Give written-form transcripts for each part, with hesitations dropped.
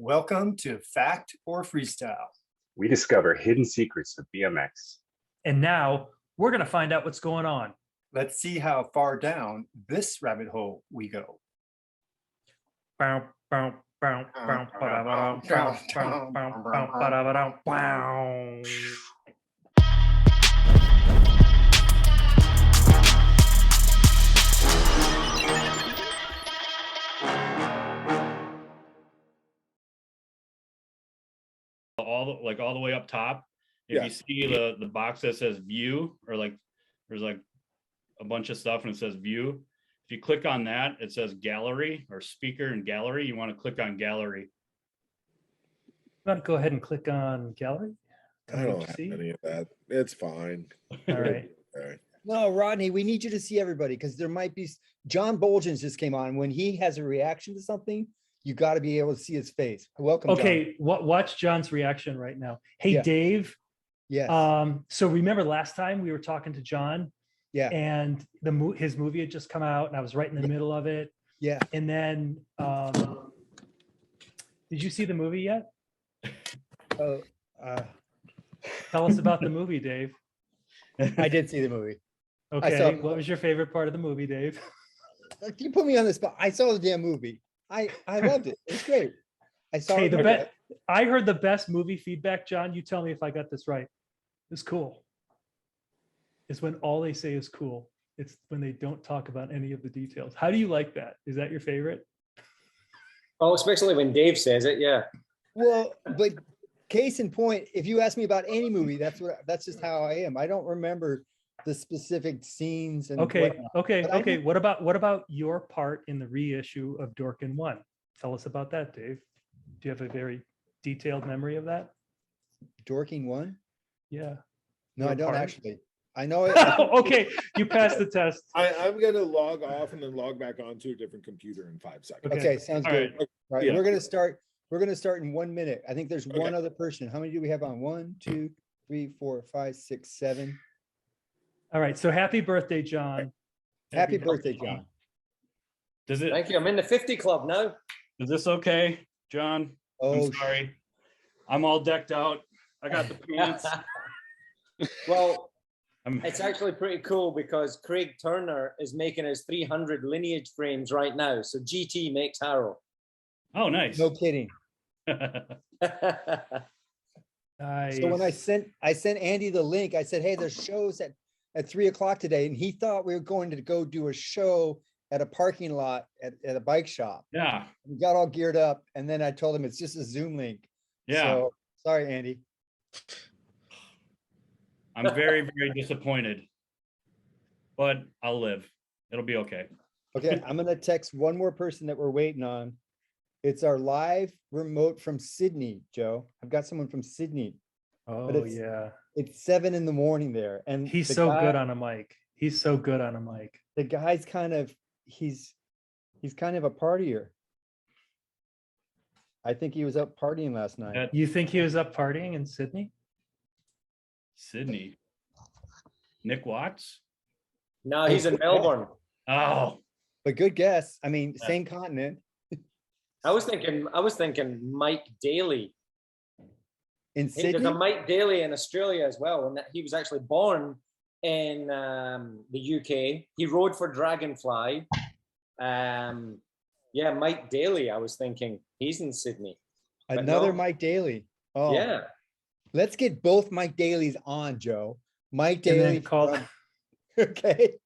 Welcome to Fact or Freestyle. We discover hidden secrets of BMX. And now we're going to find out what's going on. Let's see how far down this rabbit hole we go. All the way up top. If you see the box that says view, or there's a bunch of stuff and it says view. If you click on that, it says gallery or speaker and gallery. You want to click on gallery. You want to go ahead and click on gallery? I don't have any of that. It's fine. All right. All right. No, Rodney, we need you to see everybody because there might be John Bolgens just came on. When he has a reaction to something, you got to be able to see his face. Welcome. Okay, watch John's reaction right now. Hey, Yeah. Dave. Yeah. So remember last time we were talking to John? Yeah. And his movie had just come out, and I was right in the middle of it. Yeah. And then, did you see the movie yet? Oh, Tell us about the movie, Dave. I did see the movie. Okay, what was your favorite part of the movie, Dave? You put me on the spot. I saw the damn movie. I loved it. It's great. I saw it. I heard the best movie feedback, John. You tell me if I got this right. It's cool. It's when all they say is cool. It's when they don't talk about any of the details. How do you like that? Is that your favorite? Oh, especially when Dave says it, yeah. Well, but case in point, if you ask me about any movie, that's just how I am. I don't remember the specific scenes and Okay. whatnot. What about your part in the reissue of Dorkin 1? Tell us about that, Dave. Do you have a very detailed memory of that? Dorking 1? Yeah. No, Your I don't part? actually. I know it. Okay, you passed the test. I'm gonna log off and then log back onto a different computer in 5 seconds. Okay, sounds All good. right. Right. Yeah. We're gonna start in 1 minute. I think there's one Okay. other person. How many do we have on? 1, 2, 3, 4, 5, 6, 7. All right, so happy birthday, John. Happy birthday, John. Thank you. I'm in the 50 club now. Is this okay, John? Oh, I'm sorry. I'm all decked out. I got the pants. Well, I'm it's actually pretty cool because Craig Turner is making his 300 lineage frames right now. So GT makes Harrow. Oh, nice. no kidding. Nice. So when I sent Andy the link, I said, hey, there's shows at 3 o'clock today. And he thought we were going to go do a show at a parking lot at a bike shop. Yeah. We got all geared up. And then I told him it's just a Zoom link. Yeah. So sorry, Andy. I'm very, very disappointed, but I'll live. It'll be okay. Okay, I'm gonna text one more person that we're waiting on. It's our live remote from Sydney, Joe. I've got someone from Sydney. Oh, it's- yeah. It's 7 in the morning there. And He's the so guy- good on a mic. He's so good on a mic. The guy's he's kind of a partier. I think he was up partying last night. That- You think he was up partying in Sydney? Sydney. Nick Watts? No, he's in Melbourne. Oh, But good guess. I mean, Yeah. same continent. I was thinking Mike Daly. In Hey, there's a Sydney? Mike Daly in Australia as well, and that he was actually born in the UK. He rode for Dragonfly. Yeah, Mike Daly. I was thinking he's in Sydney. but Another no. Mike Daly. Oh, Yeah. let's get both Mike Dalys on, Joe. Mike And then Daly. call- from- okay.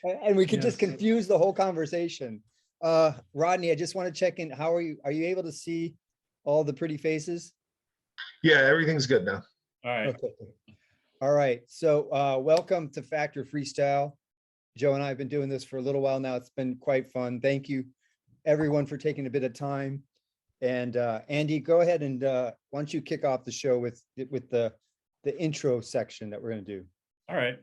And we could just Yes. confuse the whole conversation. Rodney, I just want to check in. How are you? Are you able to see all the pretty faces? Yeah, everything's good now. all right. Okay. All right. So welcome to Fact or Freestyle. Joe and I have been doing this for a little while now. It's been quite fun. Thank you, everyone, for taking a bit of time. And Andy, go ahead and why don't you kick off the show with the intro section that we're going to do. All right.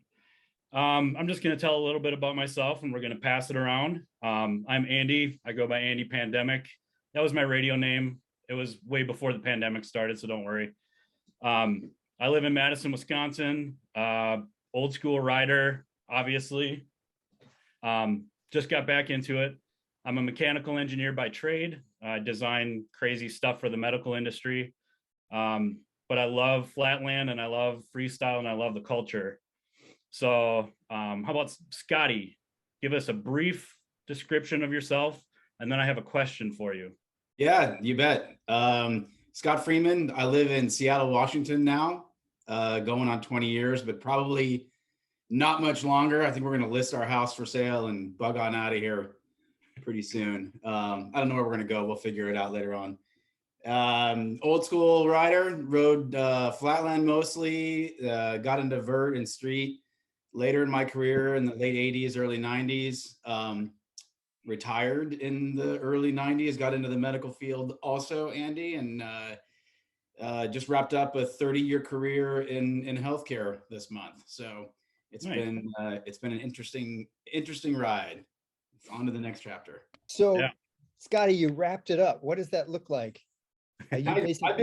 I'm just going to tell a little bit about myself and we're going to pass it around. I'm Andy. I go by Andy Pandemic. That was my radio name. It was way before the pandemic started, so don't worry. I live in Madison, Wisconsin. Old school rider, obviously. Just got back into it. I'm a mechanical engineer by trade. I design crazy stuff for the medical industry. But I love Flatland and I love freestyle and I love the culture. So how about Scotty? Give us a brief description of yourself, and then I have a question for you. Yeah, you bet. Scott Freeman. I live in Seattle, Washington now, going on 20 years, but probably not much longer. I think we're going to list our house for sale and bug on out of here pretty soon. I don't know where we're going to go. We'll figure it out later on. Old school rider, rode Flatland mostly, got into vert and street later in my career in the late 80s, early 90s. Retired in the early 90s, got into the medical field also, Andy, and just wrapped up a 30-year career in healthcare this month. So it's Nice. been an interesting ride. On to the next chapter. So, Yeah. Scotty, you wrapped it up. What does that look like? Are you I've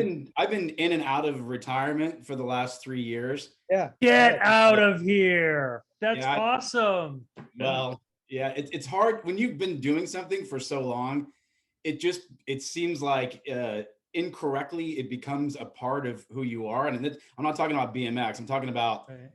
been in and out of retirement for the last 3 years. Yeah. Get out of here. That's Yeah, awesome. Well, yeah, it's hard when you've been doing something for so long. It seems like incorrectly it becomes a part of who you are. And I'm not talking about BMX. I'm talking about Right.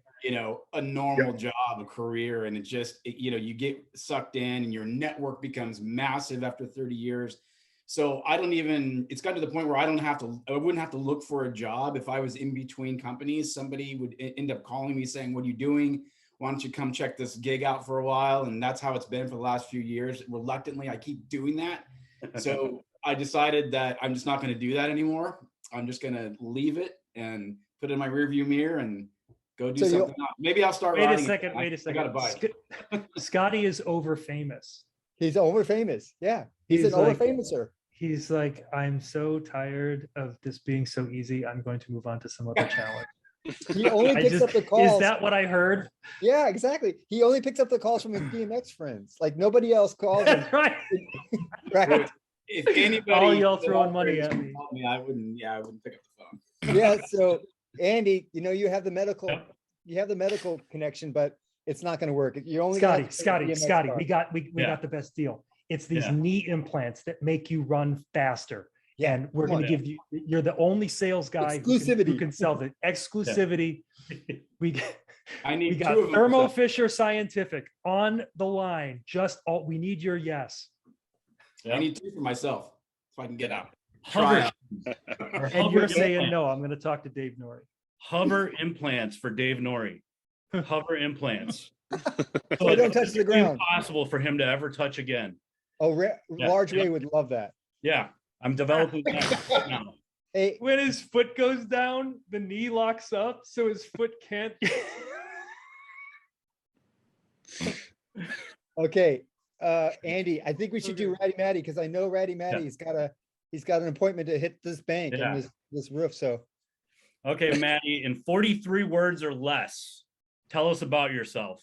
a normal job, a career, and you get sucked in, and your network becomes massive after 30 years. So it's gotten to the point where I wouldn't have to look for a job. If I was in between companies, somebody would end up calling me saying, "What are you doing? Why don't you come check this gig out for a while?" And that's how it's been for the last few years. Reluctantly, I keep doing that. So I decided that I'm just not going to do that anymore. I'm just going to leave it and put it in my rearview mirror and go do something else. Maybe I'll start Wait a riding second. again. Wait a I second. got a bike. Scotty is over famous. He's over famous. Yeah. He's He's an over like- famouser. He's like, I'm so tired of this being so easy. I'm going to move on to some other challenge. He only picks up the calls. Is that what I heard? Yeah, exactly. He only picks up the calls from his BMX friends. Like nobody else calls him. That's right. Right. If anybody, All y'all throwing money at me. called me, I wouldn't pick up the phone. Yeah. So Andy, you have the medical connection, but it's not going to work. You only got Scotty, BMX Scotty, car. we got the best deal. It's these knee implants that make you run faster. Yeah, And we're come going to on. give you're the only sales guy who Exclusivity. can sell the exclusivity. We I need got two of them. Thermo Fisher Scientific on the line. We need your yes. I need two for myself so I can get out. Hover, And you're saying no. I'm going to talk to Dave Norrie. hover implants for Dave Norrie. Hover implants. They don't touch the ground. Impossible for him to ever touch again. Oh, Large Ray would love that. Yeah, I'm developing that right now. Hey, When his foot goes down, the knee locks up, so his foot can't. okay, Andy, I think we should do Ratty Matty because I know Ratty Matty. He's got an appointment to hit this bank and this roof. So, Okay, Matty, in 43 words or less, tell us about yourself.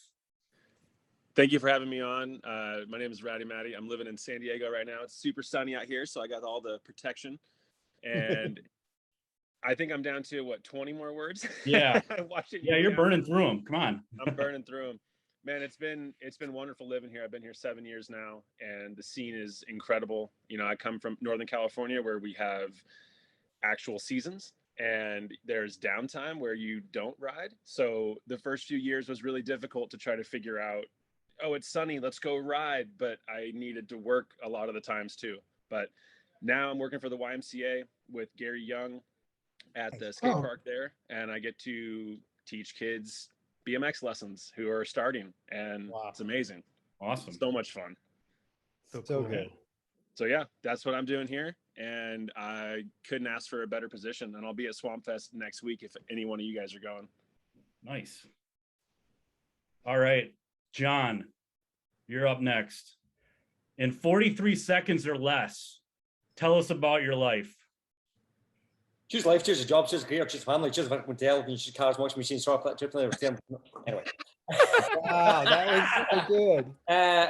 Thank you for having me on. My name is Ratty Matty. I'm living in San Diego right now. It's super sunny out here, so I got all the protection. And I think I'm down to 20 more words. Yeah. Yeah, you're burning through them. Come on. I'm burning through them. Man, it's been wonderful living here. I've been here 7 years now, and the scene is incredible. I come from Northern California where we have actual seasons and there's downtime where you don't ride. So the first few years was really difficult to try to figure out, oh, it's sunny, let's go ride. But I needed to work a lot of the times too. But now I'm working for the YMCA with Gary Young at the skate park there. And I get to teach kids BMX lessons who are starting. And it's amazing. Awesome. So much fun. so cool. good. So yeah, that's what I'm doing here. And I couldn't ask for a better position. And I'll be at Swamp Fest next week if any one of you guys are going. Nice. All right, John, you're up next. In 43 seconds or less, tell us about your life. Choose life, choose a job, choose a career, choose family, choose a hotel, choose cars, washing machines, chocolate, triple. Anyway. Wow, that was so good.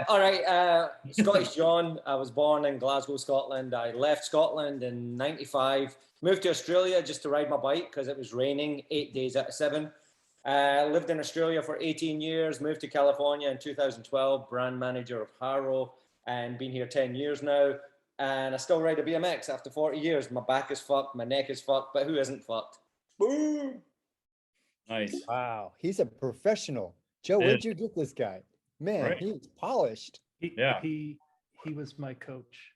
All right, Scottish John. I was born in Glasgow, Scotland. I left Scotland in '95, moved to Australia just to ride my bike because it was raining 8 days out of 7. Lived in Australia for 18 years, moved to California in 2012, brand manager of Harrow, and been here 10 years now. and I still ride a BMX after 40 years. My back is fucked, my neck is fucked, but who isn't fucked? Boom! Nice. Wow, he's a professional. Joe, Yeah. where'd you get this guy? Man, Right. he's polished. Yeah. He was my coach.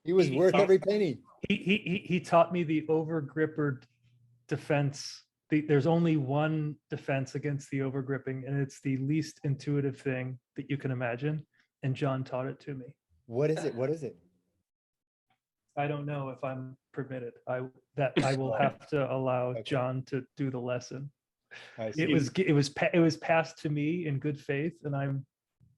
He was worth every penny. He taught me the overgripper defense. There's only one defense against the overgripping, and it's the least intuitive thing that you can imagine. And John taught it to me. What is it? What is it? I don't know if I'm permitted. I will have to allow Okay. John to do the lesson. I see. It was passed to me in good faith, and I'm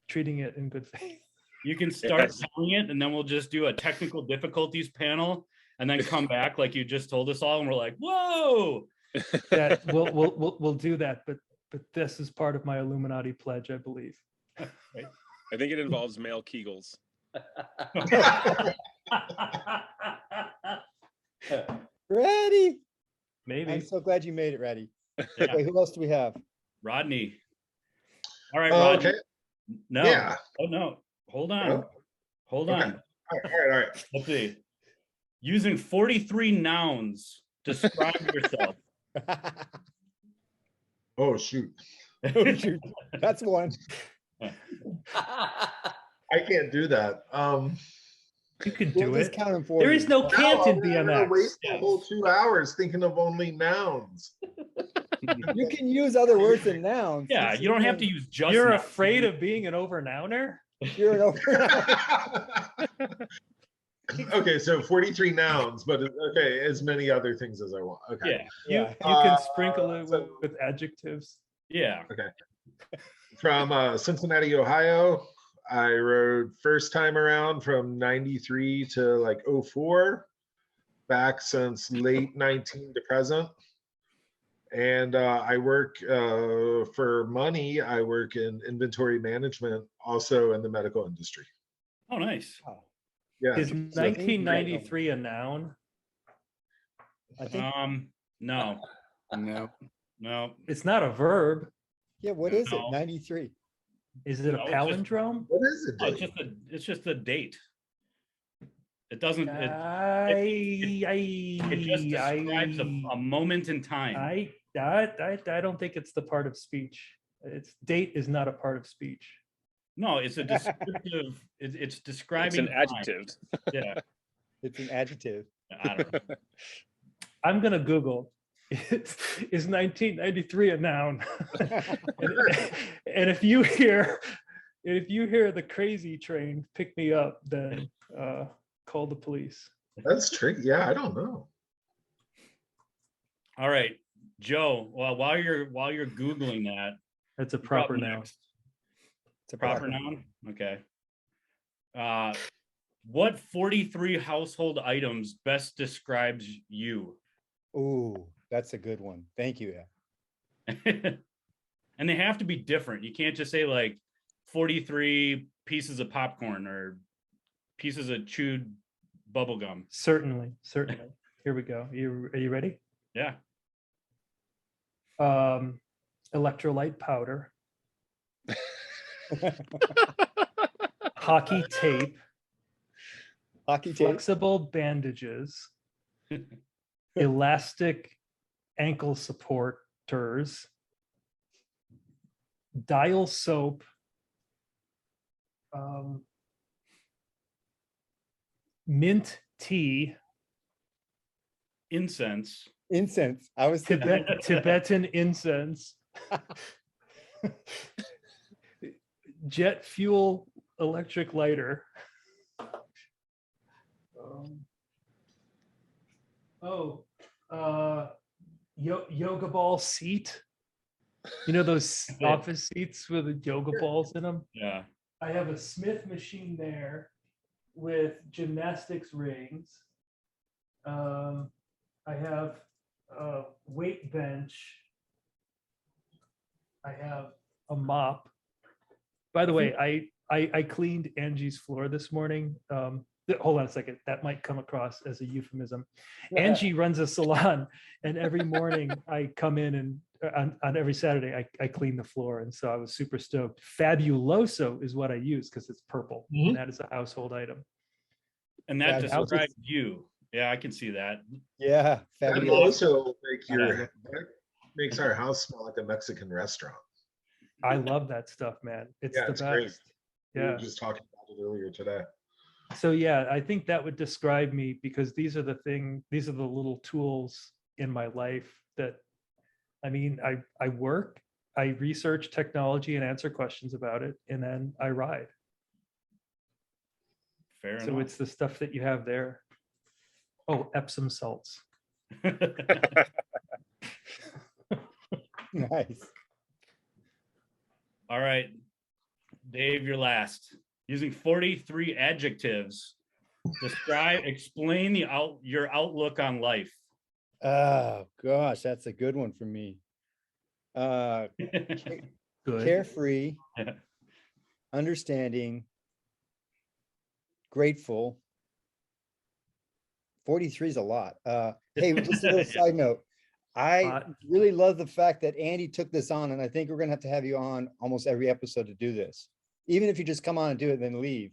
treating it in good faith. You can start telling it, and then we'll just do a technical difficulties panel, and then come back like you just told us all, and we're like, "Whoa!" Yeah, we'll do that. But this is part of my Illuminati pledge, I believe. I think it involves male Kegels. Ratty. Maybe. I'm so glad you made it, Ratty. Yeah. Okay, who else do we have? Rodney. All right, Rodney. Okay. No. Yeah. Oh no. Hold on. Oh. Hold Okay. on. All right. Let's see. Using 43 nouns, describe yourself. Oh shoot. Oh, shoot. That's one. I can't do that. You can We'll do just it. count them for There you. is no can't in I'm gonna BMX. waste the whole 2 hours thinking of only nouns. You can use other words than nouns. Yeah, Just you don't have to saying use just. You're nouns. afraid of being an overnouner? You're an over. Okay, so 43 nouns, but okay, as many other things as I want. Okay. Yeah. You Yeah. can sprinkle it so- with adjectives. Yeah. From Cincinnati, Ohio, I rode first time around from 93 to like 04, back since late 19 to present. And I work for money. I work in inventory management, also in the medical industry. Oh, nice. Yeah. Is so- 1993 a noun? I think. No, No. no. It's not a verb. Yeah, what is it? No. 93. Is it a No, it's just- palindrome? What is it? Oh, Dave? it's just a date. It doesn't. It just describes a moment in time. I don't think it's the part of speech. It's date is not a part of speech. No, it's a descriptive. It's It's describing an time. adjective. Yeah, It's an adjective. I don't know. I'm gonna Google. Is 1993 a noun? and if you hear the crazy train pick me up, then call the police. That's tricky. Yeah, I don't know. All right, Joe. Well, while you're googling that, That's a you're up proper noun. next. It's a Proper noun. Okay. What 43 household items best describes you? Ooh, that's a good one. Thank you. And they have to be different. You can't just say like 43 pieces of popcorn or pieces of chewed bubble gum. Certainly. Here we go. Are you ready? Yeah. Electrolyte powder, hockey tape, Hockey tape. flexible bandages, elastic ankle supporters, dial soap, mint tea, Incense. Incense. I was thinking. Tibetan incense, jet fuel electric lighter. Yoga ball seat. You know those office seats with the yoga balls in them? Yeah. I have a Smith machine there with gymnastics rings. I have a weight bench. I have a mop. By the way, I cleaned Angie's floor this morning. Hold on a second. That might come across as a euphemism. Angie runs a salon, and every morning I come in and on every Saturday, I clean the floor. And so I was super stoked. Fabuloso is what I use because it's purple. And that is a household item. And that Yeah, describes you. Yeah, I can see that. Yeah. That Fabulous. also that makes our house smell like a Mexican restaurant. I love that stuff, man. It's Yeah, the it's best. great. We Yeah. were just talking about it earlier today. So yeah, I think that would describe me because these are the little tools in my life that, I mean, I work, I research technology and answer questions about it, and then I ride. Fair So enough. it's the stuff that you have there. Oh, Epsom salts. Nice. All right, Dave, you're last. Using 43 adjectives, explain your outlook on life. Oh gosh, that's a good one for me. Good. Carefree, understanding, grateful. 43 is a lot. Hey, just a little side note. I really love the fact that Andy took this on, and I think we're gonna have to have you on almost every episode to do this. Even if you just come on and do it and then leave.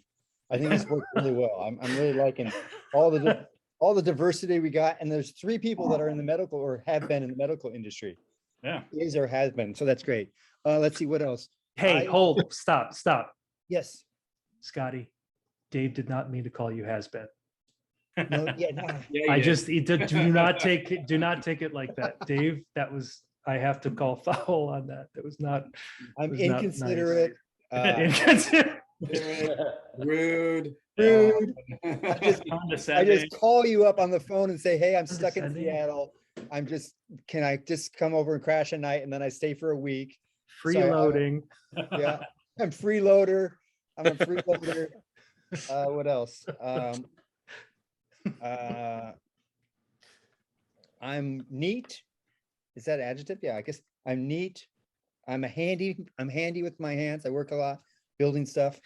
I think this worked really well. I'm really liking all the diversity we got. And there's 3 people that are in the medical or have been in the medical industry. Yeah. Is or has been. So that's great. Let's see what else. Hey, hold, stop. Yes. Scotty, Dave did not mean to call you has been. No, yeah, nah. Do not take it like that. Dave, I have to call foul on that. That was not. I'm was not inconsiderate. Rude. I just call you up on the phone and say, hey, I'm stuck in Condescending. Seattle. Can I just come over and crash a night? And then I stay for a week. Freeloading. Yeah, I'm freeloader. I'm a freeloader. What else? I'm neat. Is that adjective? Yeah, I guess I'm neat. I'm handy with my hands. I work a lot building stuff.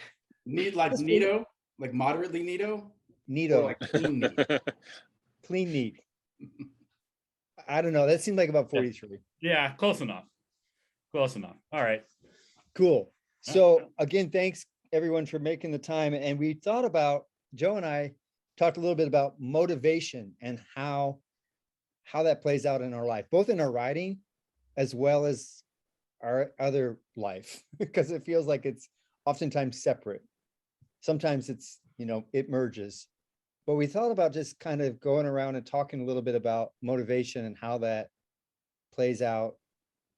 Neat, like neato, like moderately neato. Neato. Or like clean neat. Clean neat. I don't know. That seemed like about 43. Yeah, close enough. All right. Cool. So again, thanks everyone for making the time. And we thought about, Joe and I talked a little bit about motivation and how that plays out in our life, both in our riding as well as our other life, because it feels like it's oftentimes separate. Sometimes it's, it merges. But we thought about just kind of going around and talking a little bit about motivation and how that plays out.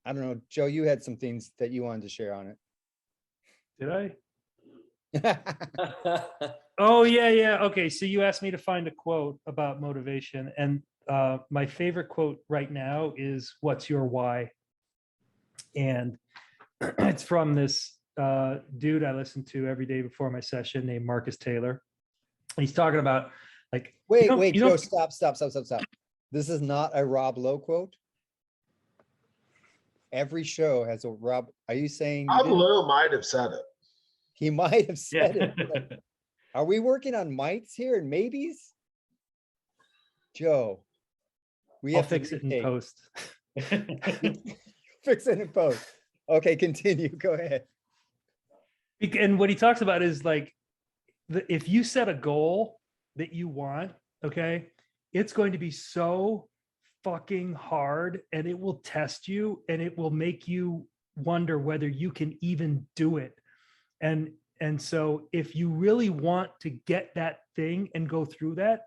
I don't know, Joe, you had some things that you wanted to share on it. Did I? Oh, yeah. Okay, so you asked me to find a quote about motivation. And my favorite quote right now is, "What's your why?" And it's from this dude I listen to every day before my session named Marcus Taylor. He's talking about like, wait, Joe, stop. This is not a Rob Lowe quote. Every show has a Rob. Are you saying Rob Lowe might have said it? He might have said it. Are we working on mights here and maybes? Joe, I'll fix it in post. Fix it in post. Okay, continue. Go ahead. And what he talks about is like, if you set a goal that you want, okay, it's going to be so fucking hard, and it will test you, and it will make you wonder whether you can even do it. And so if you really want to get that thing and go through that,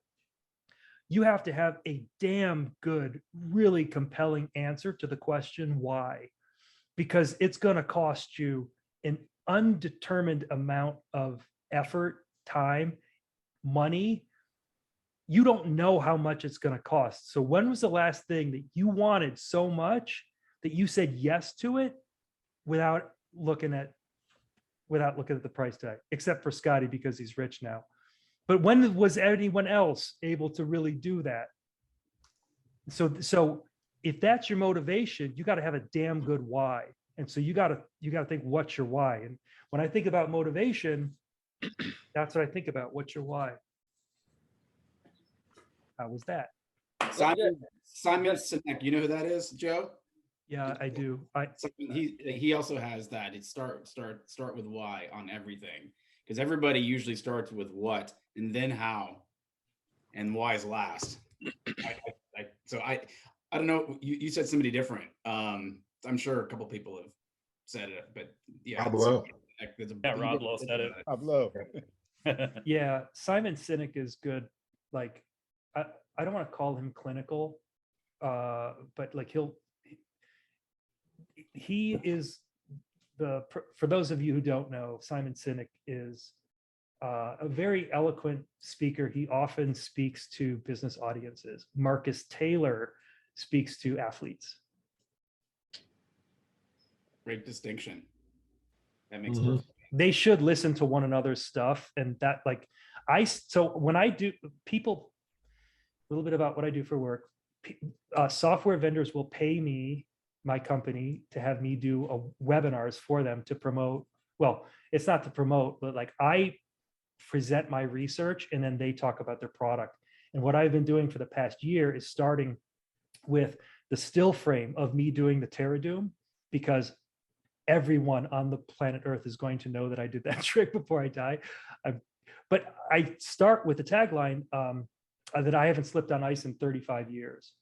you have to have a damn good, really compelling answer to the question why, because it's going to cost you an undetermined amount of effort, time, money. You don't know how much it's going to cost. So when was the last thing that you wanted so much that you said yes to it without looking at the price tag, except for Scotty because he's rich now? But when was anyone else able to really do that? So if that's your motivation, you got to have a damn good why. And so you got to think, what's your why? And when I think about motivation, that's what I think about. What's your why? How was that? Simon Sinek, you know who that is, Joe? Yeah, I do. He also has that. It's start with why on everything, because everybody usually starts with what and then how, and why is last. I don't know. You said somebody different. I'm sure a couple people have said it, but yeah, Rob Lowe. Rob Lowe said it. Rob Lowe. Yeah, Simon Sinek is good. Like, I don't want to call him clinical, but like he is for those of you who don't know, Simon Sinek is a very eloquent speaker. He often speaks to business audiences. Marcus Taylor speaks to athletes. Great distinction. That makes Mhm. perfect. They should listen to one another's stuff, and that like so when I do people a little bit about what I do for work. Software vendors will pay me, my company, to have me do webinars for them to promote. Well, it's not to promote, but like I present my research and then they talk about their product. And what I've been doing for the past year is starting with the still frame of me doing the Terradoom, because everyone on the planet Earth is going to know that I did that trick before I die. But I start with the tagline that I haven't slipped on ice in 35 years.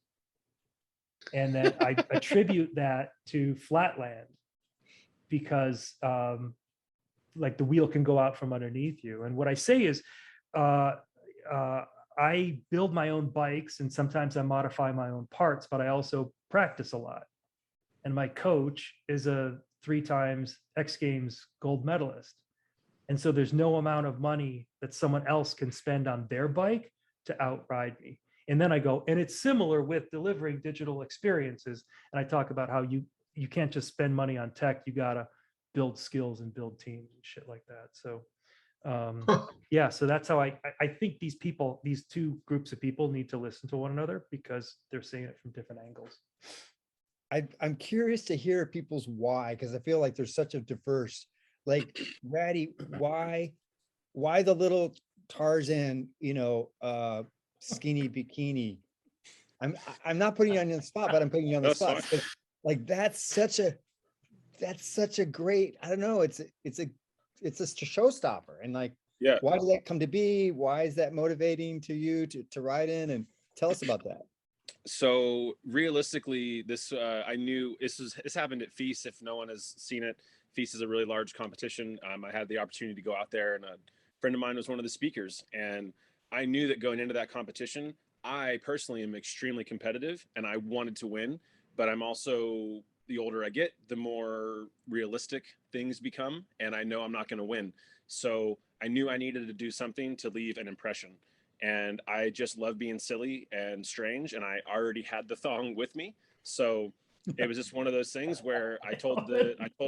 And then I attribute that to Flatland, because like the wheel can go out from underneath you. And what I say is, I build my own bikes and sometimes I modify my own parts, but I also practice a lot. And my coach is a 3 times X Games gold medalist. And so there's no amount of money that someone else can spend on their bike to outride me. And then I go, and it's similar with delivering digital experiences. And I talk about how you can't just spend money on tech, you gotta build skills and build teams and shit like that. So yeah, so that's how I think these people, these two groups of people need to listen to one another because they're seeing it from different angles. I'm curious to hear people's why, because I feel like there's such a diverse, like, Ratty, why the little Tarzan, skinny bikini? I'm not putting you on the spot, but I'm putting you on the That's spot. fine. Like that's such a great, I don't know, it's a showstopper. And like, Yeah. why did that come to be? Why is that motivating to you to ride in? And tell us about that. So realistically, this I knew this happened at Feast. If no one has seen it, Feast is a really large competition. I had the opportunity to go out there, and a friend of mine was one of the speakers. And I knew that going into that competition, I personally am extremely competitive, and I wanted to win. But I'm also, the older I get, the more realistic things become, and I know I'm not going to win. So I knew I needed to do something to leave an impression. And I just love being silly and strange, and I already had the thong with me. So it was just one of those things where I told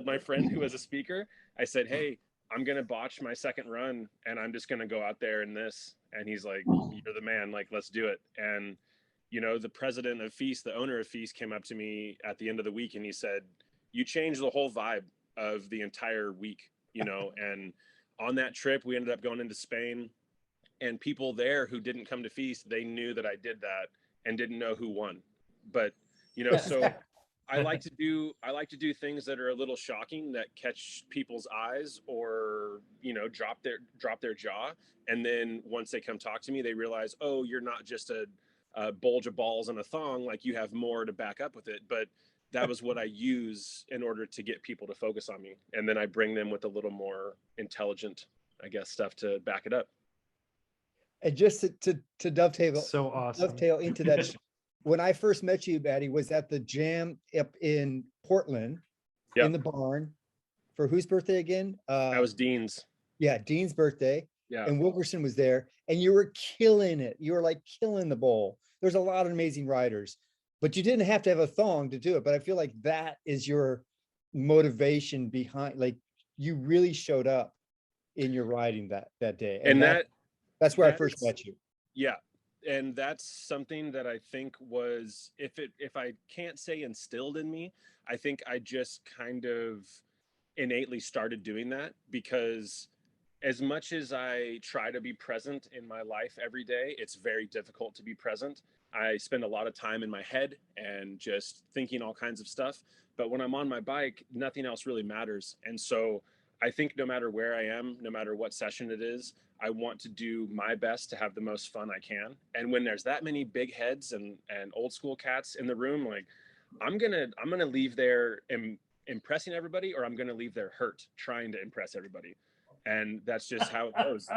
my friend who was a speaker, I said, hey, I'm going to botch my second run and I'm just going to go out there in this. And he's like, you're the man, like, let's do it. And, the president of Feast, the owner of Feast, came up to me at the end of the week and he said, you changed the whole vibe of the entire week, and on that trip, we ended up going into Spain. And people there who didn't come to Feast, they knew that I did that and didn't know who won. But, so I like to do things that are a little shocking, that catch people's eyes, or, drop their jaw. And then once they come talk to me, they realize, oh, you're not just a bulge of balls and a thong, like you have more to back up with it. But that was what I use in order to get people to focus on me. And then I bring them with a little more intelligent, I guess, stuff to back it up. And just to dovetail, So awesome. dovetail into that, when I first met you, Batty, was at the jam up in Portland, Yep. in the barn. For whose birthday again? That was Dean's. Yeah, Dean's birthday. Yeah. And Wilkerson was there, and you were killing it. You were like killing the bowl. There's a lot of amazing riders, but you didn't have to have a thong to do it. But I feel like that is your motivation behind, like, you really showed up in your riding that day. And that's where I first met you. Yeah. And that's something that I think was, if I can't say instilled in me, I think I just kind of innately started doing that, because as much as I try to be present in my life every day, it's very difficult to be present. I spend a lot of time in my head and just thinking all kinds of stuff. But when I'm on my bike, nothing else really matters. And so I think no matter where I am, no matter what session it is, I want to do my best to have the most fun I can. And when there's that many big heads and old school cats in the room, like I'm gonna leave there impressing everybody, or I'm gonna leave there hurt trying to impress everybody. And that's just how it goes.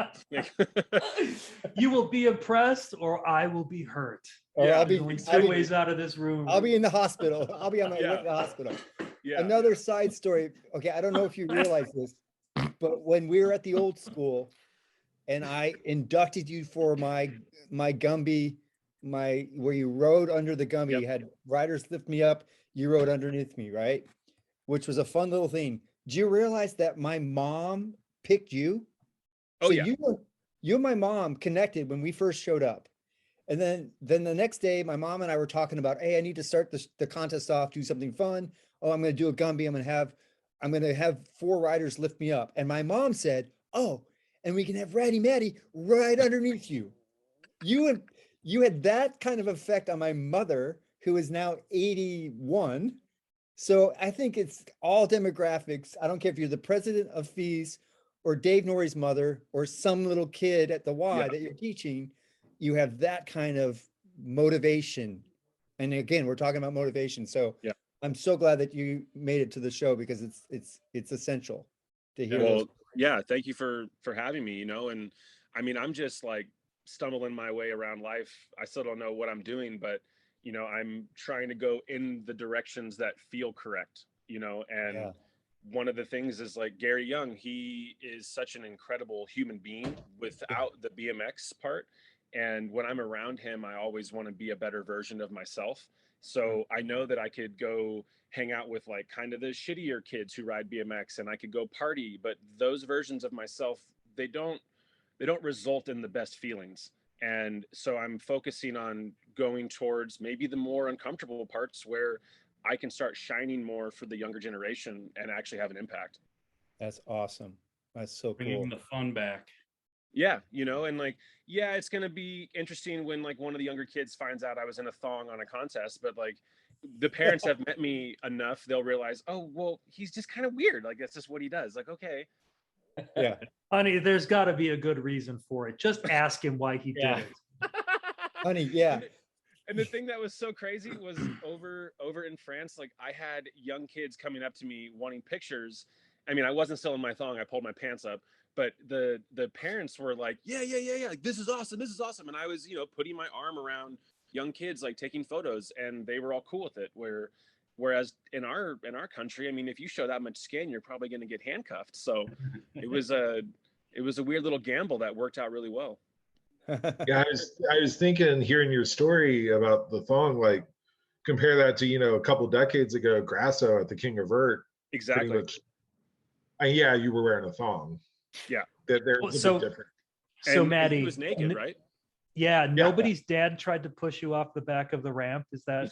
You will be impressed or I will be hurt. Or Yeah. I'll be, Going I'll two be, ways out of this room. I'll be in the hospital. I'll be on my way Yeah. to the hospital. Yeah. Another side story. Okay, I don't know if you realize this, but when we were at the old school and I inducted you for my Gumby, where you rode under the Gumby, you had riders lift me up, you rode underneath me, right? Which was a fun little thing. Do you realize that my mom picked you? Oh, So yeah. you and my mom connected when we first showed up. And then the next day, my mom and I were talking about, hey, I need to start the contest off, do something fun. Oh, I'm going to do a Gumby. I'm going to have 4 riders lift me up. And my mom said, oh, and we can have Ratty Matty right underneath you. You had that kind of effect on my mother, who is now 81. So I think it's all demographics. I don't care if you're the president of Fees or Dave Norrie's mother or some little kid at the Y that you're teaching, you have that kind of motivation. And again, we're talking about motivation. So Yeah. I'm so glad that you made it to the show, because it's essential to hear. Well, those. yeah, thank you for having me, and I mean, I'm just like stumbling my way around life. I still don't know what I'm doing, but I'm trying to go in the directions that feel correct, and Yeah. one of the things is like Gary Young, he is such an incredible human being without the BMX part. And when I'm around him, I always want to be a better version of myself. So I know that I could go hang out with like kind of the shittier kids who ride BMX, and I could go party, but those versions of myself, they don't result in the best feelings. And so I'm focusing on going towards maybe the more uncomfortable parts where I can start shining more for the younger generation and actually have an impact. That's awesome. That's so Bringing cool. the fun back. Yeah, and like, yeah, it's gonna be interesting when like one of the younger kids finds out I was in a thong on a contest, but like the parents have met me enough, they'll realize, oh, well, he's just kind of weird. Like that's just what he does. Like, okay. Yeah. Honey, there's got to be a good reason for it. Just ask him why he Yeah. did it. Honey, yeah. And the thing that was so crazy was over in France, like I had young kids coming up to me wanting pictures. I mean, I wasn't still in my thong, I pulled my pants up, but the parents were like, yeah, like, this is awesome. And I was, putting my arm around young kids, like taking photos, and they were all cool with it. Whereas in our country, I mean, if you show that much skin, you're probably going to get handcuffed. So it was a weird little gamble that worked out really well. Yeah, I was thinking, hearing your story about the thong, like compare that to, a couple decades ago, Grasso at the King of Vert. Exactly. Pretty much, yeah, you were wearing a thong. Yeah. There's a bit different. So And Maddie, he was naked, right? Yeah, nobody's dad tried to push you off the back of the ramp. Is that?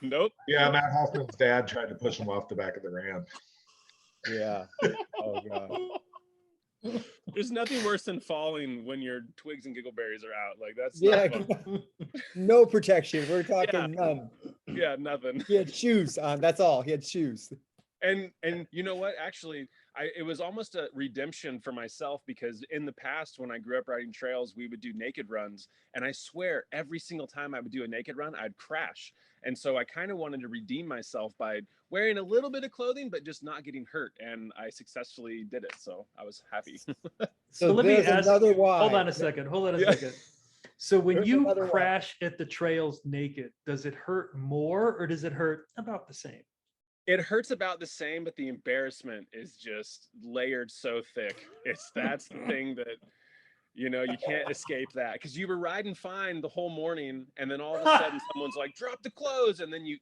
Nope. Yeah, Matt Hoffman's dad tried to push him off the back of the ramp. Yeah. Oh God. There's nothing worse than falling when your twigs and giggleberries are out. Like that's Yeah. not fun. No protection. We're talking Yeah. none. Yeah, nothing. He had shoes on. That's all. He had shoes. And you know what? Actually, it was almost a redemption for myself, because in the past, when I grew up riding trails, we would do naked runs, and I swear every single time I would do a naked run, I'd crash. And so I kind of wanted to redeem myself by wearing a little bit of clothing, but just not getting hurt. And I successfully did it. So I was happy. So let me there's ask. another why. Hold on a second. Yeah. So when There's you another why. crash at the trails naked, does it hurt more or does it hurt about the same? It hurts about the same, but the embarrassment is just layered so thick. That's the thing that, you can't escape that, because you were riding fine the whole morning, and then all of a sudden someone's like, drop the clothes, and then you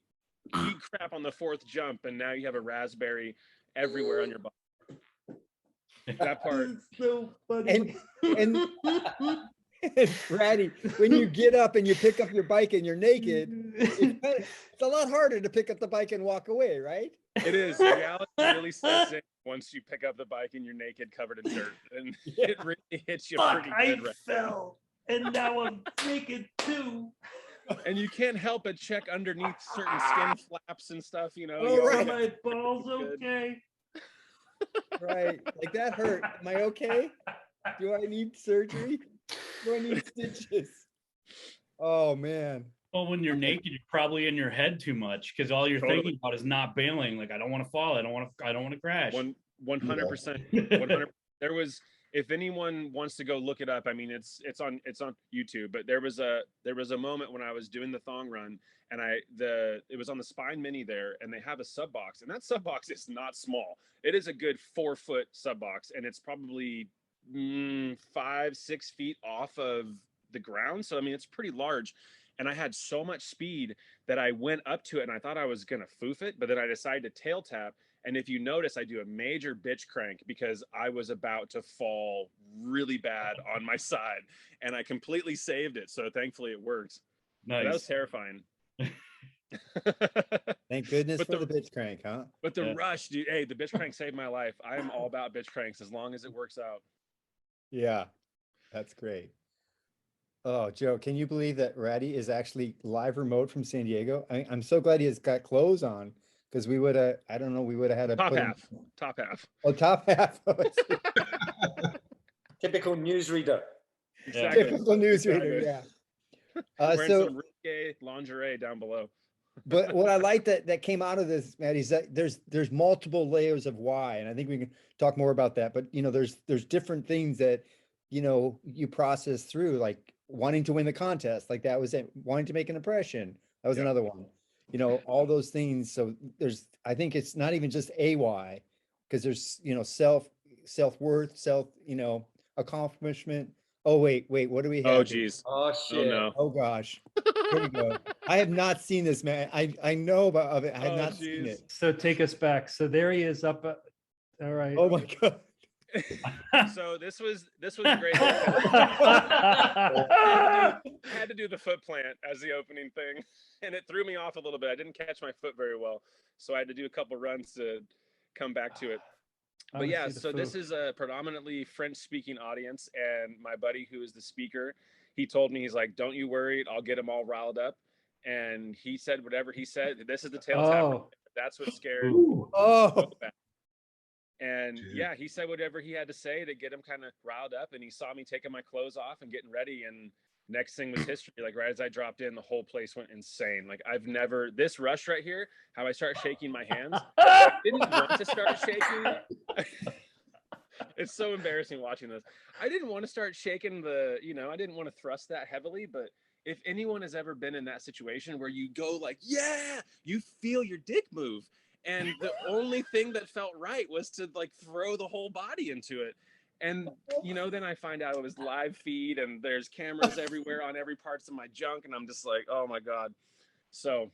eat crap on the 4th jump, and now you have a raspberry everywhere on your body. That part. So funny. And Ratty, when you get up and you pick up your bike and you're naked, it's a lot harder to pick up the bike and walk away, right? It is. Reality really sets in. once you pick up the bike and you're naked, covered in dirt, and it really hits you Fuck, pretty I good. Right fell, and now I'm naked too. and you can't help but check underneath certain skin flaps and stuff. You know, Oh, you right. Are always my balls good. okay? Right. Like that hurt. Am I okay? Do I need surgery? Do I need stitches? Oh man. Well, when you're naked, you're probably in your head too much because all you're Totally. thinking about is not bailing. Like, I don't want to fall. I don't want to crash. 100%. 100%. There was, if anyone wants to go look it up, I mean, it's on YouTube. But there was a moment when I was doing the thong run, and it was on the Spine Mini there, and they have a sub box, and that sub box is not small. It is a good 4-foot sub box, and it's probably 5-6 feet off of the ground. So I mean, it's pretty large. And I had so much speed that I went up to it and I thought I was going to foof it, but then I decided to tail tap. And if you notice, I do a major bitch crank because I was about to fall really bad on my side, and I completely saved it. So thankfully it worked. Nice. That was terrifying. Thank goodness But for the bitch crank, huh? But the rush, dude, hey, the bitch crank saved my life. I am all about bitch cranks as long as it works out. Yeah, that's great. Oh, Joe, can you believe that Ratty is actually live remote from San Diego? I'm so glad he has got clothes on, because we would have, I don't know, we would have had a Top half. Oh, top half. Typical newsreader. Exactly. Typical newsreader, yeah. Wearing So, some risque lingerie down below. but what I like that came out of this, Matt, is that there's multiple layers of why, and I think we can talk more about that. But there's different things that you process through, like wanting to win the contest, like that was it. Wanting to make an impression, that was another one. All those things. So I think it's not even just a why, because there's self-worth, accomplishment. Oh wait, what do we have? Oh geez. Oh shit. Oh no. Oh gosh. Here we go. I have not seen this, man. I know of it. I have not seen it. So take us back. So there he is up. All right. Oh my god. So this was great. Had to do the foot plant as the opening thing, and it threw me off a little bit. I didn't catch my foot very well, so I had to do a couple runs to come back to it. But yeah, so this is a predominantly French-speaking audience, and my buddy who is the speaker, he told me, he's like, "Don't you worry, I'll get them all riled up." And he said whatever he said. This is the tail tap. That's what scared. Oh. And yeah, he said whatever he had to say to get him kind of riled up, and he saw me taking my clothes off and getting ready, and next thing was history. Like right as I dropped in, the whole place went insane. Like I've never, this rush right here, how I start shaking my hands. I didn't want to start shaking. It's so embarrassing watching this. I didn't want to start shaking I didn't want to thrust that heavily, but if anyone has ever been in that situation where you go like, yeah, you feel your dick move. And the only thing that felt right was to like throw the whole body into it. And, then I find out it was live feed and there's cameras everywhere on every parts of my junk. And I'm just like, oh my God. So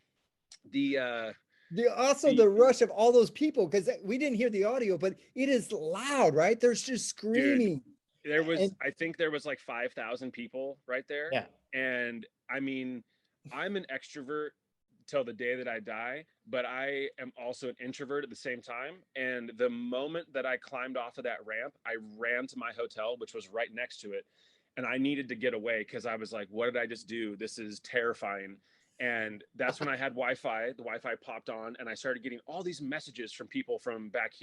the rush of all those people, because we didn't hear the audio, but it is loud, right? There's just screaming. Dude, I think there was like 5,000 people right there. Yeah. And I mean, I'm an extrovert till the day that I die, but I am also an introvert at the same time. And the moment that I climbed off of that ramp, I ran to my hotel, which was right next to it. And I needed to get away because I was like, what did I just do? This is terrifying. And that's when I had Wi-Fi. The Wi-Fi popped on and I started getting all these messages from people from back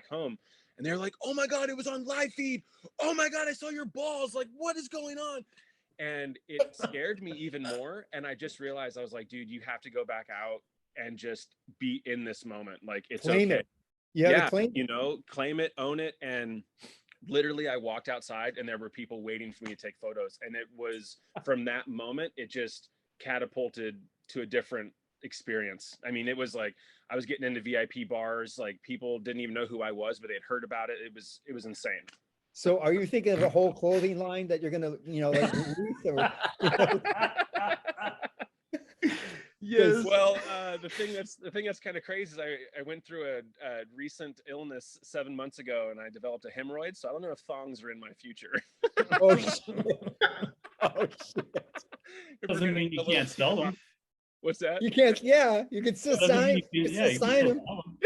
home. And they're like, oh my God, it was on live feed. Oh my God, I saw your balls. Like, what is going on? And it scared me even more. And I just realized, I was like, dude, you have to go back out and just be in this moment. Like, it's claim okay. It. Yeah, claim claim it, own it. And literally I walked outside and there were people waiting for me to take photos. And it was from that moment, it just catapulted to a different experience. I mean, it was like, I was getting into VIP bars, like people didn't even know who I was, but they'd heard about it. It was insane. So are you thinking of a whole clothing line that you're going to, release? Or, Yes. Well, the thing that's kind of crazy is I went through a recent illness 7 months ago and I developed a hemorrhoid. So I don't know if thongs are in my future. Oh, shit. Oh, shit. Doesn't mean you can't sell them. What's that? You can't, yeah, you can still sign, them. them.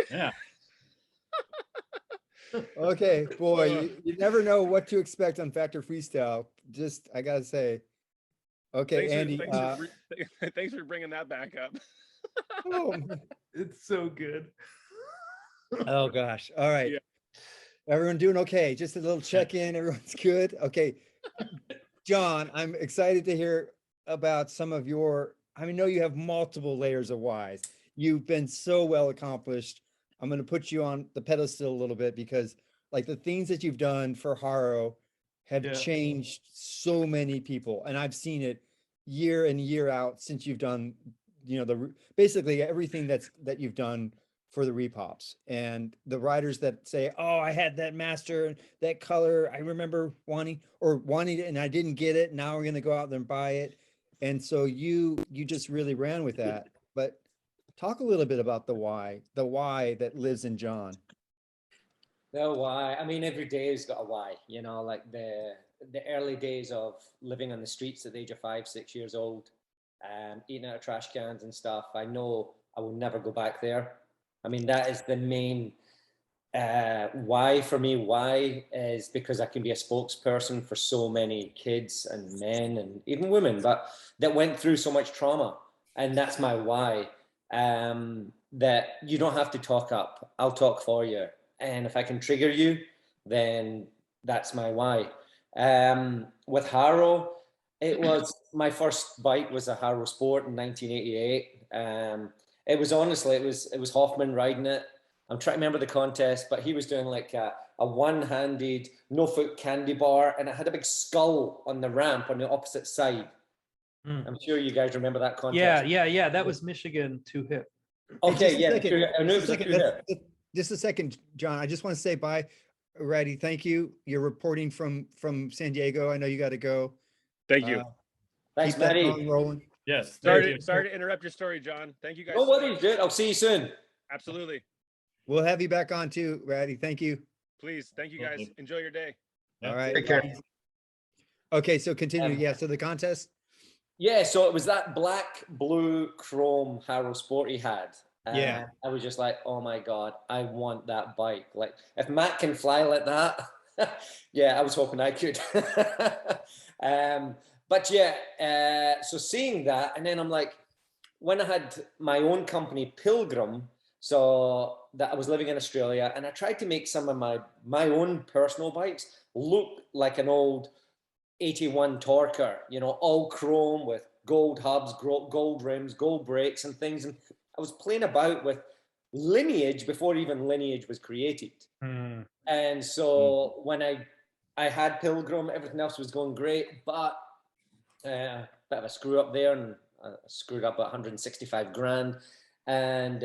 Yeah. Okay, boy, you never know what to expect on Factor Freestyle. Just, I gotta say. Okay, Andy. Thanks for bringing that back up. Oh, man. It's so good. Oh gosh. All right. Yeah. Everyone doing okay? Just a little check-in. Everyone's good. Okay. John, I'm excited to hear about some of your, I know you have multiple layers of whys. You've been so well accomplished. I'm going to put you on the pedestal a little bit because like the things that you've done for Haro have Yeah. changed so many people. And I've seen it year in, year out since you've done, basically everything that you've done for the repops, and the riders that say, oh, I had that master and that color, I remember wanting it and I didn't get it. Now we're going to go out there and buy it. And so you just really ran with that. But talk a little bit about the why that lives in John. The why, I mean, every day has got a why, like the early days of living on the streets at the age of 5, 6 years old, eating out of trash cans and stuff. I know I will never go back there. I mean, that is the main why for me. Why is because I can be a spokesperson for so many kids and men and even women, but that went through so much trauma. And that's my why, that you don't have to talk up. I'll talk for you. And if I can trigger you, then that's my why. With Haro, it was my first bike was a Haro Sport in 1988. It was honestly, it was Hoffman riding it. I'm trying to remember the contest, but he was doing like a one-handed, no-foot candy bar, and it had a big skull on the ramp on the opposite side. I'm sure you guys remember that contest. Yeah. That was Michigan 2 hip. Okay, Hey, yeah. I know Just a second, just a second, John. I just want to say bye, Ratty. Thank you. You're reporting from San Diego. I know you got to go. Thank you. Thanks, Keep that Matty. thong rolling. Yes. Sorry to interrupt your story, John. Thank you guys. No so worries, much. dude. I'll see you soon. Absolutely. We'll have you back on too, Ratty. Thank you. Please. Thank you guys. Enjoy your day. All right. Take care. Okay, so continue. Yeah, so the contest. Yeah, so it was that black, blue, chrome Haro Sport he had. Yeah. I was just like, oh my God, I want that bike. Like, if Matt can fly like that, yeah, I was hoping I could. But yeah, so seeing that, and then I'm like, when I had my own company, Pilgrim, so that I was living in Australia, and I tried to make some of my own personal bikes look like an old 81 Torker, all chrome with gold hubs, gold rims, gold brakes and things. And I was playing about with lineage before even lineage was created. And so when I had Pilgrim, everything else was going great, but bit of a screw up there, and I screwed up 165 grand. And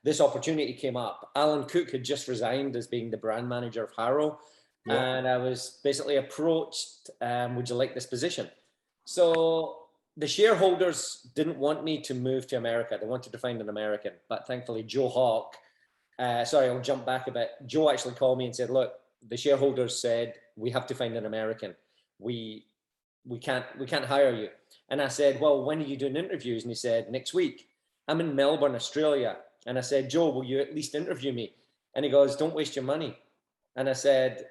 this opportunity came up. Alan Cook had just resigned as being the brand manager of Haro. Yeah. And I was basically approached, would you like this position? So the shareholders didn't want me to move to America. They wanted to find an American, but thankfully Joe Hawk, sorry, I'll jump back a bit. Joe actually called me and said, look, the shareholders said, we have to find an American. We can't hire you. And I said, well, when are you doing interviews? And he said, next week. I'm in Melbourne, Australia. And I said, Joe, will you at least interview me? And he goes, don't waste your money. And I said,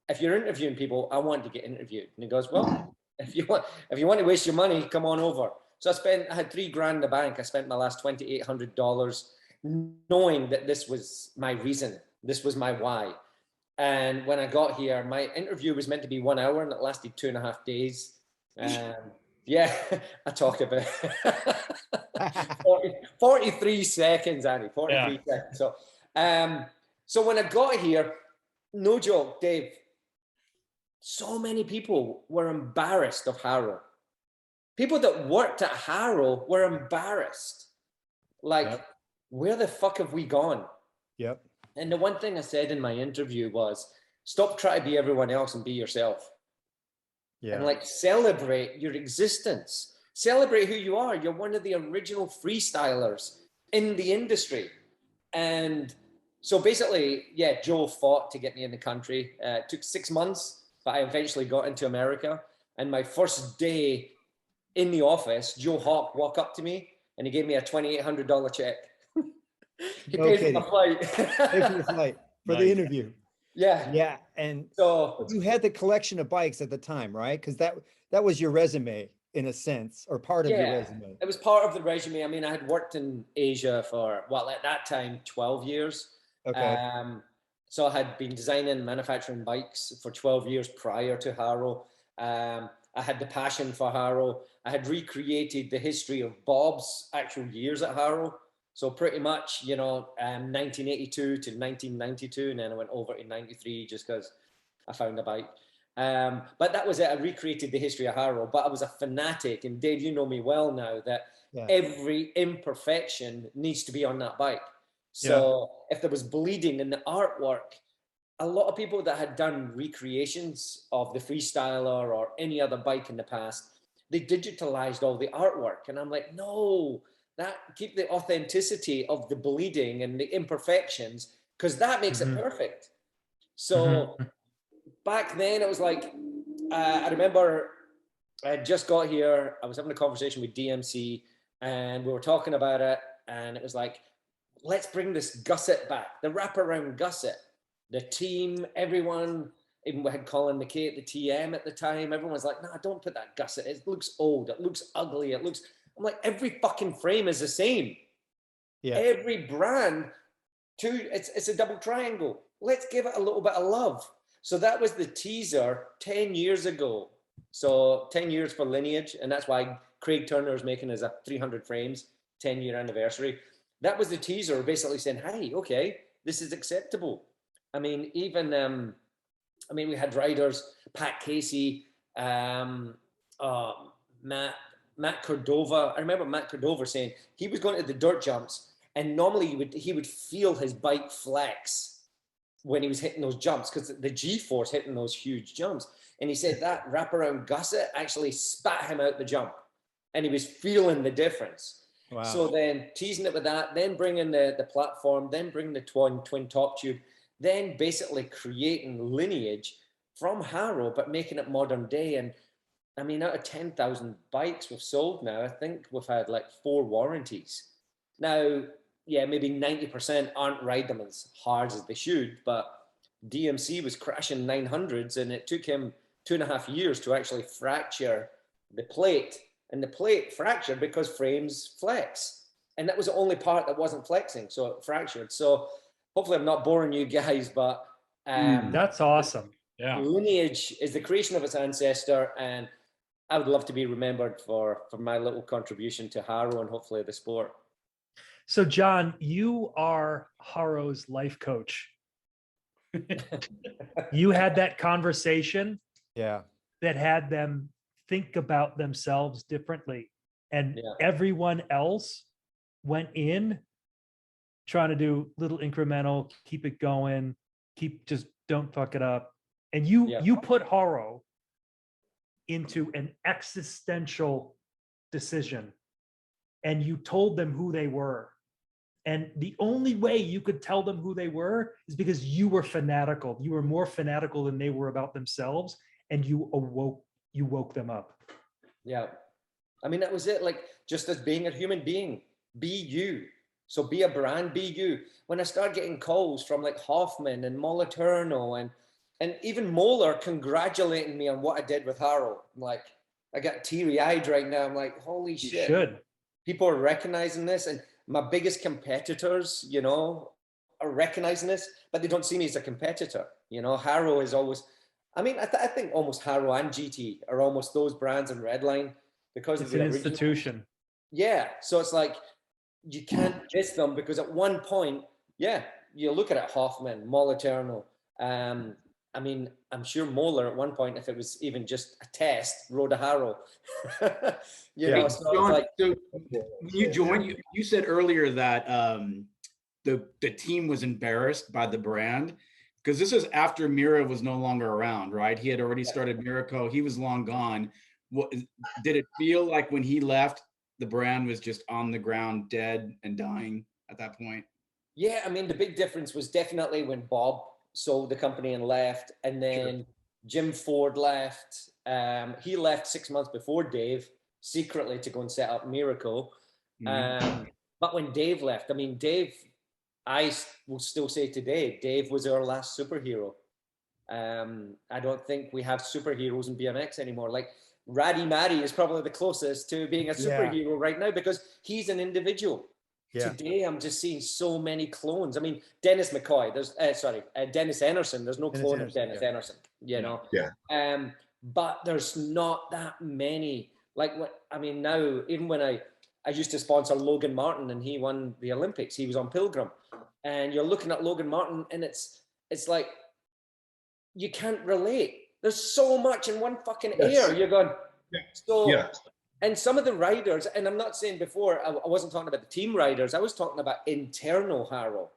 if you're interviewing people, I want to get interviewed. And he goes, well, if you want to waste your money, come on over. So I had $3,000 in the bank. I spent my last $2,800 knowing that this was my reason. This was my why. And when I got here, my interview was meant to be 1 hour and it lasted 2.5 days. Yeah, I talked about 43 seconds, Andy, 43 seconds. So when I got here, no joke, Dave, so many people were embarrassed of Haro. People that worked at Haro were embarrassed. Like, where the fuck have we gone? Yep. And the one thing I said in my interview was, stop trying to be everyone else and be yourself. Yeah. And like, celebrate your existence. Celebrate who you are. You're one of the original freestylers in the industry. And so basically, yeah, Joe fought to get me in the country. It took 6 months, but I eventually got into America. And my first day in the office, Joe Hawk walked up to me and he gave me a $2,800 check. He paid for my flight. Paid for the flight for the interview. Yeah. Yeah, and So you had the collection of bikes at the time, right? Because that was your resume in a sense, or part of your yeah, resume. it was part of the resume. I mean, I had worked in Asia for, well, at that time, 12 years. Okay. So I had been designing and manufacturing bikes for 12 years prior to Haro. I had the passion for Haro. I had recreated the history of Bob's actual years at Haro. So pretty much, 1982 to 1992, and then I went over to 93 just because I found a bike. But that was it. I recreated the history of Haro, but I was a fanatic. And Dave, you know me well now, that every imperfection needs to be on that bike. So if there was bleeding in the artwork, a lot of people that had done recreations of the Freestyler or any other bike in the past, they digitalized all the artwork. And I'm like, no, keep the authenticity of the bleeding and the imperfections, because that makes it perfect. So back then it was like, I remember I had just got here. I was having a conversation with DMC and we were talking about it. And it was like, let's bring this gusset back, the wraparound gusset. The team, everyone, even we had Colin McKay at the TM at the time. Everyone's like, "No, don't put that gusset. It looks old. It looks ugly. I'm like, every fucking frame is the same. Yeah. Every brand, it's a double triangle. Let's give it a little bit of love. So that was the teaser 10 years ago. So 10 years for Lineage, and that's why Craig Turner is making his 300 frames 10-year anniversary. That was the teaser, basically saying, "Hey, okay, this is acceptable." I mean, even, we had riders, Pat Casey, Matt Cordova. I remember Matt Cordova saying he was going to the dirt jumps, and normally he would feel his bike flex when he was hitting those jumps, because the G-force hitting those huge jumps. And he said that wraparound gusset actually spat him out the jump, and he was feeling the difference. Wow. So then teasing it with that, then bringing the platform, then bringing the twin top tube, then basically creating Lineage from Haro, but making it modern day. And I mean, out of 10,000 bikes we've sold now, I think we've had like 4 warranties. Now, yeah, maybe 90% aren't riding them as hard as they should, but DMC was crashing 900s and it took him 2.5 years to actually fracture the plate. And the plate fractured because frames flex. And that was the only part that wasn't flexing, so it fractured. So hopefully I'm not boring you guys, but that's awesome. Yeah. Lineage is the creation of its ancestor, and I would love to be remembered for my little contribution to Haro and hopefully the sport. So John, you are Haro's life coach. You had that conversation that had them think about themselves differently, and everyone else went in trying to do little incremental, keep it going, just don't fuck it up. And you put Haro into an existential decision, and you told them who they were. And the only way you could tell them who they were is because you were fanatical. You were more fanatical than they were about themselves, and you woke them up. Yeah. I mean, that was it. Like, just as being a human being, be you. So be a brand, be you. When I started getting calls from like Hoffman and Moliterno and even Moeller congratulating me on what I did with Haro. I'm like, I got teary-eyed right now. I'm like, holy shit. You should. People are recognizing this, and my biggest competitors, are recognizing this, but they don't see me as a competitor. Haro is always, I mean, I think almost Haro and GT are almost those brands in Redline because it's an institution. Yeah. So it's like, you can't miss them, because at one point, you look at it, Hoffman, Moliterno. I mean, I'm sure Moeller at one point, if it was even just a test, rode a Haro. So when you joined, you said earlier that the team was embarrassed by the brand, because this was after Mira was no longer around, right? He had already started Miraco. He was long gone. What did it feel like when he left? The brand was just on the ground, dead and dying at that point? Yeah, I mean, the big difference was definitely when Bob sold the company and left, and then Jim Ford left. He left 6 months before Dave, secretly, to go and set up Miracle. But when Dave left, I mean, Dave, I will still say today, Dave was our last superhero. I don't think we have superheroes in BMX anymore. Like Ratty Matty is probably the closest to being a superhero right now because he's an individual. Yeah. Today, I'm just seeing so many clones. I mean, Dennis McCoy, Dennis Enerson. There's no clone of Dennis Enerson, you know? Yeah. But there's not that many. Like what, I mean, now, even when I used to sponsor Logan Martin and he won the Olympics, he was on Pilgrim. And you're looking at Logan Martin and it's like, you can't relate. There's so much in one fucking air. You're going, and some of the riders, and I'm not saying before, I wasn't talking about the team riders. I was talking about internal Harrow.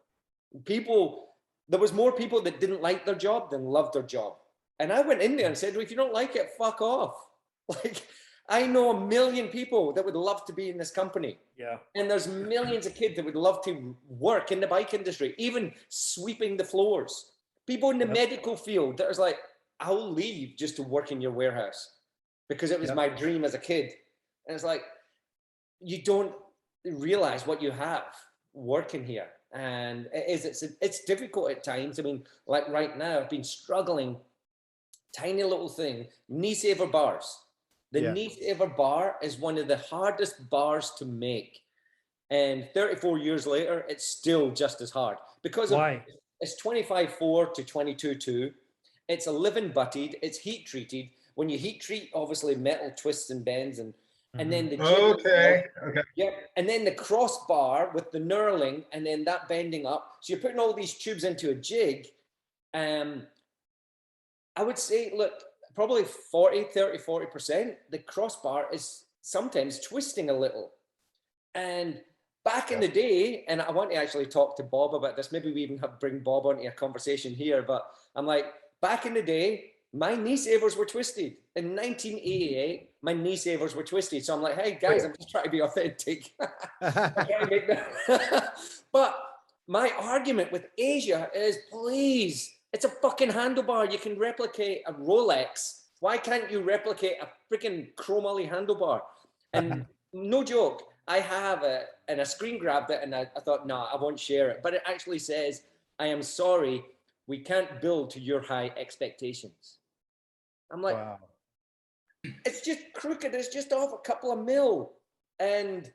There was more people that didn't like their job than loved their job. And I went in there and said, well, if you don't like it, fuck off. Like, I know a million people that would love to be in this company. Yeah. And there's millions of kids that would love to work in the bike industry, even sweeping the floors. People in the medical field that was like, I'll leave just to work in your warehouse because it was my dream as a kid. And it's like, you don't realize what you have working here. And it's difficult at times. I mean, like right now, I've been struggling, tiny little thing, knee saver bars. The knee saver bar is one of the hardest bars to make. And 34 years later, it's still just as hard. Because it's 25.4 to 22.2. It's 11 butted, it's heat treated. When you heat treat, obviously metal twists and bends and then the jig and then the crossbar with the knurling and then that bending up. So you're putting all these tubes into a jig. I would say, look, probably 40%, the crossbar is sometimes twisting a little. And back in the day, and I want to actually talk to Bob about this, maybe we even bring Bob onto a conversation here, but I'm like, back in the day, my knee savers were twisted. In 1988, my knee savers were twisted. So I'm like, hey guys, I'm just trying to be authentic. But my argument with Asia is, please, it's a fucking handlebar. You can replicate a Rolex. Why can't you replicate a freaking chromoly handlebar? And no joke, I have it and I screen grabbed it and I thought, no, I won't share it. But it actually says, I am sorry, we can't build to your high expectations. I'm like, wow. It's just crooked. It's just off a couple of mil. And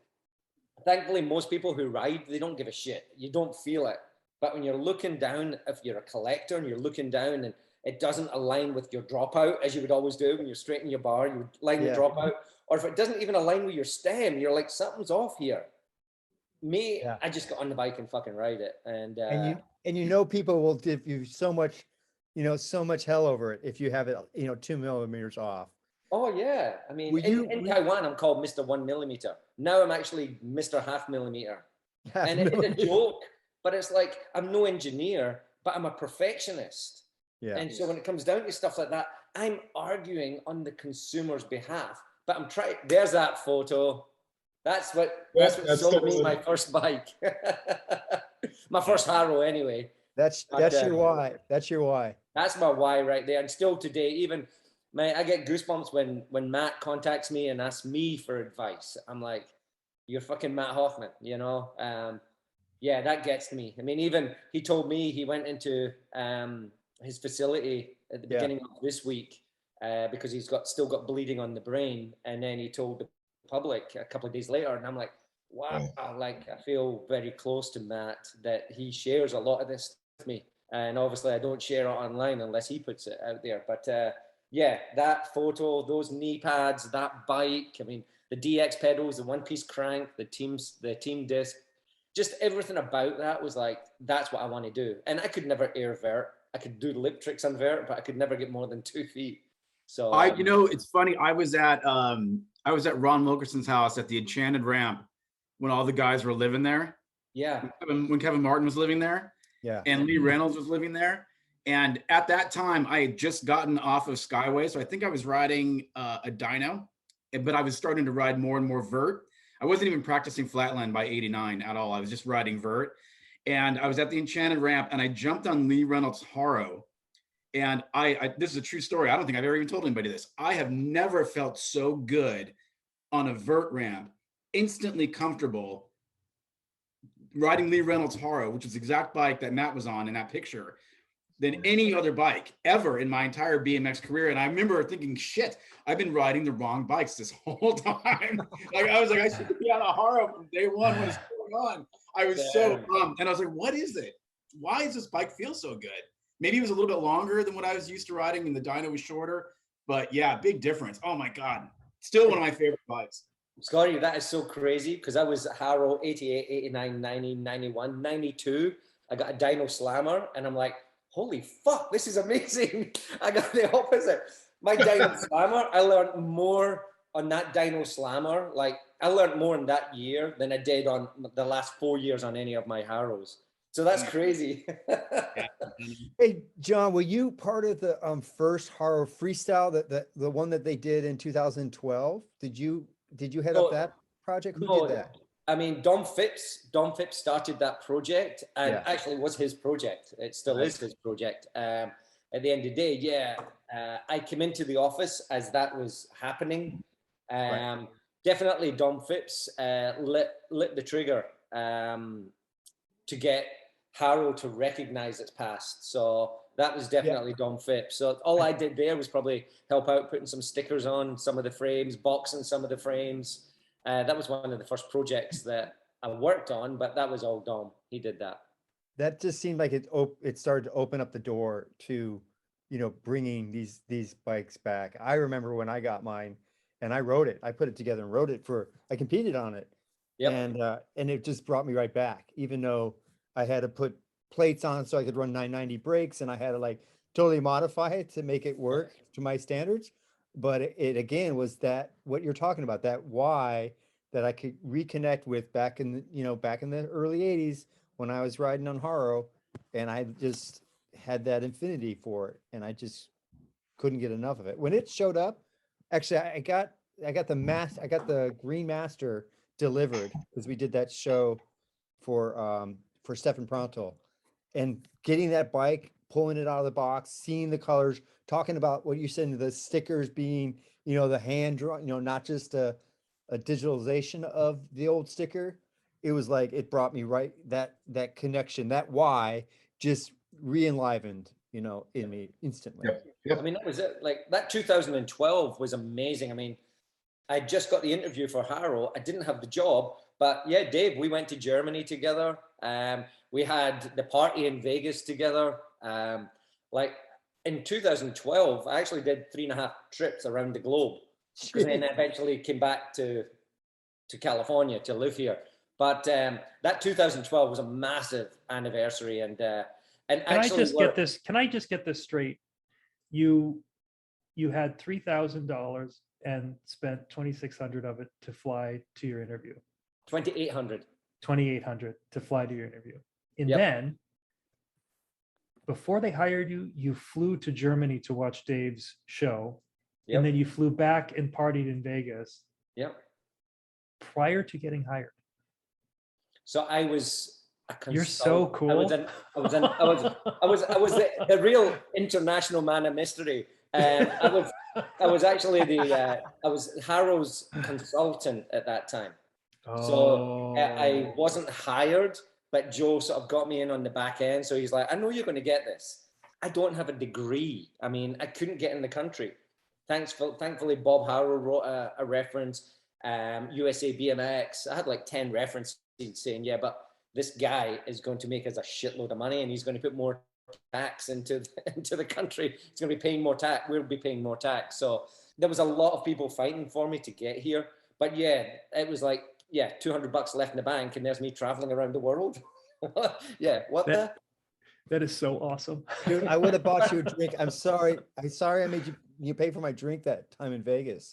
thankfully, most people who ride, they don't give a shit. You don't feel it. But when you're looking down, if you're a collector and you're looking down and it doesn't align with your dropout, as you would always do when you're straightening your bar, you would line your dropout. Or if it doesn't even align with your stem, you're like, something's off here. I just got on the bike and fucking ride it. And you know, people will give you so much, so much hell over it if you have it, 2 millimeters off. Oh yeah. I mean, in Taiwan, I'm called Mr. 1 millimeter. Now I'm actually Mr. Half millimeter. And it's a joke, but it's like, I'm no engineer, but I'm a perfectionist. Yeah. And so when it comes down to stuff like that, I'm arguing on the consumer's behalf, but I'm trying, there's that photo. That's what sold me my first bike. My first Harrow anyway. That's your why. That's your why. That's my why right there. And still today, even I get goosebumps when Matt contacts me and asks me for advice. I'm like, you're fucking Matt Hoffman, yeah, that gets to me. I mean, even he told me he went into his facility at the beginning of this week because he's still got bleeding on the brain. And then he told the public a couple of days later, and I'm like, wow, like I feel very close to Matt that he shares a lot of this with me. And obviously I don't share it online unless he puts it out there. But yeah, that photo, those knee pads, that bike, I mean, the DX pedals, the one-piece crank, the team disc, just everything about that was like, that's what I want to do. And I could never air vert. I could do lip tricks on vert, but I could never get more than 2 feet. So it's funny. I was at Ron Wilkerson's house at the Enchanted Ramp when all the guys were living there. Yeah. When Kevin Martin was living there. Yeah. And Lee Reynolds was living there. And at that time, I had just gotten off of Skyway. So I think I was riding a dyno, but I was starting to ride more and more vert. I wasn't even practicing Flatland by 89 at all. I was just riding vert. And I was at the Enchanted Ramp and I jumped on Lee Reynolds' Harrow. And this is a true story. I don't think I've ever even told anybody this. I have never felt so good on a vert ramp, instantly comfortable, riding Lee Reynolds' Harrow, which is the exact bike that Matt was on in that picture. than any other bike ever in my entire BMX career. And I remember thinking, shit, I've been riding the wrong bikes this whole time. Like I was like, I should be on a Haro from day one when it's going on. I was so bummed. And I was like, what is it? Why does this bike feel so good? Maybe it was a little bit longer than what I was used to riding and the dyno was shorter, but yeah, big difference. Oh my God. Still one of my favorite bikes. Scotty, that is so crazy because I was Haro 88, 89, 90, 91, 92. I got a dyno slammer and I'm like, holy fuck, this is amazing. I got the opposite. My dyno slammer, I learned more on that dyno slammer. Like I learned more in that year than I did on the last 4 years on any of my Haros. So that's crazy. Hey, John, were you part of the first Haro Freestyle, the one that they did in 2012? Did you head up that project? Who did that? I mean, Dom Phipps started that project and actually was his project. It still is his project. At the end of the day, I came into the office as that was happening. Definitely Dom Phipps lit the trigger to get Haro to recognize its past. So that was definitely Dom Phipps. So all I did there was probably help out putting some stickers on some of the frames, boxing some of the frames. That was one of the first projects that I worked on, but that was all Dom. He did that. That just seemed like it started to open up the door to, bringing these bikes back. I remember when I got mine and I rode it. I put it together and rode it I competed on it. Yep. And it just brought me right back, even though I had to put plates on so I could run 990 brakes and I had to like totally modify it to make it work to my standards. But it again was that what you're talking about, that why that I could reconnect with back in the early 80s when I was riding on Haro, and I just had that infinity for it, and I just couldn't get enough of it. When it showed up, actually I got the Green Master delivered because we did that show for Stefan Pronto, and getting that bike, pulling it out of the box, seeing the colors, talking about what you said, the stickers being, the hand drawn, not just a digitalization of the old sticker. It was like, it brought me right, that connection, that why just re-enlivened, in me instantly. I mean, that was it. Like that 2012 was amazing. I mean, I just got the interview for Haro. I didn't have the job, but yeah, Dave, we went to Germany together. We had the party in Vegas together. Like in 2012, I actually did 3.5 trips around the globe, and then eventually came back to California to live here. But that 2012 was a massive anniversary, and Can I just get this straight? You had $3,000 and spent $2,600 of it to fly to your interview. 2,800. 2,800 to fly to your interview. And then before they hired you, you flew to Germany to watch Dave's show. And then you flew back and partied in Vegas. Prior to getting hired. So I was a consultant. You're so cool. I was the real international man of mystery. I was actually I was Haro's consultant at that time. So I wasn't hired, but Joe sort of got me in on the back end. So he's like, I know you're going to get this. I don't have a degree. I mean, I couldn't get in the country. Thankfully, Bob Haro wrote a reference, USA BMX. I had like 10 references saying, yeah, but this guy is going to make us a shitload of money and he's going to put more tax into the country. He's going to be paying more tax. We'll be paying more tax. So there was a lot of people fighting for me to get here. But yeah, it was like, $200 left in the bank and there's me traveling around the world. That is so awesome. Dude, I would have bought you a drink. I'm sorry I made you pay for my drink that time in Vegas.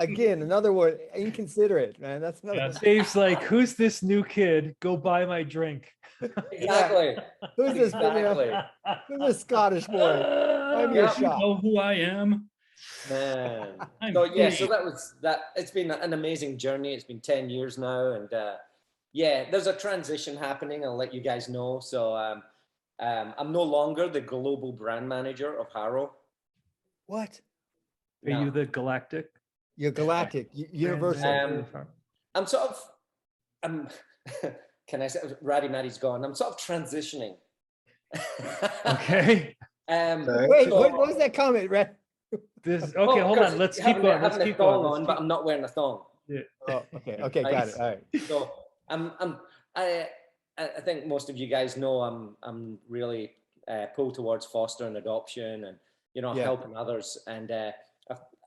Again, another word, inconsiderate, man. That's another. Dave's like, who's this new kid? Go buy my drink. Exactly. Who's this? Who's this Scottish boy? Buy me a shot. You know who I am. Man. So that was that. It's been an amazing journey. It's been 10 years now, and there's a transition happening. I'll let you guys know. So I'm no longer the global brand manager of Haro. What? Are you the galactic? You're galactic, universal. I'm can I say Ratty Matty's gone? I'm sort of transitioning. Okay. Wait, so- what was that comment, Red? This okay. Oh, Hold because on. Let's keep having going. Let's having a keep thong going. on, but I'm not wearing a thong. Oh, okay, okay, got it. All right. So I think most of you guys know I'm really pulled towards fostering adoption and Yeah. helping others. And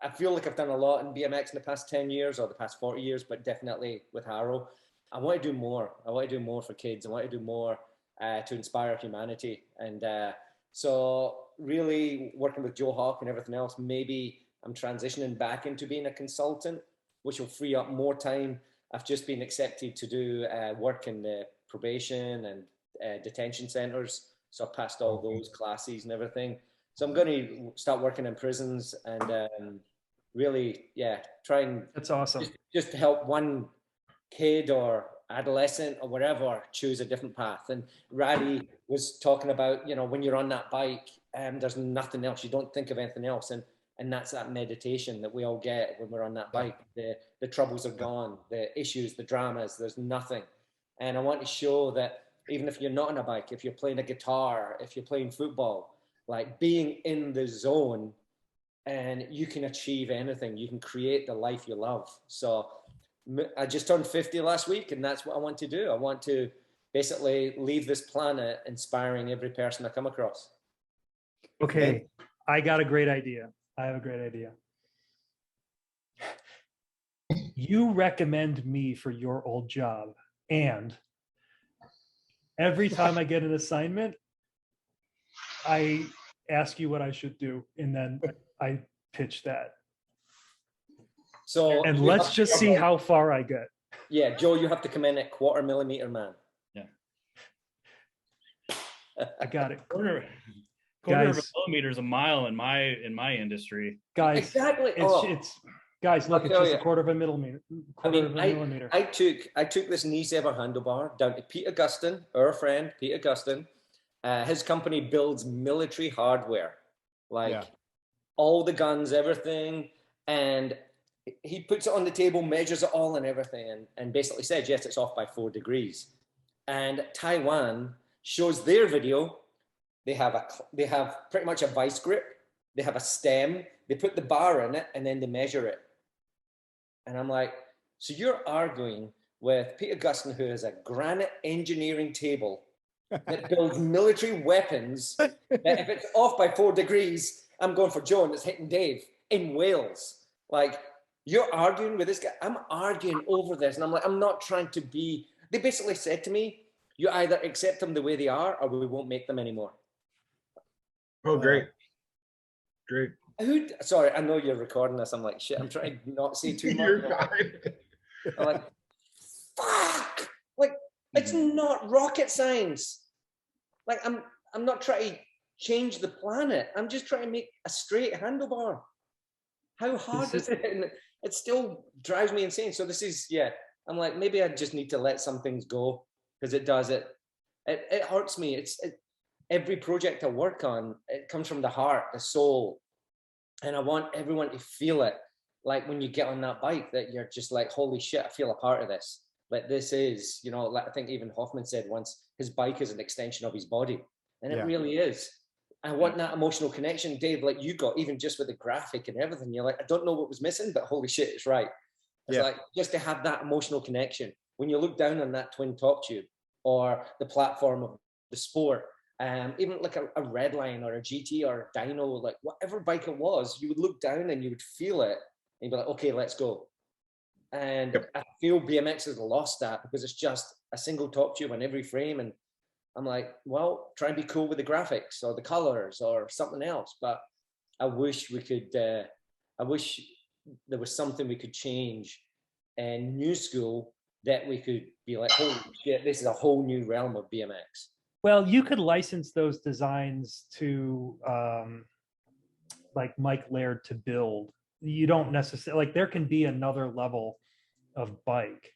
I feel like I've done a lot in BMX in the past 10 years or the past 40 years, but definitely with Harrow. I want to do more. I want to do more for kids. I want to do more to inspire humanity. And so really working with Joe Hawk and everything else, maybe I'm transitioning back into being a consultant, which will free up more time. I've just been accepted to do work in the probation and detention centers. So I've passed all those classes and everything. So I'm going to start working in prisons and really, try and That's awesome. just to help one kid or adolescent or whatever choose a different path. And Ratty was talking about, when you're on that bike, there's nothing else. You don't think of anything else. And that's that meditation that we all get when we're on that bike. The troubles are gone, the issues, the dramas, there's nothing. And I want to show that even if you're not on a bike, if you're playing a guitar, if you're playing football, like being in the zone, and you can achieve anything. You can create the life you love. So I just turned 50 last week, and that's what I want to do. I want to basically leave this planet inspiring every person I come across. Okay. I got a great idea. I have a great idea. You recommend me for your old job, and every time I get an assignment, I ask you what I should do, and then I pitch that. So And let's just see how far I get. Yeah, Joe, you have to come in at 1/4 millimeter, man. Yeah. I got it. Quarter of a Guys. millimeter is a mile in my industry. Guys, Exactly. it's guys, look, I'll it's tell just a you. 1/4 of a millimeter. Millimeter. I took this knee saver handlebar down to Pete Augustin, our friend Pete Augustin. His company builds military hardware, like all the guns, everything, and he puts it on the table, measures it all and everything, and basically said, yes, it's off by 4 degrees. And Taiwan shows their video. They have pretty much a vice grip. They have a stem. They put the bar in it, and then they measure it. And I'm like, so you're arguing with Pete Augustin, who has a granite engineering table that builds military weapons, that if it's off by 4 degrees, I'm going for Joe and it's hitting Dave in Wales. Like, you're arguing with this guy. I'm arguing over this. And I'm like, I'm not trying to be, they basically said to me, you either accept them the way they are or we won't make them anymore. Oh, great. Great. Sorry, I know you're recording this. I'm like, shit, I'm trying to not say too much. You're fine. I'm like, fuck! Like, it's not rocket science. Like, I'm not trying to change the planet. I'm just trying to make a straight handlebar. How hard is it? And it still drives me insane. So this is, I'm like, maybe I just need to let some things go, because it does it. It hurts me. Every project I work on, it comes from the heart, the soul. And I want everyone to feel it. Like when you get on that bike, that you're just like, holy shit, I feel a part of this. Like this is, like I think even Hoffman said once, his bike is an extension of his body. And it really is. I want that emotional connection, Dave, like you got, even just with the graphic and everything. You're like, I don't know what was missing, but holy shit, it's right. It's like just to have that emotional connection. When you look down on that twin top tube or the platform of the sport, even like a Redline or a GT or a Dyno, like whatever bike it was, you would look down and you would feel it and you'd be like, okay, let's go. And I feel BMX has lost that because it's just a single top tube on every frame. And I'm like, well, try and be cool with the graphics or the colors or something else. But I wish we could, I wish there was something we could change in new school that we could be like, holy shit, this is a whole new realm of BMX. Well, you could license those designs to like Mike Laird to build. You don't necessarily, like there can be another level of bike.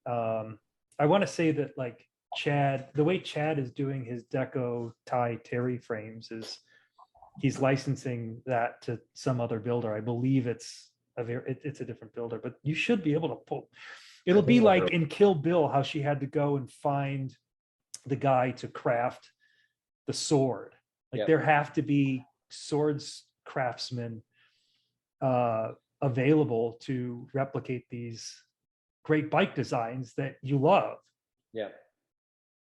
I want to say that like Chad, the way Chad is doing his Deco Thai Terry frames is he's licensing that to some other builder. I believe it's a different builder, but you should be able to pull. It'll be think like I'll- in Kill Bill, how she had to go and find the guy to craft the sword. Like Yep. there have to be swords craftsmen available to replicate these great bike designs that you love. Yeah.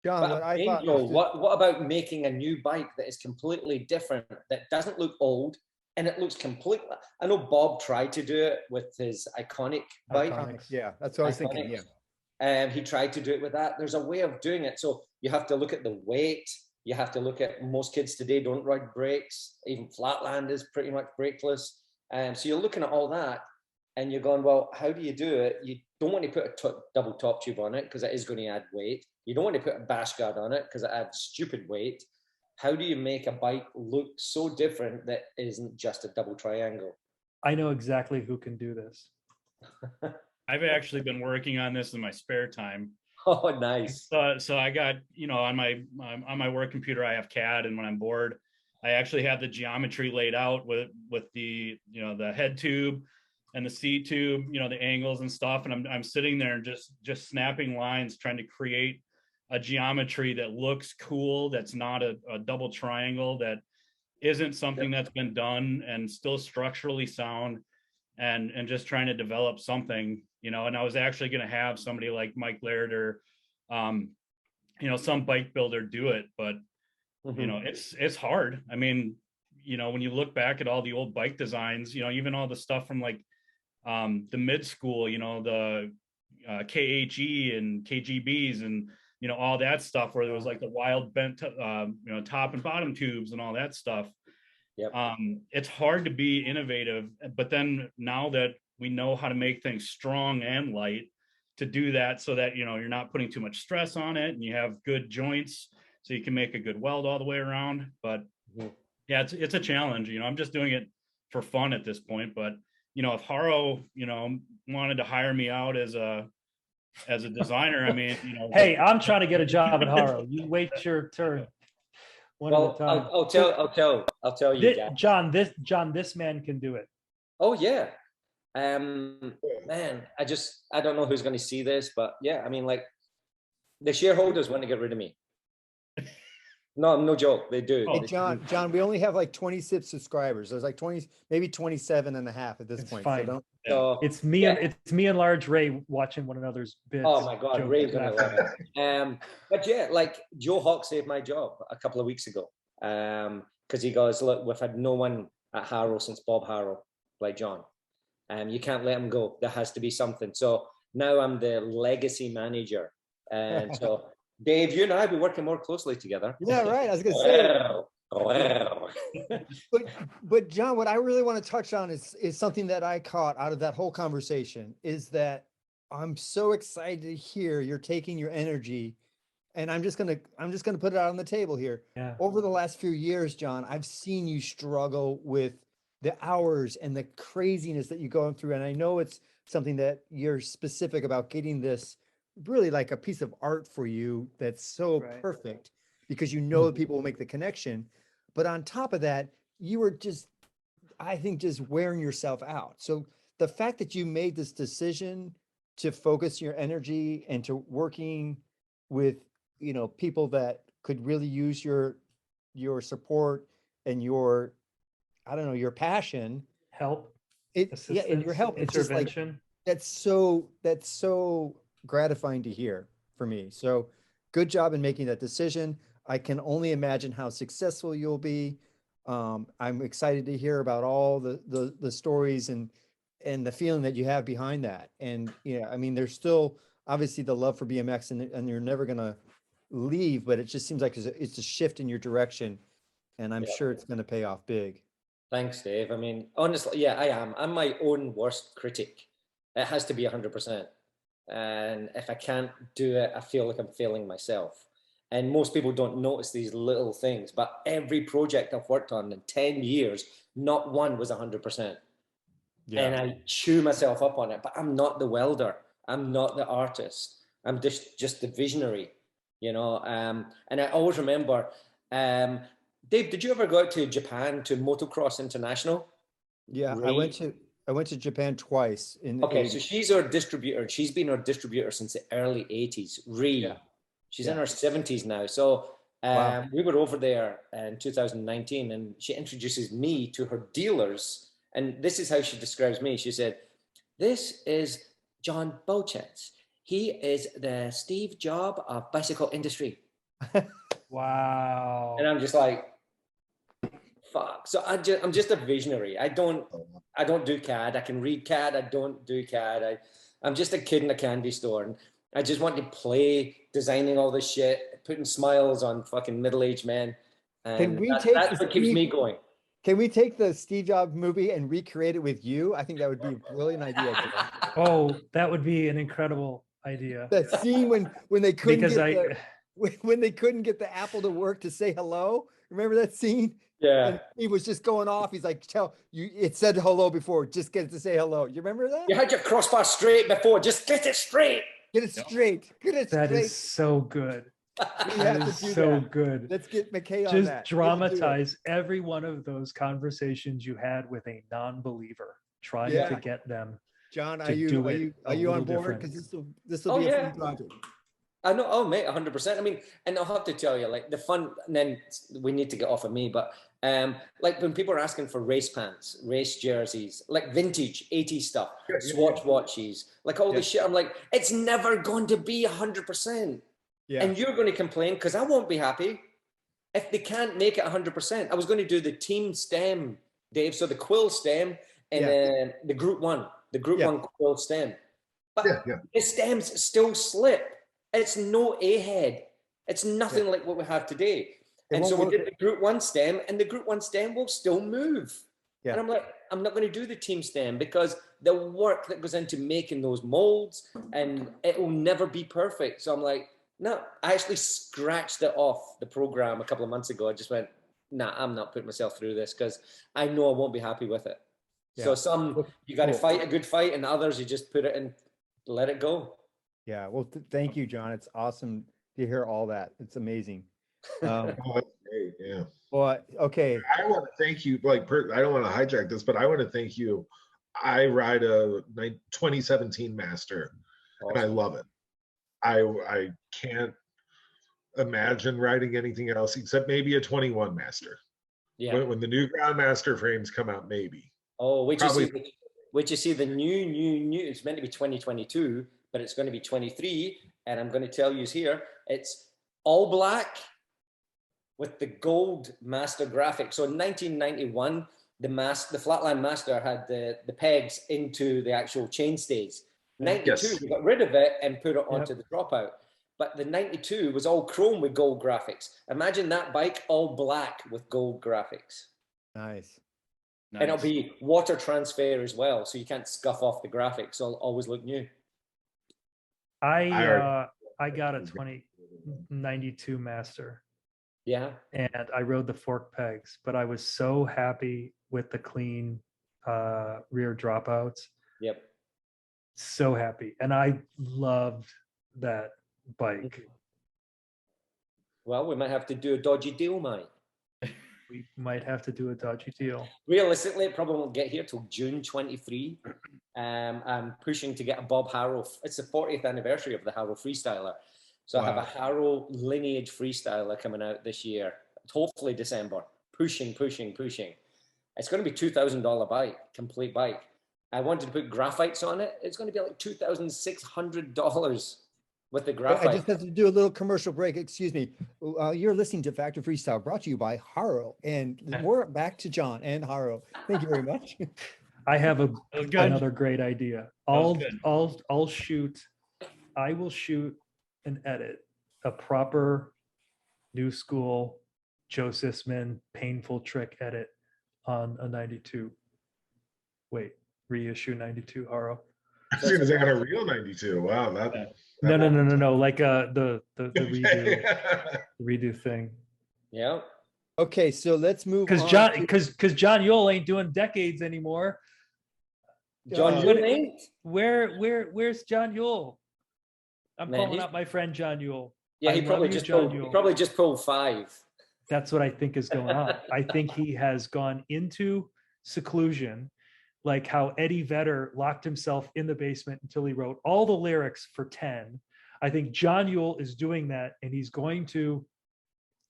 John, what But I thought Angel, was what about making a new bike that is completely different, that doesn't look old, and it looks completely. I know Bob tried to do it with his iconic bike. Iconics. yeah, that's what I was thinking. Yeah. And he tried to do it with that. There's a way of doing it. So you have to look at the weight. You have to look at, most kids today don't ride brakes. Even Flatland is pretty much brakeless. So you're looking at all that and you're going, well, how do you do it? You don't want to put a double top tube on it because it is going to add weight. You don't want to put a bash guard on it because it adds stupid weight. How do you make a bike look so different that isn't just a double triangle? I know exactly who can do this. I've actually been working on this in my spare time. Oh, nice. So I got, on my work computer, I have CAD, and when I'm bored, I actually have the geometry laid out with the, the head tube and the seat tube, the angles and stuff. And I'm sitting there and just snapping lines, trying to create a geometry that looks cool, that's not a double triangle, that isn't something that's been done and still structurally sound, and just trying to develop something, and I was actually going to have somebody like Mike Laird or some bike builder do it, but it's hard. I mean, when you look back at all the old bike designs, even all the stuff from like the mid school, the KHE and KGBs and all that stuff, where there was like the wild bent top and bottom tubes and all that stuff. Yep. It's hard to be innovative, but then now that we know how to make things strong and light, to do that so that you're not putting too much stress on it and you have good joints so you can make a good weld all the way around. But yeah, it's a challenge. I'm just doing it for fun at this point. But if Haro wanted to hire me out as a designer, I mean, Hey, I'm trying to get a job at Haro. You wait your turn. One Well, at a time. I'll tell you, guys. John, this man can do it. Oh yeah. Man, I don't know who's going to see this, but yeah, I mean, like, the shareholders want to get rid of me. No joke, they do. Hey, John, we only have like 26 subscribers. There's like 20, maybe 27 and a half at this It's point. fine. So don't, So, It's me yeah. and it's me and Large Ray watching one another's bits. Oh my God, joking, Ray's gonna laughing. love it. But yeah, like Joe Hawk saved my job a couple of weeks ago. Because he goes, look, we've had no one at Harrow since Bob Harrow, like John. You can't let him go. There has to be something. So now I'm the legacy manager. And so Dave, you and I have been working more closely together. yeah, right. I was gonna say. But John, what I really want to touch on is something that I caught out of that whole conversation, is that I'm so excited to hear you're taking your energy, and I'm just gonna put it out on the table here. Yeah. Over the last few years, John, I've seen you struggle with the hours and the craziness that you're going through, and I know it's something that you're specific about, getting this really like a piece of art for you that's so Right. perfect, because that people will make the connection. But on top of that, you were just, I think, just wearing yourself out. So the fact that you made this decision to focus your energy and to working with, people that could really use your support and your, I don't know, your passion, Help. and your Assistance, help. It's just like, intervention. that's so gratifying to hear for me. So good job in making that decision. I can only imagine how successful you'll be. I'm excited to hear about all the stories and the feeling that you have behind that. And I mean, there's still obviously the love for BMX, and you're never gonna leave, but it just seems like it's a shift in your direction, and I'm sure it's gonna pay off big. Thanks, Dave. I mean, honestly, yeah, I am. I'm my own worst critic. It has to be 100%. And if I can't do it, I feel like I'm failing myself. And most people don't notice these little things, but every project I've worked on in 10 years, not one was 100%. And I chew myself up on it, but I'm not the welder. I'm not the artist. I'm just the visionary, and I always remember, Dave, did you ever go out to Japan to Motocross International? Yeah, Ray? I went to Japan twice in the Okay, so 80s. she's our distributor. She's been our distributor since the early 80s. Yeah. She's Yeah. in her 70s now. So Wow. we were over there in 2019, and she introduces me to her dealers. And this is how she describes me. She said, "This is John Bochetz. He is the Steve Jobs of bicycle industry." Wow. And I'm just like, fuck. So I'm just a visionary. I don't do CAD. I can read CAD. I don't do CAD. I'm just a kid in a candy store, and I just want to play designing all this shit, putting smiles on fucking middle-aged men. And that's what keeps me going. Can we take the Steve Jobs movie and recreate it with you? I think that would be a brilliant idea. Joe. Oh, that would be an incredible idea. That scene when they couldn't Because when they couldn't get the Apple to work to say hello. Remember that scene? Yeah. And he was just going off. He's like, "Tell you, it said hello before. Just get it to say hello." You remember that? You had your crossbar straight before. Just get it straight. Get it straight. Get it straight. That is so good. We That have is to do so that. good. Let's get McKay on Just that. dramatize every one of those conversations you had with a non-believer, trying Yeah. to get them. John, to are you do are it you a are you on little board? different. Because this will Oh, be a yeah. fun project. I know, oh mate, 100%. I mean, and I'll have to tell you, like the fun, and then we need to get off of me, but like when people are asking for race pants, race jerseys, like vintage 80s stuff, Swatch watches, like all this shit, I'm like, it's never going to be 100%. Yeah. And you're going to complain because I won't be happy if they can't make it 100%. I was going to do the team stem, Dave, so the quill stem and then the group one quill stem. But the stems still slip. It's no A-head. It's nothing like what we have today. And so we did the group one stem, and the group one stem will still move. Yeah. And I'm like, I'm not going to do the team stem because the work that goes into making those molds, and it will never be perfect. So I'm like, no, I actually scratched it off the program a couple of months ago. I just went, nah, I'm not putting myself through this because I know I won't be happy with it. Yeah. So some, you got to fight a good fight, and others, you just put it in, let it go. Yeah. Well, thank you, John. It's awesome to hear all that. It's amazing. Oh, that's great. Yeah. Well, okay. I want to thank you. Like, I don't want to hijack this, but I want to thank you. I ride a 2017 Master, and I love it. I can't imagine riding anything else except maybe a 21 Master. Yeah. When the new Groundmaster frames come out, maybe. Oh, wait you see the new. It's meant to be 2022, but it's going to be 23. And I'm going to tell you here, it's all black with the gold Master graphic. So in 1991, the Flatland Master had the pegs into the actual chainstays. 92, we got rid of it and put it onto the dropout. But the 92 was all chrome with gold graphics. Imagine that bike all black with gold graphics. Nice. And it'll be water transfer as well, so you can't scuff off the graphics. It'll always look new. I got a 2092 Master. Yeah. And I rode the fork pegs, but I was so happy with the clean rear dropouts. Yep. So happy. And I loved that bike. Well, we might have to do a dodgy deal, mate. We might have to do a dodgy deal. Realistically, it probably won't get here till June 23. I'm pushing to get a Bob Harrow. It's the 40th anniversary of the Harrow Freestyler. So I have a Harrow lineage freestyler coming out this year, hopefully December. Pushing. It's going to be $2,000 bike, complete bike. I wanted to put graphites on it. It's going to be like $2,600 with the graphite. I just have to do a little commercial break. Excuse me. You're listening to Factor Freestyle, brought to you by Harrow. And we're back to John and Harrow. Thank you very much. I have another great idea. I will shoot and edit a proper new school Joe Sisman painful trick edit on a 92. Wait, reissue 92 Harrow. As soon as I got a real 92. Wow. No. Like the redo thing. Yeah. Okay, so let's move on. Because John Yule ain't doing decades anymore. John Yule ain't? Where's John Yule? I'm calling out my friend John Yule. Yeah, he probably just pulled 5. That's what I think is going on. I think he has gone into seclusion like how Eddie Vedder locked himself in the basement until he wrote all the lyrics for 10. I think John Yule is doing that, and he's going to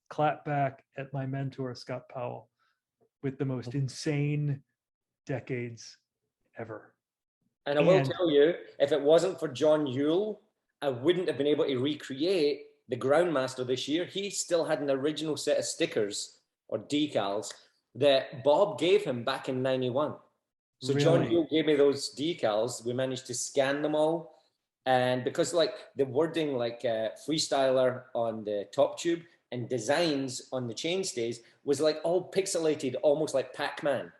clap back at my mentor, Scott Powell, with the most insane decades ever. And I will And- tell you, if it wasn't for John Yule, I wouldn't have been able to recreate the Groundmaster this year. He still had an original set of stickers or decals that Bob gave him back in 91. So John Really? Yule gave me those decals. We managed to scan them all. And because like the wording like freestyler on the top tube and designs on the chain stays was like all pixelated, almost like Pac-Man.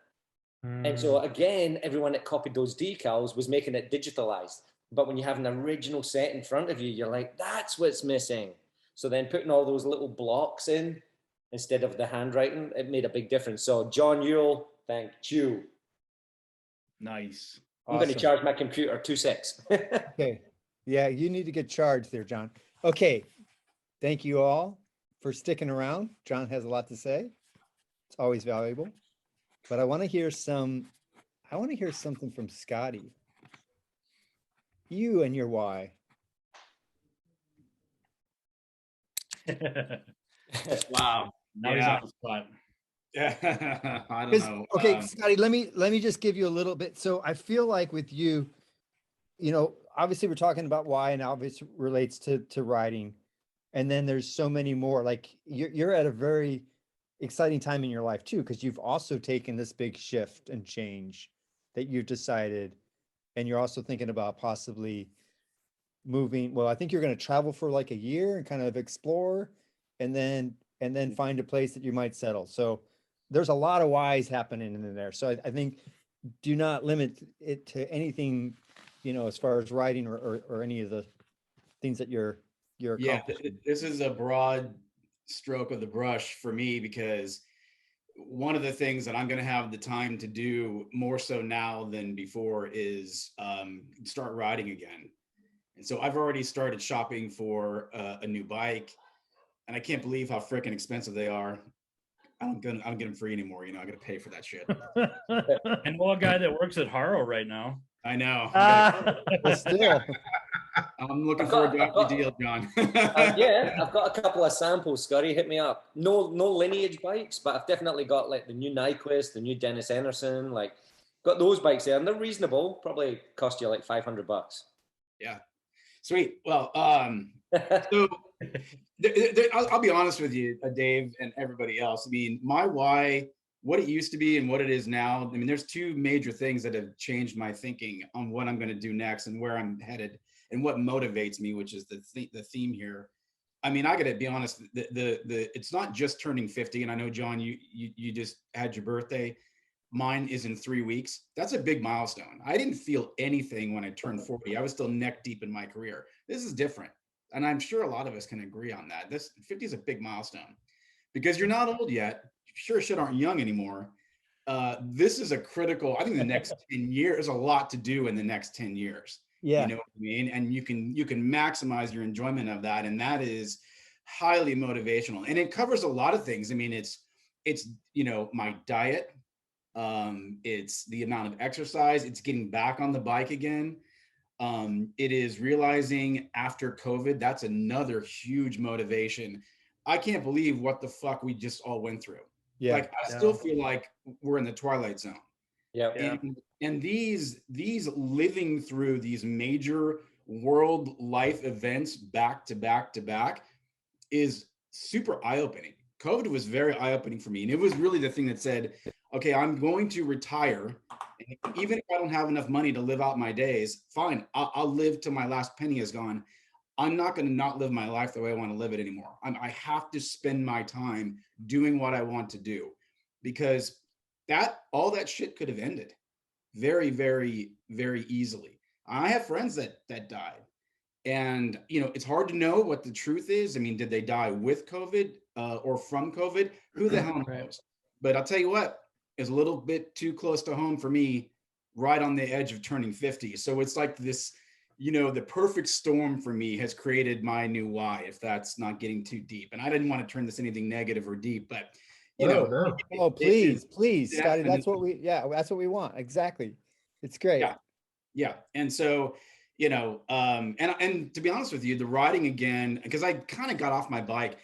And so again, everyone that copied those decals was making it digitalized. But when you have an original set in front of you, you're like, that's what's missing. So then putting all those little blocks in instead of the handwriting, it made a big difference. So John Yule, thank you. Nice. I'm going to Awesome. charge my computer 2.6. Okay. Yeah, you need to get charged there, John. Okay. Thank you all for sticking around. John has a lot to say. It's always valuable. But I want to hear something from Scotty. You and your why. Wow. Now he's Yeah. on the spot. Yeah. I don't 'Cause- know. Okay, Scotty, let me just give you a little bit. So I feel like with you, obviously we're talking about why, and obviously relates to riding. And then there's so many more, like you're at a very exciting time in your life too, because you've also taken this big shift and change that you've decided. And you're also thinking about possibly moving. Well, I think you're going to travel for like a year and kind of explore and then find a place that you might settle. So there's a lot of whys happening in there. So I think do not limit it to anything, as far as writing or any of the things that you're Yeah, accomplishing. this is a broad stroke of the brush for me because one of the things that I'm going to have the time to do more so now than before is start riding again. And so I've already started shopping for a new bike, and I can't believe how freaking expensive they are. I don't get them free anymore. I got to pay for that shit. And well, a guy that works at Haro right now. I know. But still, I'm looking I've forward got- to the deal, John. Yeah, I've got a couple of samples, Scotty. Hit me up. No lineage bikes, but I've definitely got like the new Nyquist, the new Dennis Anderson, like got those bikes there, and they're reasonable. Probably cost you like $500. Yeah. Sweet. Well, so I'll be honest with you, Dave, and everybody else. I mean, my why, what it used to be and what it is now. I mean, there's two major things that have changed my thinking on what I'm going to do next and where I'm headed and what motivates me, which is the theme here. I mean, I got to be honest. It's not just turning 50, and I know, John, you just had your birthday. Mine is in 3 weeks. That's a big milestone. I didn't feel anything when I turned 40. I was still neck deep in my career. This is different. And I'm sure a lot of us can agree on that. This 50 is a big milestone because you're not old yet. Sure shit aren't young anymore. This is a critical, I think the next 10 years, there's a lot to do in the next 10 years. yeah. You know what I mean? And you can maximize your enjoyment of that. And that is highly motivational. And it covers a lot of things. I mean, it's my diet. It's the amount of exercise. It's getting back on the bike again. It is realizing after COVID, that's another huge motivation. I can't believe what the fuck we just all went through. Yeah. Like, I still feel like we're in the twilight zone. Yeah. And these living through these major world life events back to back to back is super eye-opening. COVID was very eye-opening for me. And it was really the thing that said, okay, I'm going to retire. And even if I don't have enough money to live out my days, fine, I'll live till my last penny is gone. I'm not going to not live my life the way I want to live it anymore. I have to spend my time doing what I want to do, because all that shit could have ended very, very, very easily. I have friends that died, and it's hard to know what the truth is. I mean, did they die with COVID or from COVID? Who the hell knows? But I'll tell you what, it's a little bit too close to home for me, right on the edge of turning 50. So it's like this, the perfect storm for me has created my new why, if that's not getting too deep. And I didn't want to turn this anything negative or deep, but No. Oh, please, Yeah, Scotty. and That's what we want. Exactly. It's great. Yeah. Yeah. And so, you know, and to be honest with you, the riding again, because I kind of got off my bike,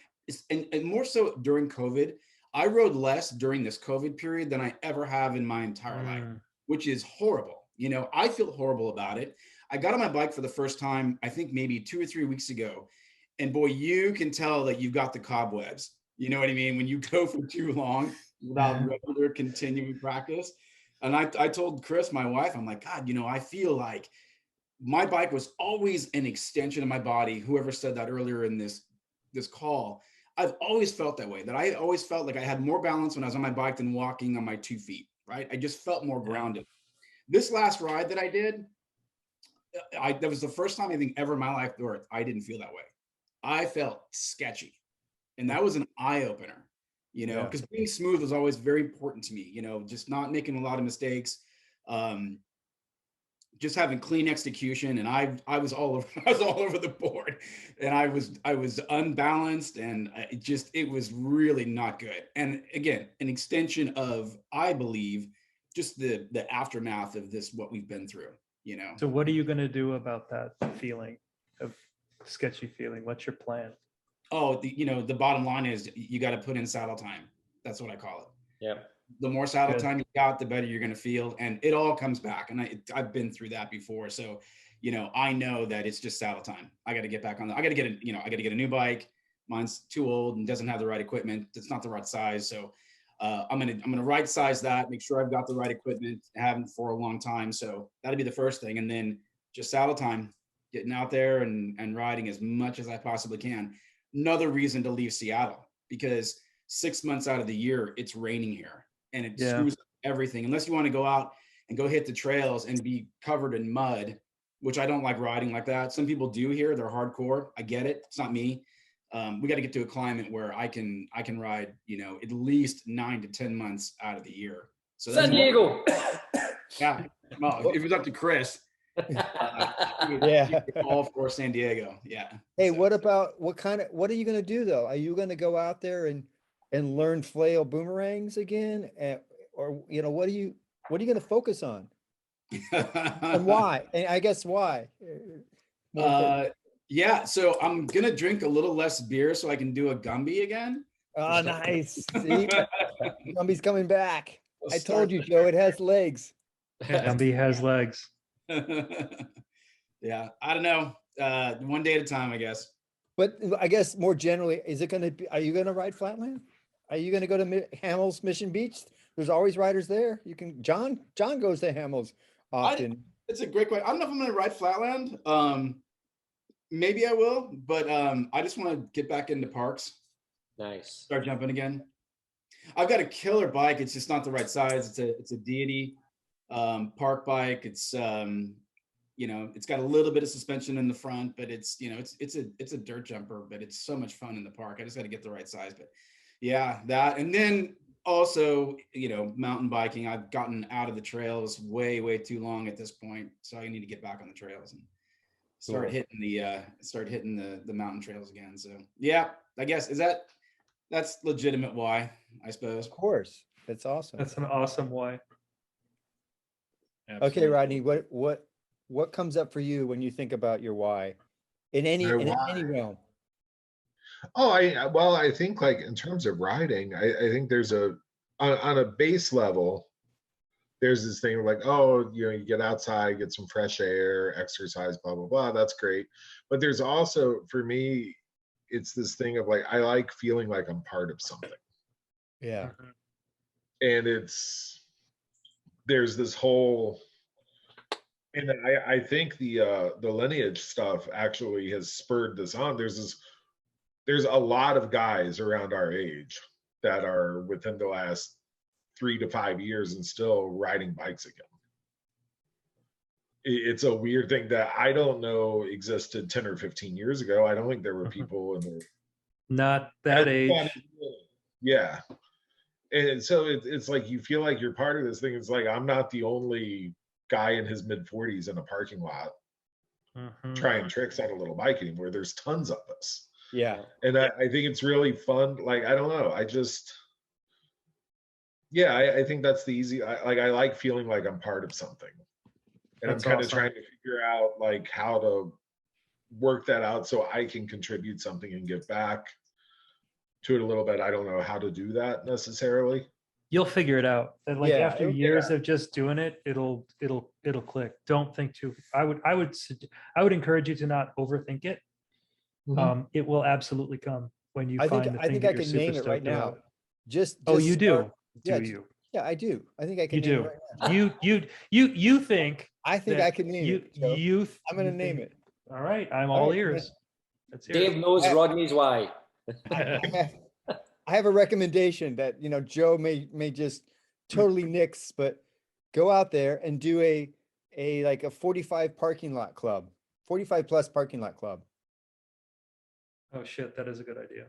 and more so during COVID, I rode less during this COVID period than I ever have in my entire life, which is horrible. You know, I feel horrible about it. I got on my bike for the first time, I think maybe 2 or 3 weeks ago. And boy, you can tell that you've got the cobwebs. You know what I mean? When you go for too long without regular continuing practice. And I told Chris, my wife, I'm like, God, you know, I feel like my bike was always an extension of my body. Whoever said that earlier in this call, I've always felt that way, that I always felt like I had more balance when I was on my bike than walking on my 2 feet, right? I just felt more grounded. This last ride that I did, that was the first time I think ever in my life where I didn't feel that way. I felt sketchy. And that was an eye opener, you know, because being smooth was always very important to me, you know, just not making a lot of mistakes, just having clean execution. And I was all over the board, and I was unbalanced, and it was really not good. And again, an extension of, I believe, just the aftermath of this, what we've been through, you know. So what are you going to do about that feeling of sketchy feeling? What's your plan? Oh, the bottom line is you got to put in saddle time. That's what I call it. Yeah. The more saddle time you got, the better you're going to feel, and it all comes back. And I've been through that before, so you know, I know that it's just saddle time. I got to get back on. I got to get a new bike. Mine's too old and doesn't have the right equipment. It's not the right size, so I'm gonna right size that. Make sure I've got the right equipment. I haven't for a long time, so that'll be the first thing, and then just saddle time, getting out there and riding as much as I possibly can. Another reason to leave Seattle, because 6 months out of the year it's raining here, and it screws up everything. Unless you want to go out and go hit the trails and be covered in mud, which I don't like riding like that. Some people do here. They're hardcore. I get it. It's not me. We got to get to a climate where I can ride, you know, at least 9 to 10 months out of the year. So San Diego. Yeah. Well, if it's up to Chris, all for San Diego. Yeah. Hey, what are you going to do though? Are you going to go out there and learn flail boomerangs again? Or, you know, what are you going to focus on? And why? And I guess why? Yeah, so I'm gonna drink a little less beer so I can do a Gumby again. Oh, nice. See? Gumby's coming back. I told you, Joe, it has legs. Gumby has legs. Yeah, I don't know. One day at a time, I guess. But I guess more generally, are you gonna ride Flatland? Are you gonna go to Hamels Mission Beach? There's always riders there. You can. John goes to Hamels often. It's a great question. I don't know if I'm gonna ride Flatland. Maybe I will, but I just want to get back into parks. Nice. Start jumping again. I've got a killer bike. It's just not the right size. It's a deity park bike. It's you know, it's got a little bit of suspension in the front, but it's, you know, it's a dirt jumper, but it's so much fun in the park. I just got to get the right size. But yeah, that, and then also, you know, mountain biking. I've gotten out of the trails way too long at this point, so I need to get back on the trails and start hitting the mountain trails again. So yeah, I guess that's legitimate why, I suppose. Of course, that's awesome. That's an awesome why. Okay, Rodney, what comes up for you when you think about your why in any realm? Oh, I think like in terms of riding, I think there's on a base level, there's this thing like, oh, you know, you get outside, get some fresh air, exercise, blah, blah, blah. That's great. But there's also, for me, it's this thing of like, I like feeling like I'm part of something. Yeah. And there's this whole, and I think the lineage stuff actually has spurred this on. There's a lot of guys around our age that are within the last 3 to 5 years and still riding bikes again. It's a weird thing that I don't know existed 10 or 15 years ago. I don't think there were people in the not that age. Yeah. And so it's like you feel like you're part of this thing. It's like I'm not the only guy in his mid-40s in a parking lot trying tricks on a little bike anymore. There's tons of us. Yeah. And I think it's really fun. Like, I don't know. I think that's the easy, I like feeling like I'm part of something. And I'm That's kind of awesome. trying to figure out like how to work that out so I can contribute something and give back to it a little bit. I don't know how to do that necessarily. You'll figure it out. And like Yeah, after years of just doing it, it'll click. Don't think too. I would encourage you to not overthink it. It will absolutely come when you I think find the I thing think that I you're can super name it right stoked now. about. Just Oh, you do? start- yeah, Do you? yeah, I do. I think I You can name it do. right now. You think I think that I can name you it. Joe. I'm gonna name think- it. All right, I'm All all right, ears. Let's hear Dave it. knows Rodney's why. I have a recommendation that Joe may just totally nix, but go out there and do a like a 45 parking lot club, 45 plus parking lot club. Oh shit, that is a good idea.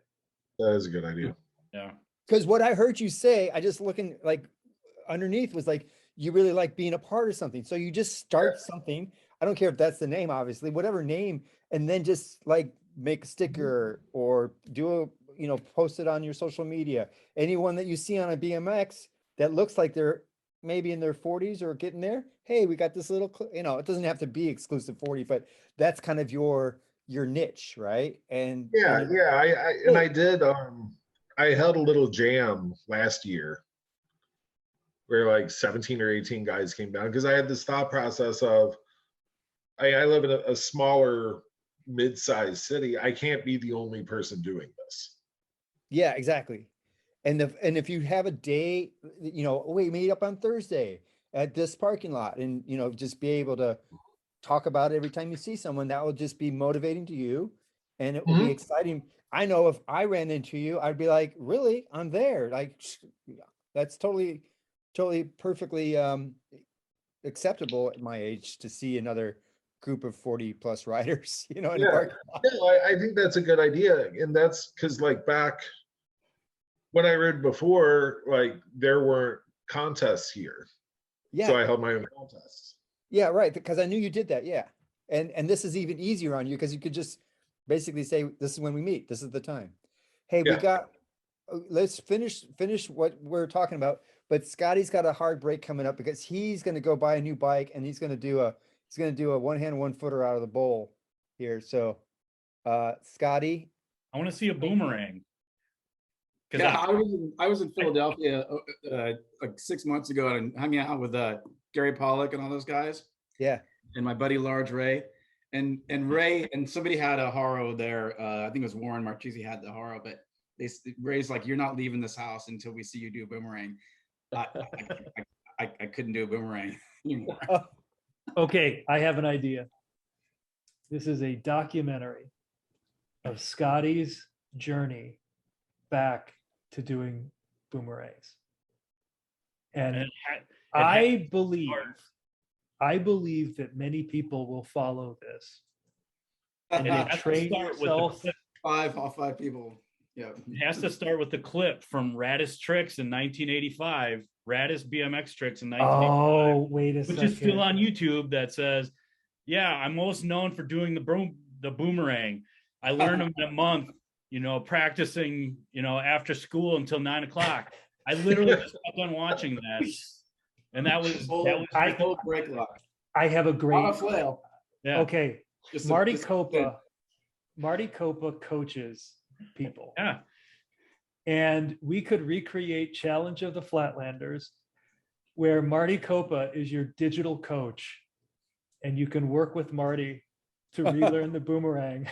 That is a good idea. Yeah. Because what I heard you say, I just looking like underneath was like you really like being a part of something. So you just start something. I don't care if that's the name, obviously, whatever name, and then just like make a sticker or do a post it on your social media. Anyone that you see on a BMX that looks like they're maybe in their 40s or getting there, hey, we got this little, it doesn't have to be exclusive 40, but that's kind of your niche, right? And Yeah, and I did. I held a little jam last year where like 17 or 18 guys came down because I had this thought process of I live in a smaller mid-sized city. I can't be the only person doing this. yeah, exactly. And if you have a day, we meet up on Thursday at this parking lot and, just be able to talk about it every time you see someone, that will just be motivating to you and it will be exciting. I know if I ran into you, I'd be like, really? I'm there. Like, that's totally perfectly acceptable at my age to see another group of 40 plus riders, in the parking lot. Yeah, I think that's a good idea. And that's because like back when I rode before, like there weren't contests here. Yeah. So I held my own contests. Yeah, right. Because I knew you did that. Yeah. And this is even easier on you because you could just basically say, this is when we meet. This is the time. Hey, we got, let's finish what we're talking about. But Scotty's got a hard break coming up because he's going to go buy a new bike and he's going to do a one hand, one footer out of the bowl here. So, Scotty. I want to see a boomerang. Yeah, I was in Philadelphia like 6 months ago and hanging out with Gary Pollock and all those guys. Yeah. And my buddy Large Ray. And Ray and somebody had a Haro there. I think it was Warren Marchese had the Haro, but Ray's like, you're not leaving this house until we see you do a boomerang. I couldn't do a boomerang anymore. Okay, I have an idea. This is a documentary of Scotty's journey back to doing boomerangs. And I believe that many people will follow this. And you train yourself. All five people. Yeah. It has to start with the clip from Rattis Tricks in 1985. Rattis BMX Tricks in 1985. Oh, wait a which second. is still on YouTube that says, yeah, I'm most known for doing the boomerang. I learned them in a month, practicing, after school until 9 o'clock. I literally just kept on watching that. And that was break lock. I have a great On a flail. Yeah. Okay. Marty Copa coaches people. Yeah. And we could recreate Challenge of the Flatlanders where Marty Copa is your digital coach and you can work with Marty to relearn the boomerang.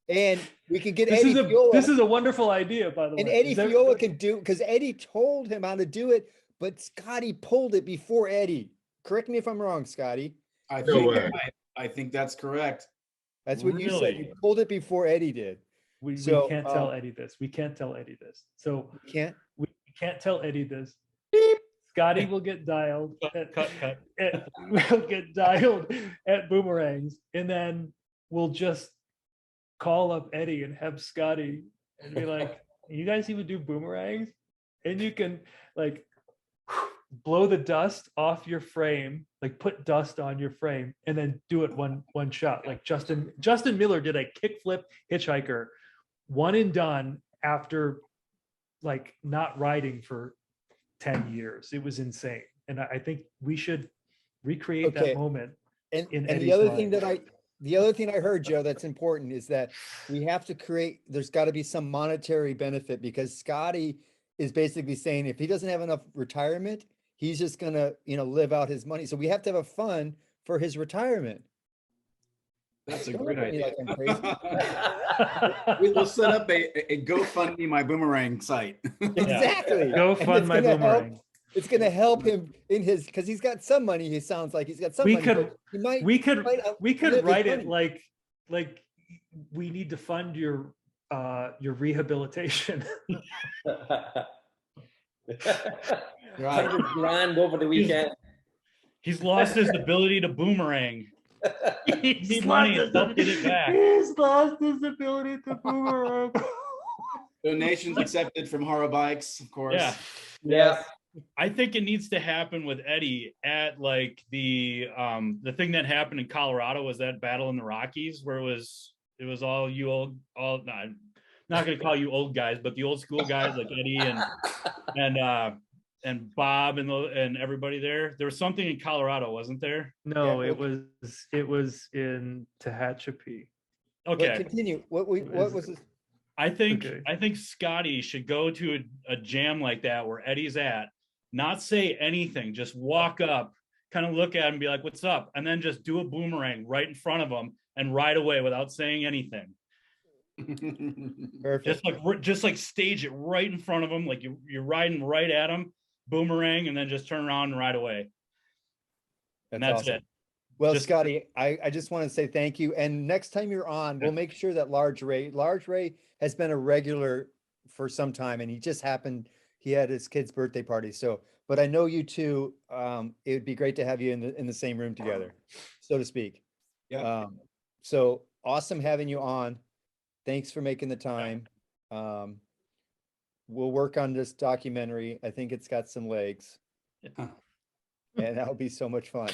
And we can get this Eddie Fiola. This is a wonderful idea, by the way. And Eddie Fiola can do, because Eddie told him how to do it, but Scotty pulled it before Eddie. Correct me if I'm wrong, Scotty. I think that's correct. That's what you said. You pulled it before Eddie did. We can't tell Eddie this. We can't tell Eddie this. So we can't tell Eddie this. Beep. Scotty will get dialed. Cut. We'll get dialed at boomerangs, and then we'll just call up Eddie and have Scotty and be like, "You guys even do boomerangs?" And you can like blow the dust off your frame, like put dust on your frame, and then do it one shot. Like Justin Miller did a kickflip hitchhiker, one and done after like not riding for 10 years. It was insane. And I think we should Recreate Okay. that moment. And in the Eddie's other mind. thing I heard, Joe, that's important is that we have to create, there's got to be some monetary benefit, because Scotty is basically saying if he doesn't have enough retirement, he's just gonna, live out his money. So we have to have a fund for his retirement. That's a Don't great look at me idea. like I'm crazy. We'll set up a GoFundMe my boomerang site. Exactly. Go And fund it's my gonna help- boomerang. It's gonna help him in his, because he's got some money. He sounds like he's got some We money. could- but he might, We could might we could outlive his write it money. like we need to fund your rehabilitation. Right. 100 grand over the weekend. He's lost his ability to boomerang. He's Need money to help get it back. He's lost his ability to boomerang. Donations accepted from Horror Bikes, of course. Yeah. Yeah. I think it needs to happen with Eddie at like the thing that happened in Colorado was that battle in the Rockies where it was all you old, not going to call you old guys, but the old school guys like Eddie and Bob and everybody there. There was something in Colorado, wasn't there? No, Yeah, it was in Tehachapi. But Okay. continue. What was this? I think Okay. Scotty should go to a jam like that where Eddie's at, not say anything, just walk up, kind of look at him and be like, "What's up?" And then just do a boomerang right in front of him and ride away without saying anything. Perfect. Just like stage it right in front of him, like you're riding right at him, boomerang, and then just turn around and ride away. And that's awesome. it. Well, Just- Scotty, I just want to say thank you. And next time you're on, we'll make sure that Large Ray has been a regular for some time, and he had his kid's birthday party. So, but I know you two, it would be great to have you in the same room together, so to speak. Yeah. So awesome having you on. Thanks for making the time. We'll work on this documentary. I think it's got some legs. And that'll be so much fun.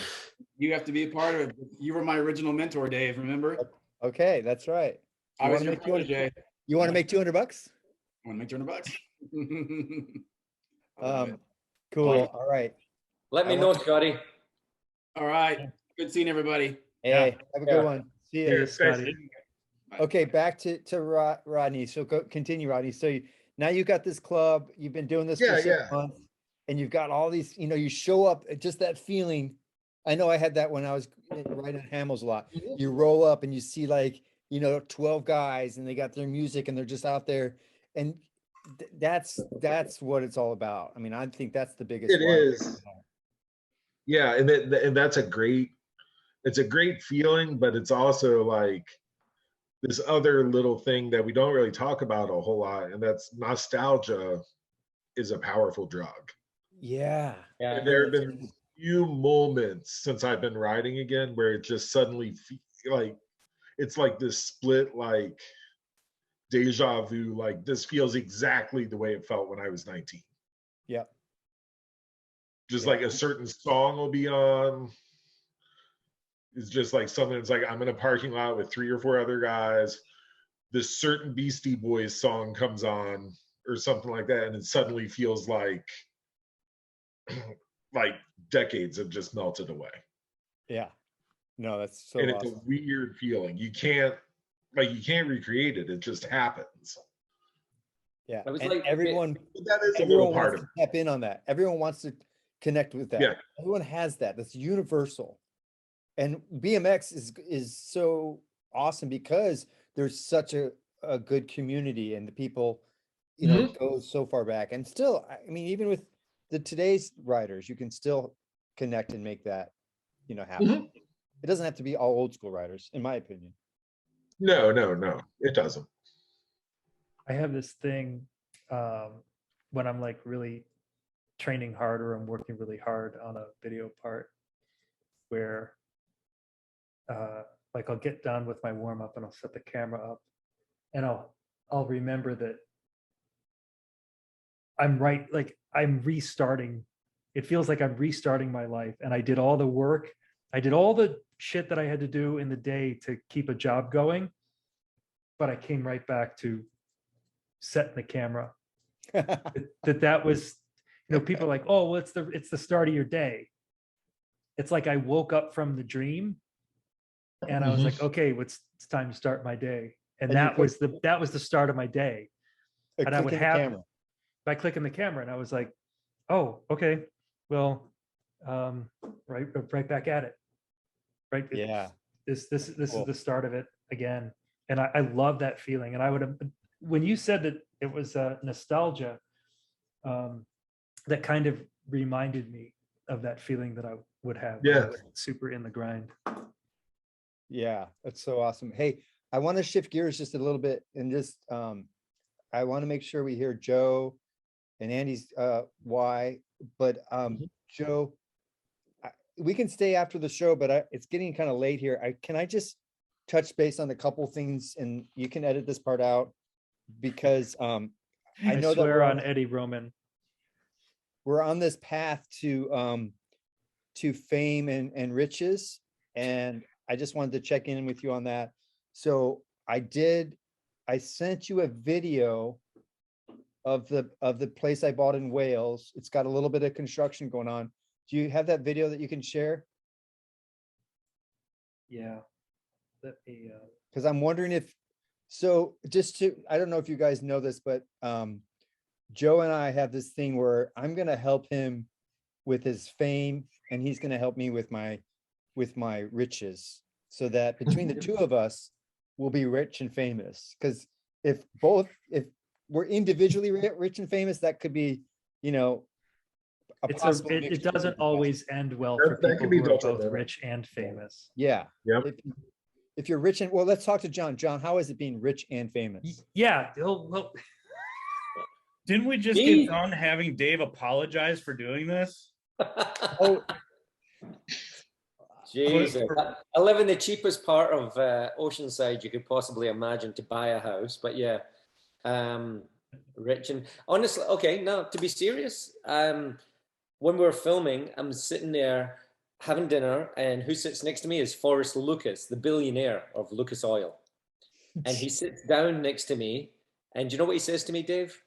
You have to be a part of it. You were my original mentor, Dave, remember? Okay, that's right. I You was wanna your make 200 protege. You want to make $200? Want to make $200? Cool. All right. Let me know, Scotty. All right. Good seeing everybody. Hey, have a good one. See you. Cheers, Scotty. Okay, back to Rodney. So continue, Rodney. So now you got this club. You've been doing this for 6 months, and you've got all these. You show up. Just that feeling. I know I had that when I was riding Hamels a lot. You roll up and you see 12 guys, and they got their music, and they're just out there, and that's what it's all about. I mean, I think that's the biggest. It is. Yeah, and that's it's a great feeling, but it's also like this other little thing that we don't really talk about a whole lot, and that's nostalgia is a powerful drug. Yeah. And there have been few moments since I've been riding again where it just suddenly it's like this split, like deja vu, like this feels exactly the way it felt when I was 19. Yeah. Just like a certain song will be on. It's just like something that's like, I'm in a parking lot with 3 or 4 other guys. This certain Beastie Boys song comes on or something like that. And it suddenly feels like decades have just melted away. Yeah. No, that's so and awesome. it's a weird feeling. You can't recreate it. It just happens. Yeah. It was And like- everyone That is a little everyone part wants of to tap in on that. Everyone wants to connect with that. Yeah. Everyone has that. That's universal. And BMX is so awesome because there's such a good community, and the people, go so far back. And still, I mean, even with today's riders, you can still connect and make that, happen. It doesn't have to be all old school riders, in my opinion. No, it doesn't. I have this thing when I'm like really training hard or I'm working really hard on a video part where like I'll get done with my warm up and I'll set the camera up and I'll remember that I'm restarting. It feels like I'm restarting my life, and I did all the work. I did all the shit that I had to do in the day to keep a job going, but I came right back to setting the camera. that was, people are like, oh, well, it's the start of your day. it's like I woke up from the dream and I was like, okay, it's time to start my day. And And you that was the start of my day. And I would Clicking the have camera. by clicking the camera, and I was like, oh, okay, well, right back at it. Right. Yeah. This Cool. is the start of it again. And I love that feeling. And I would have, when you said that it was nostalgia, that kind of reminded me of that feeling that I would have when I Yeah. was super in the grind. Yeah, that's so awesome. Hey, I want to shift gears just a little bit and just I want to make sure we hear Joe and Andy's why, but Joe, we can stay after the show, but it's getting kind of late here. Can I just touch base on a couple things, and you can edit this part out because I know that swear on Eddie Roman. we're on this path to fame and riches, and I just wanted to check in with you on that. So I sent you a video of the place I bought in Wales. It's got a little bit of construction going on. Do you have that video that you can share? Yeah. Let me, Because I'm wondering if, so just to, I don't know if you guys know this, but Joe and I have this thing where I'm going to help him with his fame and he's going to help me with my riches, so that between the two of us, we'll be rich and famous. Because if we're individually rich and famous, that could be, it doesn't always end well That- for that people could be who are both detrimental. rich and famous. Yeah. Yep. If you're rich and, well, let's talk to John. John, how is it being rich and famous? Yeah. Well, Didn't we just Me? get done having Dave apologize for doing this? Oh, Jesus. I live in the cheapest part of Oceanside you could possibly imagine to buy a house. But yeah, rich and honestly, okay, now to be serious, when we were filming, I'm sitting there having dinner, and who sits next to me is Forrest Lucas, the billionaire of Lucas Oil. And he sits down next to me, and do you know what he says to me, Dave?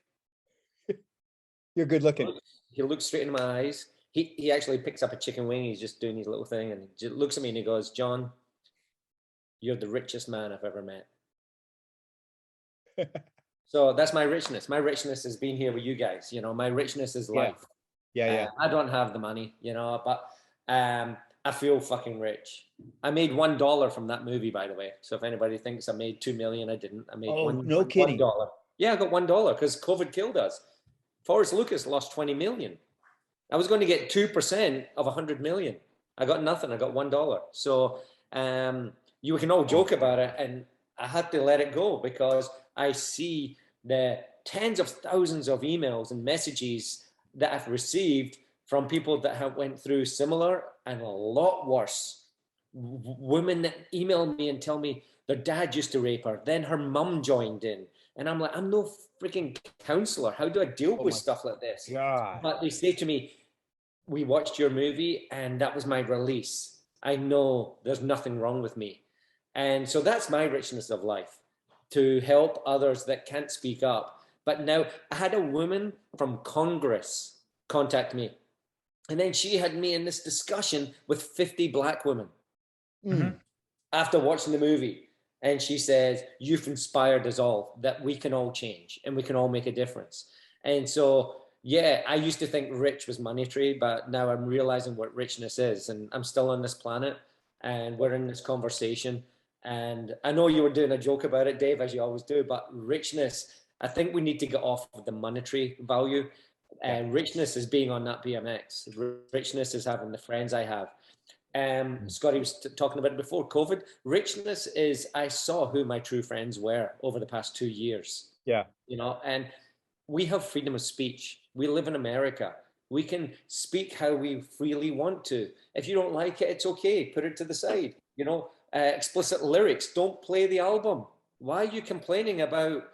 you're good looking. He looks straight in my eyes. He actually picks up a chicken wing. He's just doing his little thing, and he just looks at me and he goes, "John, you're the richest man I've ever met." So that's my richness. My richness is being here with you guys. My richness is life. Yeah. I don't have the money, but I feel fucking rich. I made $1 from that movie, by the way. So if anybody thinks I made 2 million, I didn't. I made no kidding. $1. Yeah, I got $1 because COVID killed us. Forrest Lucas lost 20 million. I was going to get 2% of 100 million. I got nothing. I got $1. So you can all joke about it, and I had to let it go because I see the tens of thousands of emails and messages that I've received from people that have went through similar and a lot worse. Women that email me and tell me their dad used to rape her, then her mum joined in. And I'm like, I'm no freaking counselor. How do I deal with stuff like this? God. But they say to me, we watched your movie and that was my release. I know there's nothing wrong with me. And so that's my richness of life, to help others that can't speak up. But now I had a woman from Congress contact me. And then she had me in this discussion with 50 black women after watching the movie. And she says, you've inspired us all, that we can all change and we can all make a difference. And so, yeah, I used to think rich was monetary, but now I'm realizing what richness is. And I'm still on this planet and we're in this conversation. And I know you were doing a joke about it, Dave, as you always do, but richness, I think we need to get off of the monetary value. And richness is being on that BMX. Richness is having the friends I have. Scotty was talking about it before COVID. Richness is I saw who my true friends were over the past 2 years. Yeah. And we have freedom of speech. We live in America. We can speak how we freely want to. If you don't like it, it's okay. Put it to the side. Explicit lyrics. Don't play the album. Why are you complaining about,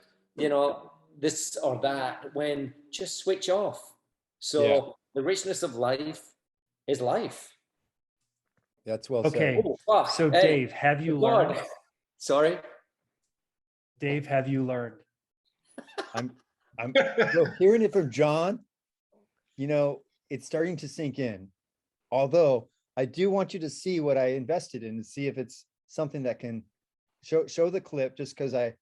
this or that when just switch off? So the richness of life is life. That's well okay. said. Oh, So hey, Dave, have you learned? Sorry. Dave, have you learned? I'm so hearing it from John, it's starting to sink in. Although I do want you to see what I invested in and see if it's something that can show the clip, just because I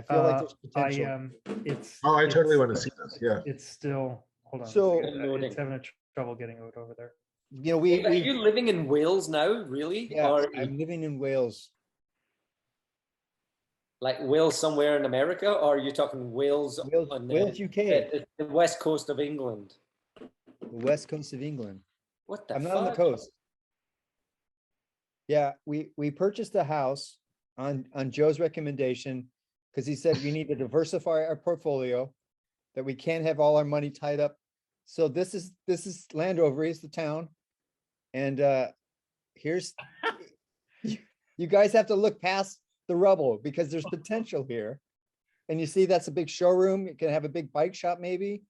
feel like there's potential. It's. Oh, I totally it's- want to see this. Yeah. It's still, hold on. a So- second. It's having trouble getting it over there. You know, Are you living in Wales now, really? yeah, Or I'm living in Wales. like Wales somewhere in America? Or are you talking Wales, on Wales, UK, the west coast of England? the west coast of England. What the I'm fuck? not on the coast. Yeah, we purchased a house on Joe's recommendation, because he said we need to diversify our portfolio, that we can't have all our money tied up. So this is Landover is the town. And here's, you guys have to look past the rubble, because there's potential here. And you see, that's a big showroom. It can have a big bike shop maybe.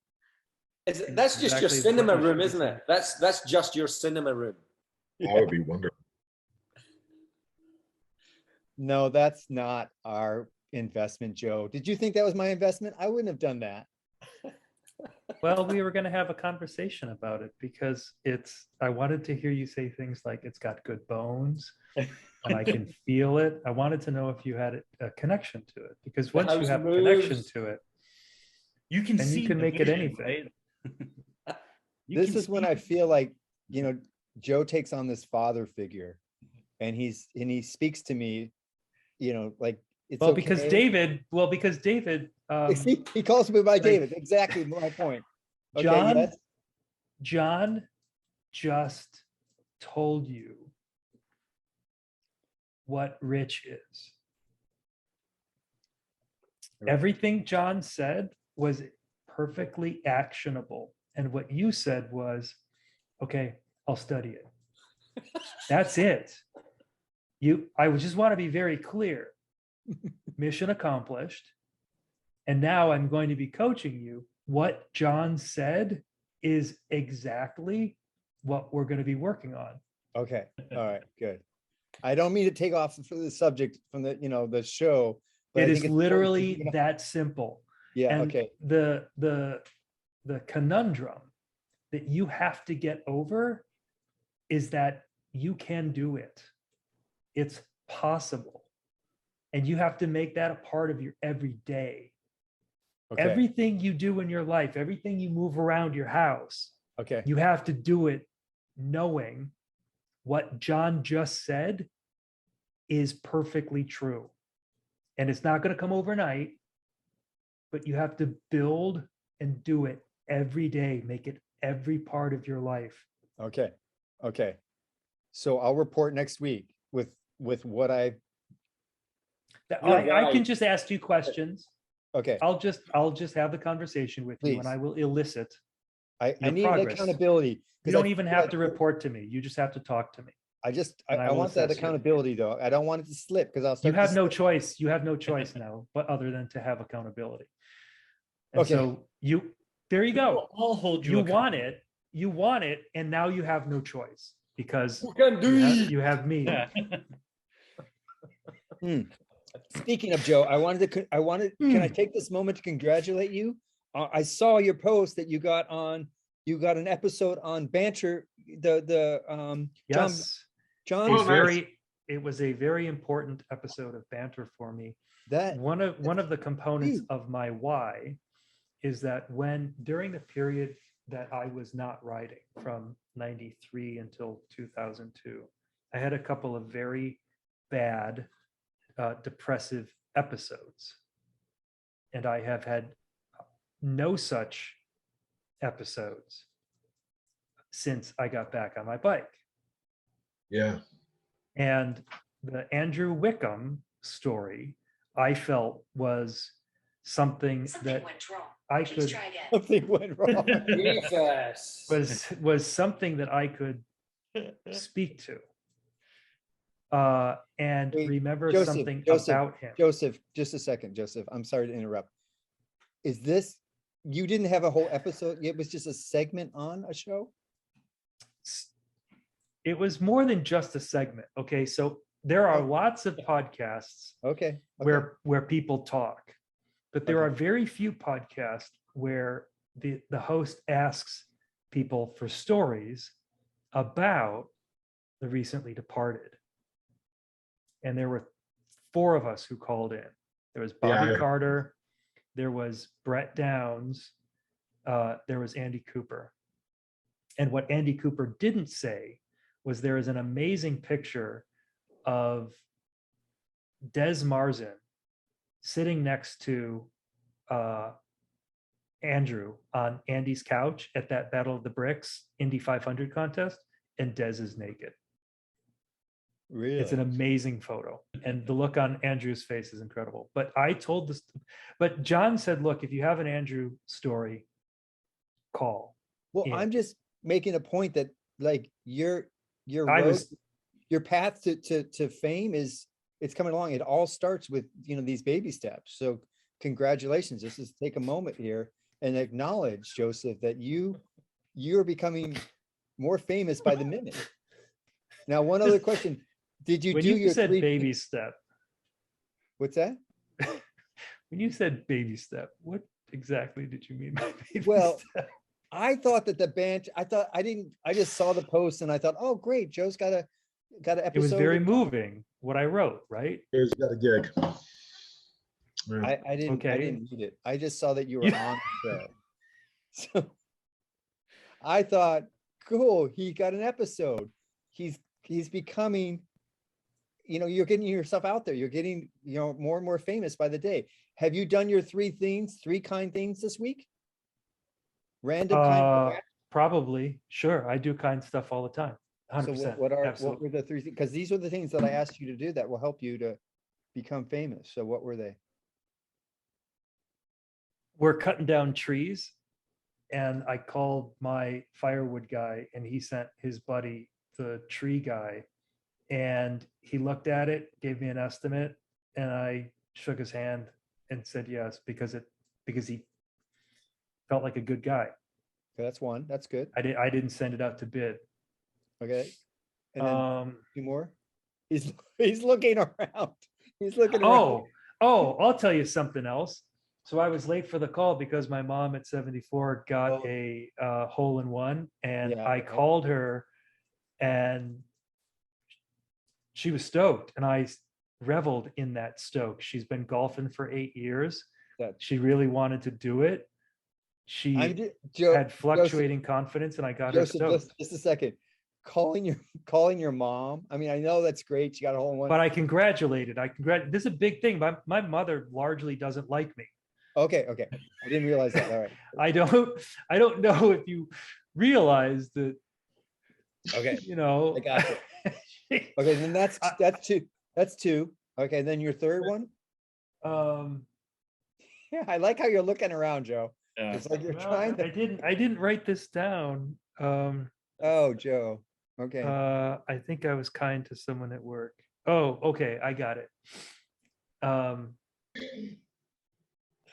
That's just your Exactly cinema what you room, should isn't be it? That's just your cinema room. That would be wonderful. No, that's not our investment, Joe. Did you think that was my investment? I wouldn't have done that. Well, we were going to have a conversation about it, because I wanted to hear you say things like it's got good bones and I can feel it. I wanted to know if you had a connection to it, because once you house have a connection moves. to it, You can then see you can the make it vision, anything. right? This is when I feel like, you know, Joe takes on this father figure, and he speaks to me, you know, like it's Well, because okay. David, He calls me by David. Exactly my point. Okay, John, yes. John just told you what rich is. Right. Everything John said was perfectly actionable. And what you said was, okay, I'll study it. That's it. I would just want to be very clear. Mission accomplished. And now I'm going to be coaching you. What John said is exactly what we're going to be working on. Okay. All right. Good. I don't mean to take off from the subject from the, you know, the show. But I It think is it's literally important to- that simple. Yeah. And Okay. the conundrum that you have to get over is that you can do it. It's possible. And you have to make that a part of your everyday. Okay. Everything you do in your life, everything you move around your house, Okay. you have to do it knowing what John just said is perfectly true. And it's not going to come overnight, but you have to build and do it every day, make it every part of your life. Okay. Okay. So I'll report next week with what I, I can just ask you questions. okay. I'll just have the conversation with you, and Please. I will elicit. I your need progress. accountability. You 'cause I don't even feel have like to report to me. You just have to talk to me. I and I I will want that assess you. accountability though. I don't want it to slip, because I'll You start. have to no slip. choice. You have no choice now, but other than to have accountability. And Okay. so there you go. I'll hold you. You accountable. want it, and now you have no choice, because You can do it. you have me. Yeah. Speaking of Joe, can I take this moment to congratulate you? I saw your post that you got an episode on banter, Yes. John, Oh, nice. It was a very important episode of banter for me. that, One of the components of my why is that during the period that I was not riding from 93 until 2002, I had a couple of very bad depressive episodes. And I have had no such episodes since I got back on my bike. Yeah. And the Andrew Wickham story, I felt was something that I could something went wrong. Jesus. was something that I could speak to. And Wait, remember Joseph, something Joseph, about him. Joseph, just a second, Joseph. I'm sorry to interrupt. You didn't have a whole episode? It was just a segment on a show? It was more than just a segment. Okay. So there are lots of podcasts Okay. where people talk, but there Okay. are very few podcasts where the host asks people for stories about the recently departed. And there were 4 of us who called in. There was Bobby Yeah. Carter, there was Brett Downs, there was Andy Cooper. And what Andy Cooper didn't say was there is an amazing picture of Des Marzin sitting next to Andrew on Andy's couch at that Battle of the Bricks Indy 500 contest, and Des is naked. Really? It's an amazing photo, and the look on Andrew's face is incredible. But I told this, but John said, look, if you have an Andrew story, call. Well, Yeah. I'm just making a point that like your I road, was- your path to fame it's coming along. It all starts with, these baby steps. So congratulations. Just take a moment here and acknowledge, Joseph, that you're becoming more famous by the minute. Now, one other question. Did you When do you your said 3 baby step, What's that? when you said baby step, what exactly did you mean by baby Well, step? I thought that the band, I just saw the post and I thought, oh, great. Joe's got an episode. It was very with- moving what I wrote, right? He's got a gig. Yeah. I didn't Okay. read it. I just saw that you were Yeah. on the show. So I thought, cool, he got an episode. He's becoming, you're getting yourself out there. You're getting, more and more famous by the day. Have you done your 3 kind things this week? Random kind. Probably, sure. I do kind stuff all the time. 100%. So what were absolutely. the 3 things? Because these are the things that I asked you to do that will help you to become famous. So what were they? We're cutting down trees, and I called my firewood guy, and he sent his buddy, the tree guy, and he looked at it, gave me an estimate, and I shook his hand and said yes, because he felt like a good guy. Okay, that's one. That's good. I didn't send it out to bid. Okay. And then Um, 2 more. He's looking around. He's looking around. I'll tell you something else. So I was late for the call because my mom at 74 got Oh. a hole-in-one, and Yeah, I okay. called her, and she was stoked, and I reveled in that stoke. She's been golfing for 8 years. That- She really wanted to do it. She Joe, had fluctuating confidence, and I got her Joseph, stoked. just a second. Calling your mom. I mean, I know that's great. She got a hole in one. But I congratulated. This is a big thing. My mother largely doesn't like me. Okay. I didn't realize that. All right. I don't know if you realize that, Okay. I got it. Okay, then that's 2. That's 2. Okay, then your 3rd one. Yeah, I like how you're looking around, Joe. Yeah. It's like you're well, trying to. I didn't write this down. Oh, Joe. Okay. I think I was kind to someone at work. Oh, okay, I got it.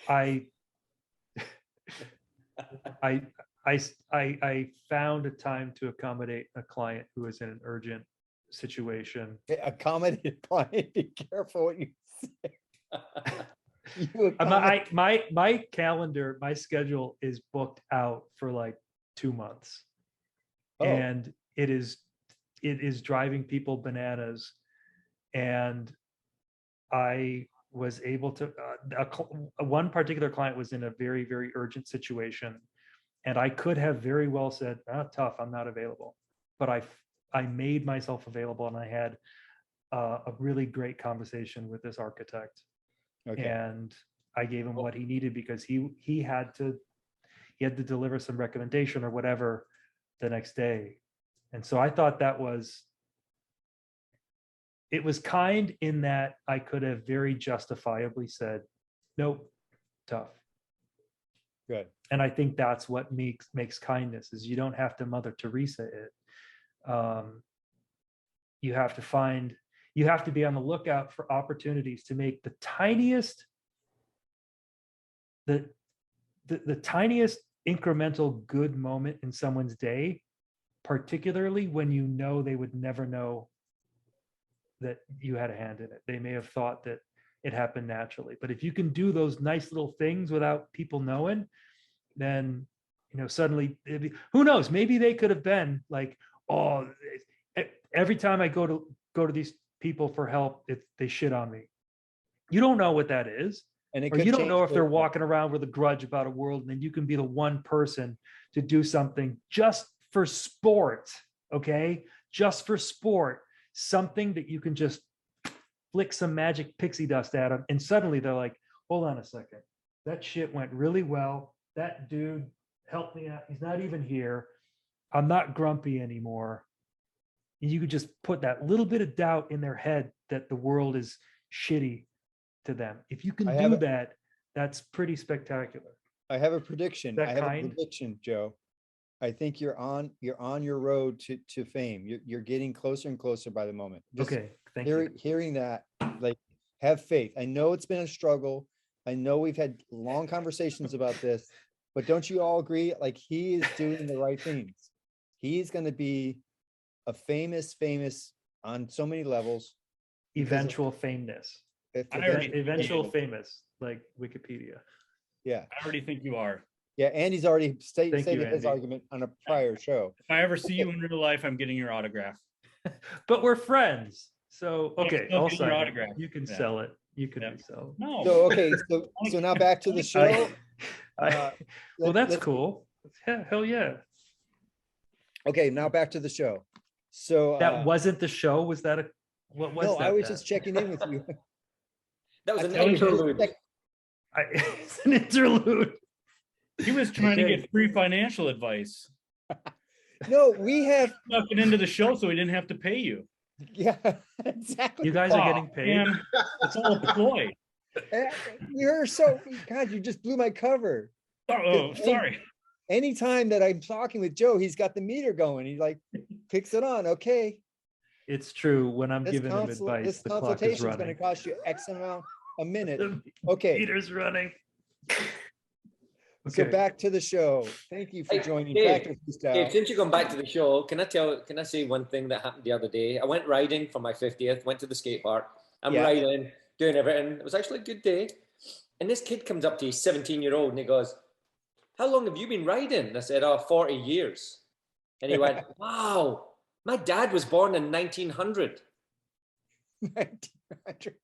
I found a time to accommodate a client who was in an urgent situation. Accommodate client. Be careful what you say. You accommodate- My calendar, my schedule is booked out for like 2 months. Oh. And it is driving people bananas. And I was able to, one particular client was in a very, very urgent situation. And I could have very well said, tough, I'm not available. But I made myself available, and I had a really great conversation with this architect. Okay. And I gave him what he needed, because he had to deliver some recommendation or whatever the next day. And so I thought it was kind in that I could have very justifiably said, nope, tough. Good. And I think that's what makes kindness, is you don't have to Mother Teresa it. You have to be on the lookout for opportunities to make the tiniest incremental good moment in someone's day, particularly when you know they would never know that you had a hand in it. They may have thought that it happened naturally. But if you can do those nice little things without people knowing, then suddenly who knows, maybe they could have been like, oh, every time I go to these people for help, they shit on me. You don't know what that is. And it Or could you don't change know if they're the- walking around with a grudge about a world, and then you can be the one person to do something just for sport, okay? Just for sport, something that you can just flick some magic pixie dust at them, and suddenly they're like, hold on a second, that shit went really well. That dude helped me out. He's not even here. I'm not grumpy anymore. And you could just put that little bit of doubt in their head that the world is shitty to them. If you can I have do a- that, that's pretty spectacular. I have a prediction. That I have kind? a prediction, Joe. I think you're on your road to fame. You're getting closer and closer by the moment. Just Okay, thank you. hearing that, like, have faith. I know it's been a struggle. I know we've had long conversations about this, but don't you all agree? Like, he is doing the right things. He's going to be a famous on so many levels. because of- Eventual fameness. I already- Eventual famous, like Wikipedia. Yeah, I already think you are. yeah. Andy's already Thank you, stated his Andy. argument on a prior show. If I ever see you in real life, I'm getting your autograph. But we're friends. So, Yeah, okay, still I'll get your sign it. autograph. You can Yeah. sell it. You can Yeah. resell it. No. So, okay, so now back to the show. I- well, that's let's- cool. Yeah, hell yeah. Okay, now back to the show. So, That wasn't the show. Was that a, what was no, that? I was then? just checking in with you. That was an I told you, just interlude. check- It's an interlude. He was trying to Okay. get free financial advice. No, we have, Snuck it into the show so he didn't have to pay you. yeah, exactly. You guys are Aw, getting paid. man, it's all a ploy. You're so, God, you just blew my cover. Oh, sorry. Anytime that I'm talking with Joe, he's got the meter going. He like kicks it on. Okay, It's true. When I'm this giving him consult, advice, this the clock is consultation is going to running. cost you X amount a minute. The Okay, meter's running. so Okay. back to the show. Thank you for Hey, joining Dave, Factor Dave, Freestyle. since you're going back to the show, can I say one thing that happened the other day? I went riding for my 50th, went to the skate park. I'm Yeah. riding, doing everything. It was actually a good day. And this kid comes up to, he's 17-year-old, and he goes, how long have you been riding? And I said, 40 years. And he went, wow, my dad was born in 1900. 1900.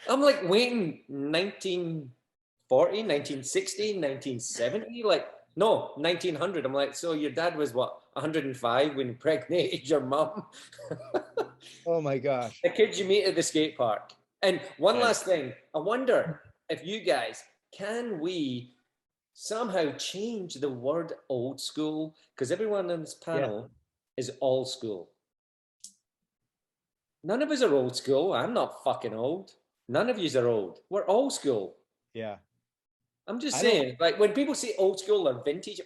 I'm like waiting 1940, 1960, 1970, like no, 1900. I'm like, so your dad was what, 105 when he impregnated your mom? Oh my gosh. The kids you meet at the skate park. And one Right. last thing, I wonder if you guys, can we somehow change the word old school? Because everyone on this panel is old school. None of us are old school. I'm not fucking old. None of yous are old. We're old school. Yeah. I'm just I don't- saying, like when people say old school or vintage,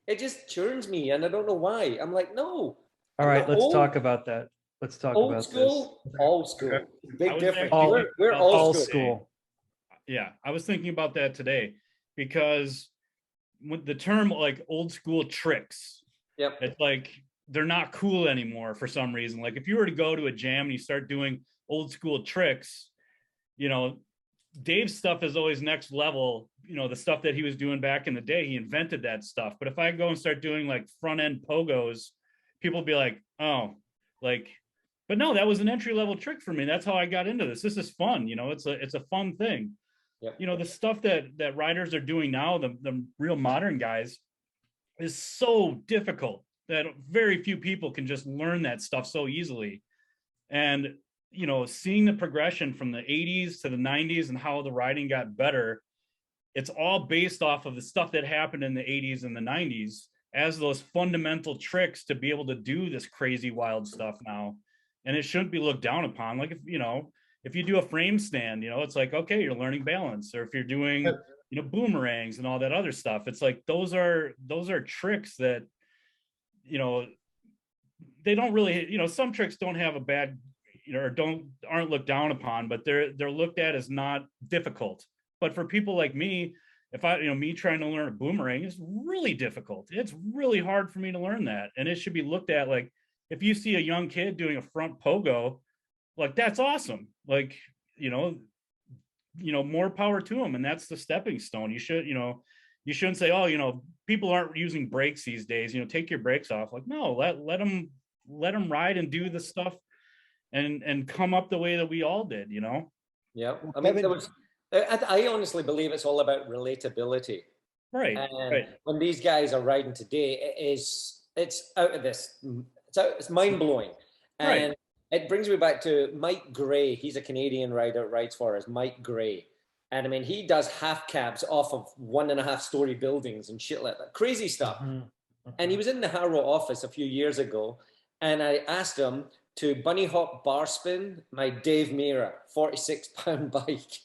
it just churns me, and I don't know why. I'm like, no. All I'm right, not let's old. talk about that. Let's talk Old about school, old school. I Big was difference. actually- We're this. old All school. school. Yeah, I was thinking about that today because with the term like old school tricks, Yep. it's like they're not cool anymore for some reason. Like if you were to go to a jam and you start doing old school tricks, you know, Dave's stuff is always next level. You know, the stuff that he was doing back in the day, he invented that stuff. But if I go and start doing like front end pogos, people be like, oh, like, but no, that was an entry level trick for me. That's how I got into this. This is fun. You know, it's a fun thing. Yep. You know, the stuff that riders are doing now, the real modern guys, is so difficult that very few people can just learn that stuff so easily. And you know, seeing the progression from the 80s to the 90s and how the riding got better, it's all based off of the stuff that happened in the 80s and the 90s as those fundamental tricks to be able to do this crazy wild stuff now. And it shouldn't be looked down upon. Like if you know, if you do a frame stand, you know, it's like, okay, you're learning balance. Or if you're doing, you know, boomerangs and all that other stuff, it's like those are tricks that, you know, they don't really, you know, some tricks don't have a bad, you know, or aren't looked down upon, but they're looked at as not difficult. But for people like me, if I, you know, me trying to learn a boomerang is really difficult. It's really hard for me to learn that. And it should be looked at like, if you see a young kid doing a front pogo, like that's awesome. Like, you know, more power to them. And that's the stepping stone. You should, you know, you shouldn't say, oh, you know, people aren't using brakes these days, you know, take your brakes off. Like, no, let them let them ride and do the stuff and come up the way that we all did, you know? Yeah. I mean, I honestly believe it's all about relatability. Right. And Right. when these guys are riding today, it's out of this. It's mind blowing. And it brings me back to Mike Gray. He's a Canadian rider, rides for us, Mike Gray. And I mean, he does half cabs off of 1.5-story buildings and shit like that. Crazy stuff. And he was in the Harrow office a few years ago. And I asked him to bunny hop bar spin my Dave Mira 46-pound bike.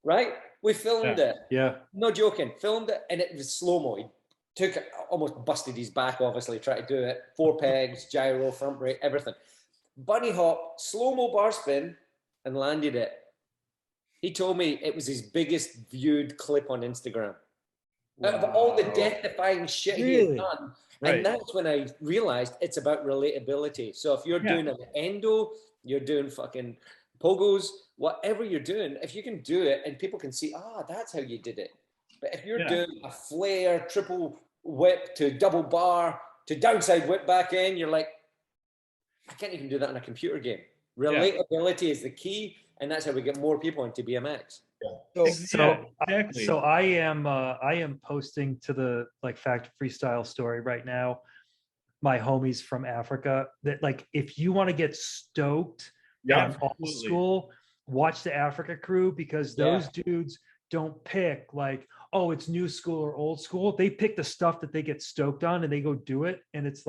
Right? We filmed it. Yeah. No joking. Filmed it and it was slow-mo. He took it, almost busted his back, obviously, tried to do it. 4 pegs, gyro, front brake, everything. Bunny hop, slow-mo bar spin, and landed it. He told me it was his biggest viewed clip on Instagram. Out of all the death-defying shit he had done. And that's when I realized it's about relatability. So if you're doing an endo, you're doing fucking pogos, whatever you're doing, if you can do it and people can see, that's how you did it. But if you're doing a flare, triple whip to double bar to downside whip back in, you're like, I can't even do that in a computer game. Relatability is the key, and that's how we get more people into BMX. So I am posting to the Fact Freestyle story right now, my homies from Africa, that if you want to get stoked on old school, watch the Africa crew, because those dudes don't pick oh, it's new school or old school. They pick the stuff that they get stoked on and they go do it. And it's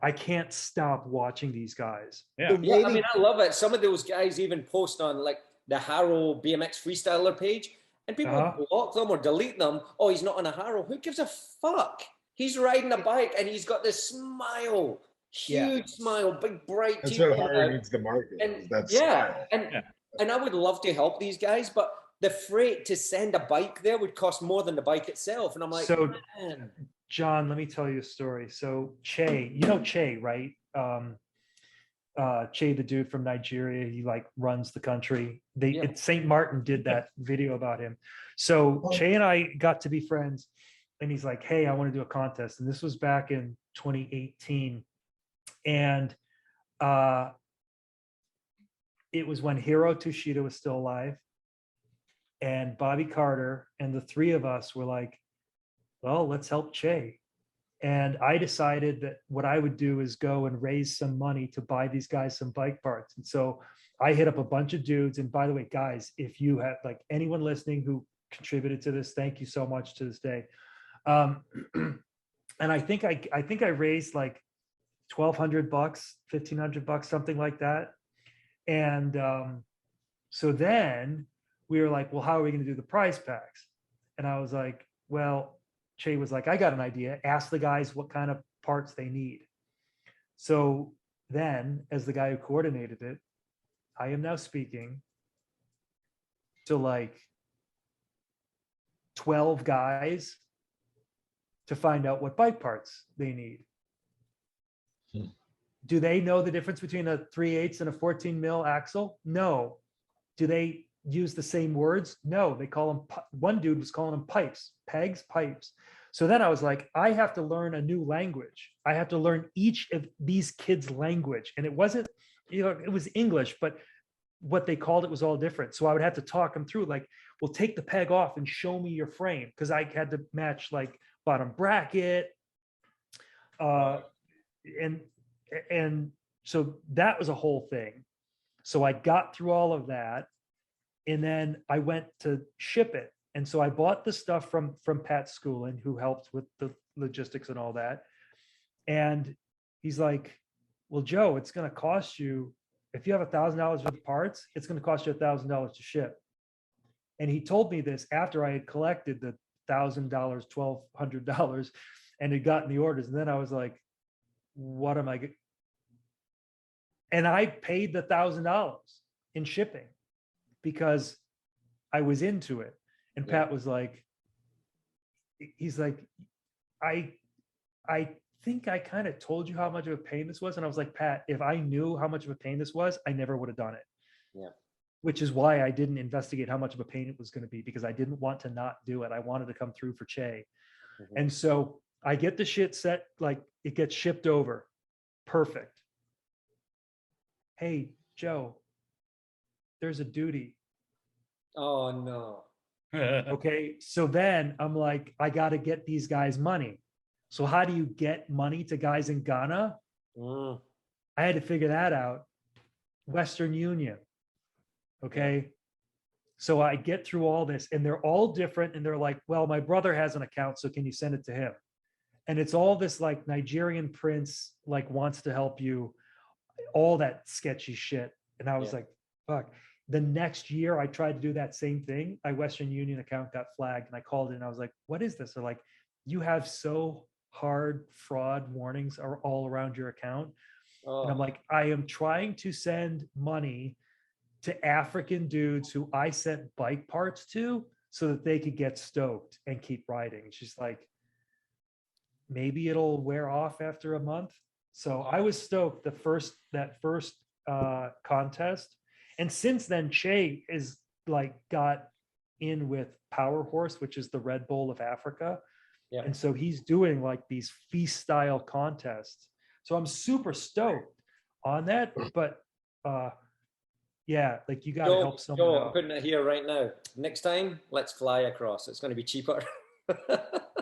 I can't stop watching these guys. I mean, I love it. Some of those guys even post on the Harrow BMX Freestyler page, and people block them or delete them. Oh, he's not on a Harrow. Who gives a fuck? He's riding a bike and he's got this smile, huge smile, big bright teeth. That's what Harrow needs to market. And that's and I would love to help these guys, but the freight to send a bike there would cost more than the bike itself. And I'm like, so, man. John, let me tell you a story. So Che, you know Che, right? Che, the dude from Nigeria, he runs the country. St. Martin did that video about him. So Che and I got to be friends, and he's like, hey, I want to do a contest. And this was back in 2018. And it was when Hiro Tushita was still alive, and Bobby Carter, and the three of us were like, well, let's help Che. And I decided that what I would do is go and raise some money to buy these guys some bike parts. And so I hit up a bunch of dudes. And by the way, guys, if you have anyone listening who contributed to this, thank you so much to this day. And I think I raised $1,200, $1,500, something like that. And so then we were like, well, how are we going to do the prize packs? And I was like, well, Che was like, I got an idea. Ask the guys what kind of parts they need. So then, as the guy who coordinated it, I am now speaking to 12 guys to find out what bike parts they need. Do they know the difference between a 3/8 and a 14 mil axle? No. Do they use the same words? No, they call them, one dude was calling them pipes, pegs, pipes. So then I was like, I have to learn a new language. I have to learn each of these kids' language. And it wasn't, it was English, but what they called it was all different. So I would have to talk them through, well, take the peg off and show me your frame. Because I had to match bottom bracket. And so that was a whole thing. So I got through all of that. And then I went to ship it. And so I bought the stuff from Pat Schoolin, who helped with the logistics and all that. And he's like, well, Joe, it's going to cost you, if you have $1,000 worth of parts, it's going to cost you $1,000 to ship. And he told me this after I had collected the $1,000, $1,200 and had gotten the orders. And then I was like, what am I going to? And I paid the $1,000 in shipping, because I was into it. And Pat was like, he's like, I think I kind of told you how much of a pain this was. And I was like, Pat, if I knew how much of a pain this was, I never would have done it. Yeah. Which is why I didn't investigate how much of a pain it was going to be, because I didn't want to not do it. I wanted to come through for Che. And so I get the shit set, it gets shipped over. perfect. Hey, Joe, there's a duty. Oh no. Okay. So then I'm like, I got to get these guys money. So how do you get money to guys in Ghana? Mm. I had to figure that out. Western Union. Okay. So I get through all this and they're all different. And they're like, well, my brother has an account. So can you send it to him? And it's all this like Nigerian prince, like wants to help you, all that sketchy shit. And I was like, fuck. The next year I tried to do that same thing. My Western Union account got flagged and I called in and I was like, what is this? They're like, you have so hard fraud warnings are all around your account. And I'm like, I am trying to send money to African dudes who I sent bike parts to so that they could get stoked and keep riding. She's like, maybe it'll wear off after a month. So I was stoked that first contest. And since then, Che is like got in with Power Horse, which is the Red Bull of Africa. Yeah. And so he's doing like these freestyle contests. So I'm super stoked on that. But yeah, like you got to help someone Joe, I'm out. putting it here right now. Next time, let's fly across. It's going to be cheaper.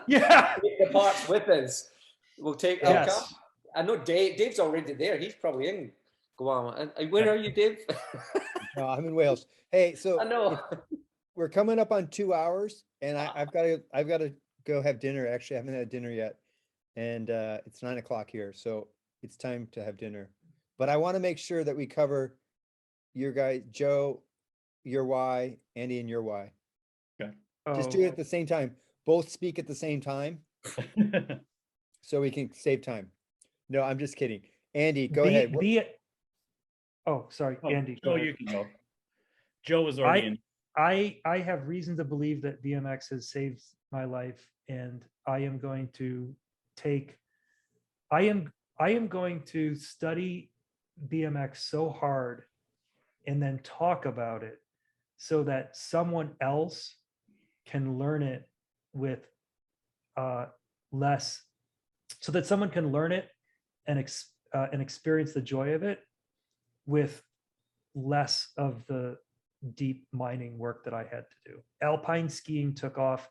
Yeah. Take the parts with us. We'll take. Yes. I'll come. I know Dave's already there. He's probably in Guam. Where are you, Dave? No, I'm in Wales. Hey, so I know. we're coming up on 2 hours, and I've got to go have dinner. Actually, I haven't had dinner yet, and it's 9 o'clock here, so it's time to have dinner. But I want to make sure that we cover your guys, Joe, your why, Andy, and your why. Okay. Just do it at the same time. Both speak at the same time, so we can save time. No, I'm just kidding. Andy, go ahead. Oh, sorry, Andy. Joe, Go you ahead. can go. Joe was already in. I have reason to believe that BMX has saved my life, and I am going to study BMX so hard and then talk about it so that someone else can learn it with less, so that someone can learn it and experience the joy of it with less of the deep mining work that I had to do. Alpine skiing took off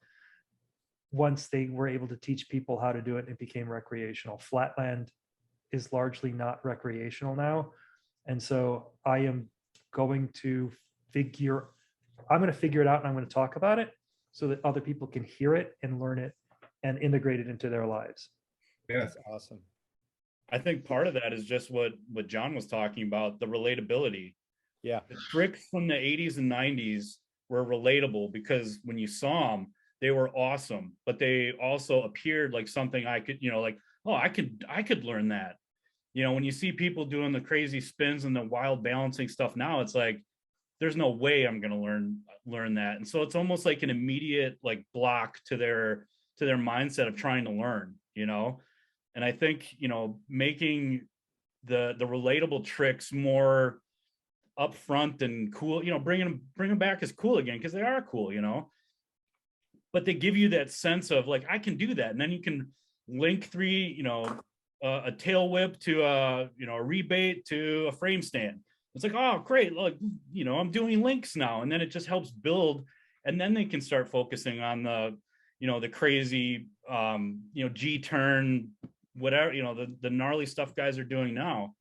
once they were able to teach people how to do it, and it became recreational. Flatland is largely not recreational now. And so I'm going to figure it out, and I'm going to talk about it so that other people can hear it and learn it and integrate it into their lives. Yeah. That's awesome. I think part of that is just what John was talking about, the relatability. Yeah. The tricks from the 80s and 90s were relatable because when you saw them, they were awesome, but they also appeared like something I could, like, oh, I could learn that. When you see people doing the crazy spins and the wild balancing stuff now, it's like, there's no way I'm going to learn that. And so it's almost like an immediate like block to their mindset of trying to learn, And I think, making the relatable tricks more upfront and cool, bring them back as cool again, because they are cool, but they give you that sense of like, I can do that. And then you can link a tail whip to a rebate to a frame stand. It's like, oh, great. Look, I'm doing links now. And then it just helps build. And then they can start focusing on the crazy, G-turn, whatever, the gnarly stuff guys are doing now.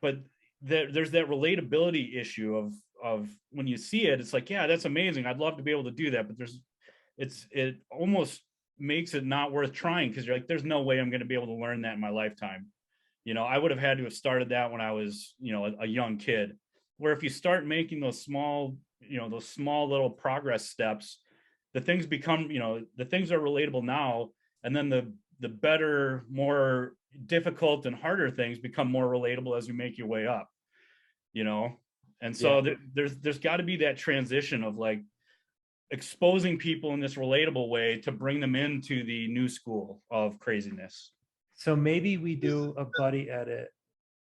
But there's that relatability issue of when you see it, it's like, yeah, that's amazing. I'd love to be able to do that. But it almost makes it not worth trying, because you're like, there's no way I'm going to be able to learn that in my lifetime. I would have had to have started that when I was, a young kid, where if you start making those small little progress steps, the things become, the things are relatable now. And then the better, more difficult and harder things become more relatable as you make your way up, And so there's got to be that transition of like exposing people in this relatable way to bring them into the new school of craziness. So maybe we do a buddy edit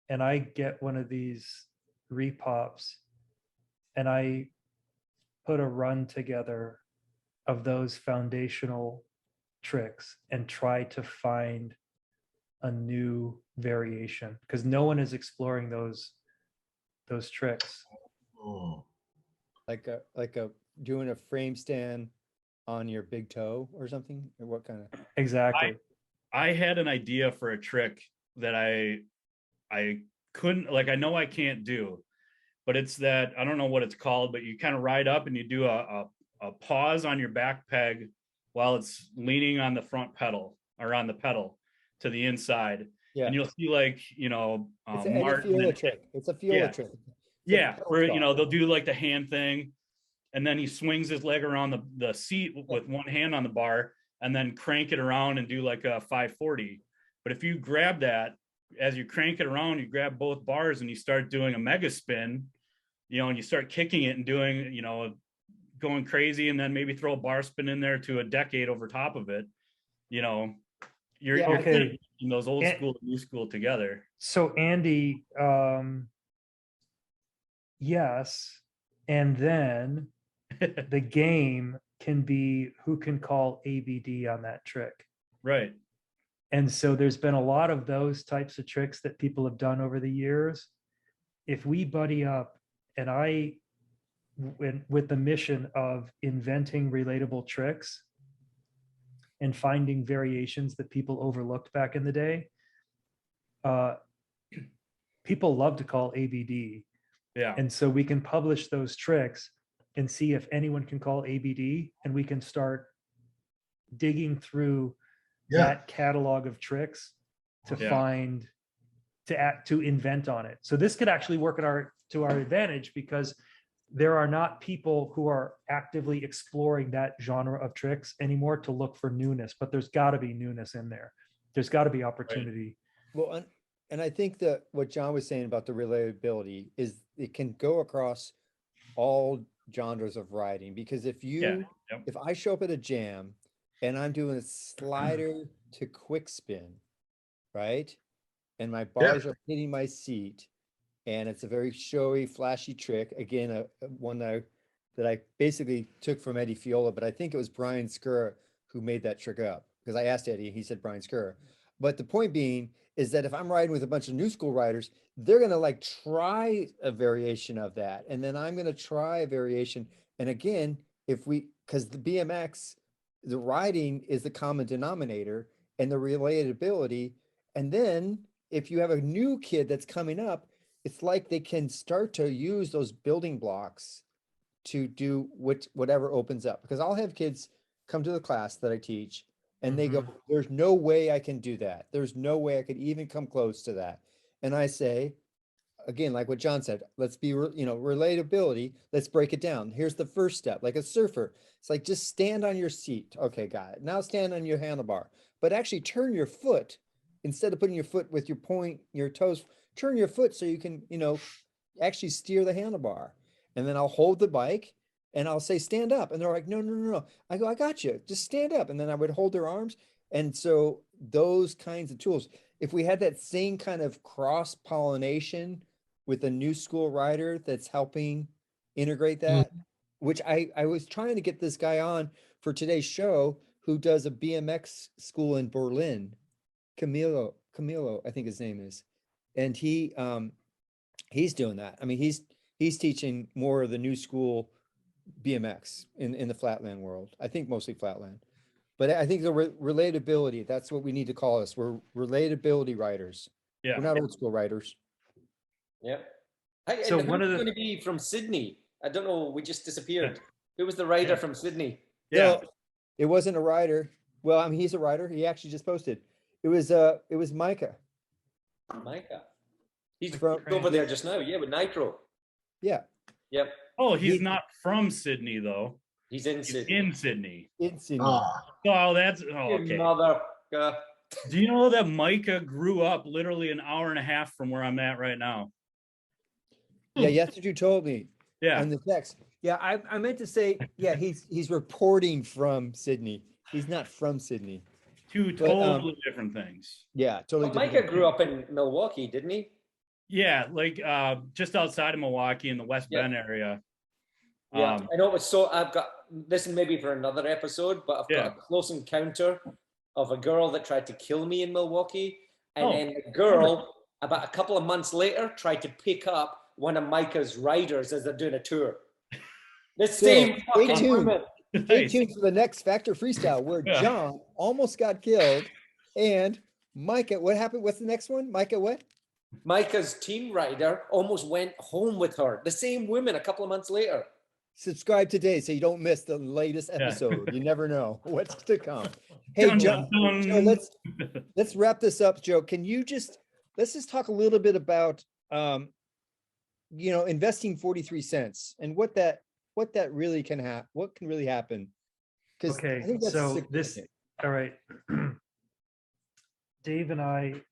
and I get one of these repops and I put a run together of those foundational tricks and try to find a new variation because no one is exploring those tricks. Oh. Like a doing a frame stand on your big toe or something, or what kind of? Exactly. I had an idea for a trick that I couldn't, like, I know I can't do, but it's that, I don't know what it's called, but you kind of ride up and you do a pause on your back peg while it's leaning on the front pedal or on the pedal to the inside. Yeah. And you'll see, like, It's a Fiola trick. It's a Fiola trick. Yeah, where they'll do like the hand thing, and then he swings his leg around the seat with one hand on the bar, and then crank it around and do like a 540. But if you grab that as you crank it around, you grab both bars and you start doing a mega spin, and you start kicking it and doing, going crazy, and then maybe throw a bar spin in there to a decade over top of it. You're okay. in those old school and new school together. So Andy, yes, and then the game can be who can call ABD on that trick. Right. And so there's been a lot of those types of tricks that people have done over the years. If we buddy up and with the mission of inventing relatable tricks and finding variations that people overlooked back in the day, people love to call ABD. Yeah. And so we can publish those tricks and see if anyone can call ABD, and we can start digging through that catalog of tricks to find, to invent on it. So this could actually work to our advantage, because there are not people who are actively exploring that genre of tricks anymore to look for newness, but there's got to be newness in there. There's got to be opportunity. Right. Well, and I think that what John was saying about the relatability is it can go across all genres of riding, because if I show up at a jam and I'm doing a slider to quick spin, right? And my bars are hitting my seat, and it's a very showy, flashy trick. Again, one that I basically took from Eddie Fiola, but I think it was Brian Skura who made that trick up, because I asked Eddie, he said Brian Skura. But the point being is that if I'm riding with a bunch of new school riders, they're going to like try a variation of that. And then I'm going to try a variation. And again, because the BMX, the riding is the common denominator and the relatability. And then if you have a new kid that's coming up, it's like they can start to use those building blocks to do whatever opens up. Because I'll have kids come to the class that I teach, and they go, there's no way I can do that. There's no way I could even come close to that. And I say, again, like what John said, let's be, relatability. Let's break it down. Here's the first step, like a surfer. It's like, just stand on your seat. Okay, got it. Now stand on your handlebar, but actually turn your foot, instead of putting your foot with your toes, turn your foot so you can, actually steer the handlebar. And then I'll hold the bike and I'll say, stand up. And they're like, no. I go, I got you. Just stand up. And then I would hold their arms. And so those kinds of tools, if we had that same kind of cross-pollination with a new school rider that's helping integrate that, which I was trying to get this guy on for today's show, who does a BMX school in Berlin, Camilo, I think his name is. And he's doing that. I mean, he's teaching more of the new school BMX in the Flatland world. I think mostly Flatland. But I think the relatability, that's what we need to call us. We're relatability riders. Yeah. We're not old school riders. Yep. Hey, So and one of who's the- going to be from Sydney? I don't know. We just disappeared. Who was the rider from Sydney? Yeah. Well, it wasn't a rider. Well, I mean, he's a rider. He actually just posted. It was Micah. Micah. He's From- over there just now. Yeah, with Nitro. Yeah. Yep. Oh, he's not from Sydney though. He's in He's Sydney. in Sydney. In Sydney. Oh, that's You okay. mother. Do you know that Micah grew up literally an hour and a half from where I'm at right now? Yeah, that's what you told me. Yeah. On the text. Yeah, I meant to say, yeah, he's reporting from Sydney. He's not from Sydney. Two But, totally different things. Yeah, totally. Well, Micah grew up in Milwaukee, didn't he? Yeah, like just outside of Milwaukee in the West Bend area. Yeah, I know. So I've got this, maybe for another episode, but I've got a close encounter of a girl that tried to kill me in Milwaukee, And then the girl, about a couple of months later, tried to pick up one of Micah's riders as they're doing a tour. The same stay fucking tuned. woman. Stay Nice. tuned for the next Factor Freestyle where Yeah. John almost got killed and Micah, what happened? What's the next one? Micah, what? Micah's team rider almost went home with her. The same woman a couple of months later. Subscribe today so you don't miss the latest Yeah. episode. You never know what's to come. Hey, Dun, John, dun, Joe, dun. let's wrap this up, Joe. Can you let's just talk a little bit about investing 43 cents and what that really can what can really happen. Because Okay, I think that's so significant. all right. Dave and I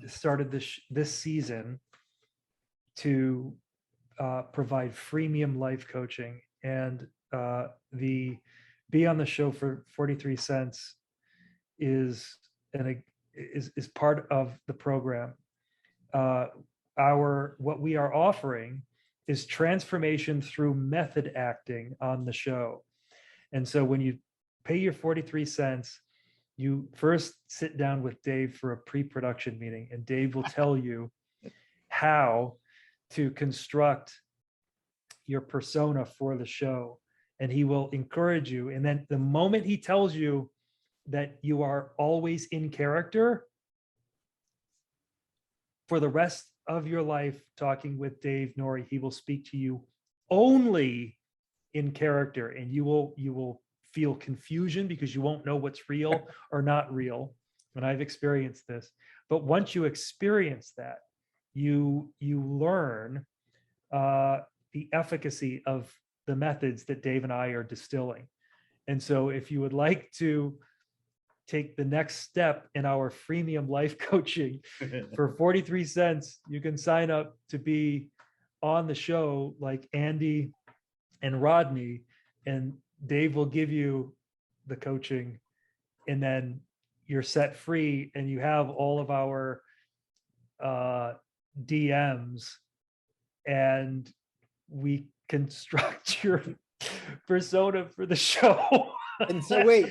started this season to provide freemium life coaching, and the Be on the Show for 43 cents is part of the program. What we are offering is transformation through method acting on the show. And so when you pay your 43 cents, you first sit down with Dave for a pre-production meeting, and Dave will tell you how to construct your persona for the show. And he will encourage you. And then the moment he tells you that you are always in character, for the rest of your life talking with Dave Norrie, he will speak to you only in character, and you will feel confusion because you won't know what's real or not real. And I've experienced this. But once you experience that, you learn the efficacy of the methods that Dave and I are distilling. And so if you would like to take the next step in our freemium life coaching for 43 cents, you can sign up to be on the show like Andy and Rodney, and Dave will give you the coaching, and then you're set free and you have all of our DMs, and we construct your persona for the show. And so wait,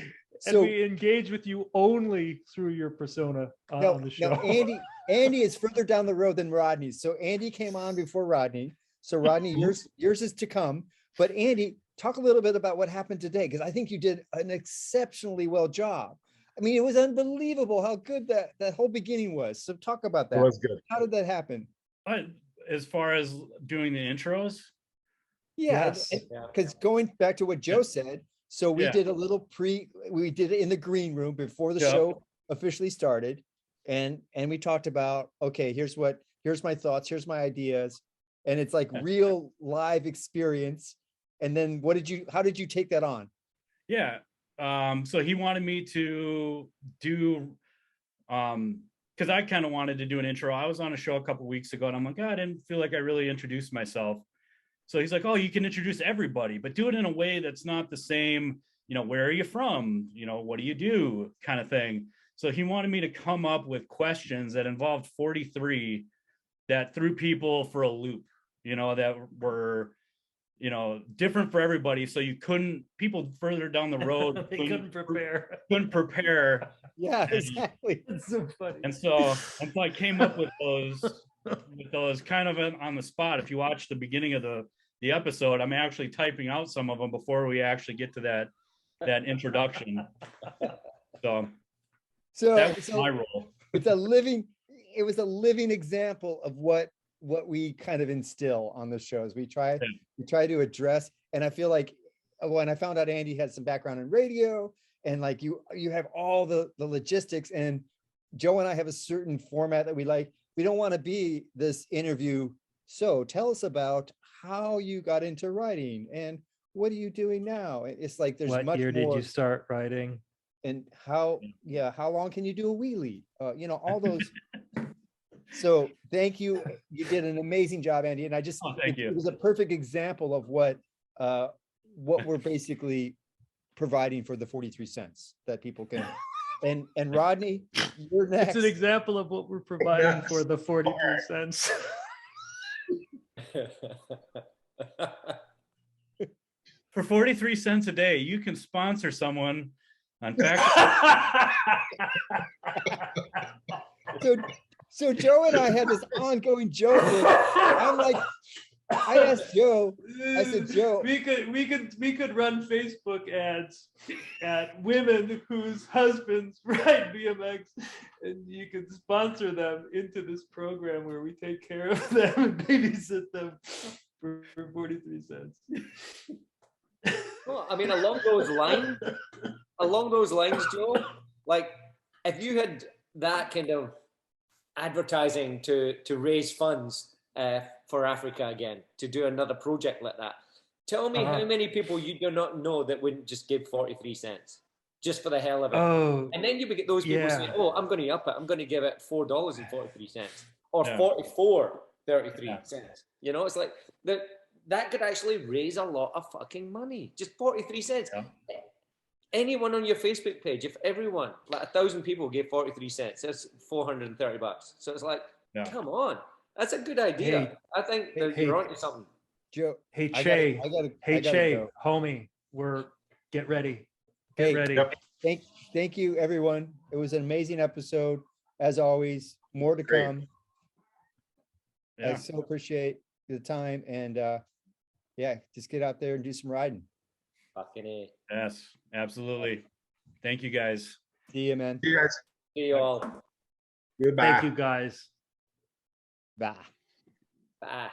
And so we engage with you only through your persona on the show. now Andy is further down the road than Rodney. So Andy came on before Rodney. So Rodney, yours is to come. But Andy, talk a little bit about what happened today, because I think you did an exceptionally well job. I mean, it was unbelievable how good that whole beginning was. So talk about that. It was good. How did that happen? As far as doing the intros, Yeah, Yes. because going back to what Joe said, so we Yeah. did a little we did it in the green room before the Yeah. show officially started. And we talked about, okay, here's my thoughts, here's my ideas. And it's like real live experience. And then how did you take that on? yeah. So he wanted me to do, because I kind of wanted to do an intro. I was on a show a couple weeks ago, and I'm like, I didn't feel like I really introduced myself. So he's like, oh, you can introduce everybody, but do it in a way that's not the same, where are you from? What do you do, kind of thing. So he wanted me to come up with questions that involved 43 that threw people for a loop, that were, different for everybody. So people further down the road They couldn't prepare. couldn't prepare. Yeah, exactly. It's so funny. And so I came up with those kind of on the spot. If you watch the beginning of the episode, I'm actually typing out some of them before we actually get to that introduction. So that was my role. It was a living example of what we kind of instill on the shows. We try to address, and I feel like when I found out Andy had some background in radio, and like you have all the logistics, and Joe and I have a certain format that we like. We don't want to be this interview. So tell us about how you got into writing and what are you doing now? It's like there's What much year more. did you start writing? And how long can you do a wheelie? All those. So thank you. You did an amazing job, Andy. And Thank you. It was a perfect example of what we're basically providing for the 43 cents that people can. And Rodney, you're next. It's an example of what we're providing for the 43 cents. For 43 cents a day, you can sponsor someone on fact. So Joe and I had this ongoing joke. I'm like, I asked Joe, I said, Joe, we could run Facebook ads at women whose husbands ride BMX, and you could sponsor them into this program where we take care of them and babysit them for 43 cents. Well, I mean, along those lines, Joe, like if you had that kind of advertising to raise funds for Africa again, to do another project like that, tell me how many people you do not know that wouldn't just give 43 cents just for the hell of it. Oh, and then you would get those people saying, oh, I'm going to up it. I'm going to give it $4.43 or 44.33 cents. You know, it's like that could actually raise a lot of fucking money. Just 43 cents. Yeah. Anyone on your Facebook page, if everyone, like 1,000 people gave 43 cents, that's $430. So it's like, come on. That's a good idea. Hey, I think that you're onto something. Joe. Hey, Che. Hey, Che, homie, get ready. Get ready. Yep. Thank you, everyone. It was an amazing episode. As always, more to come. I so appreciate the time, and just get out there and do some riding. Fucking A. Yes, absolutely. Thank you, guys. See you, man. See you guys. See you all. Goodbye. Thank you, guys. Bye. Bye.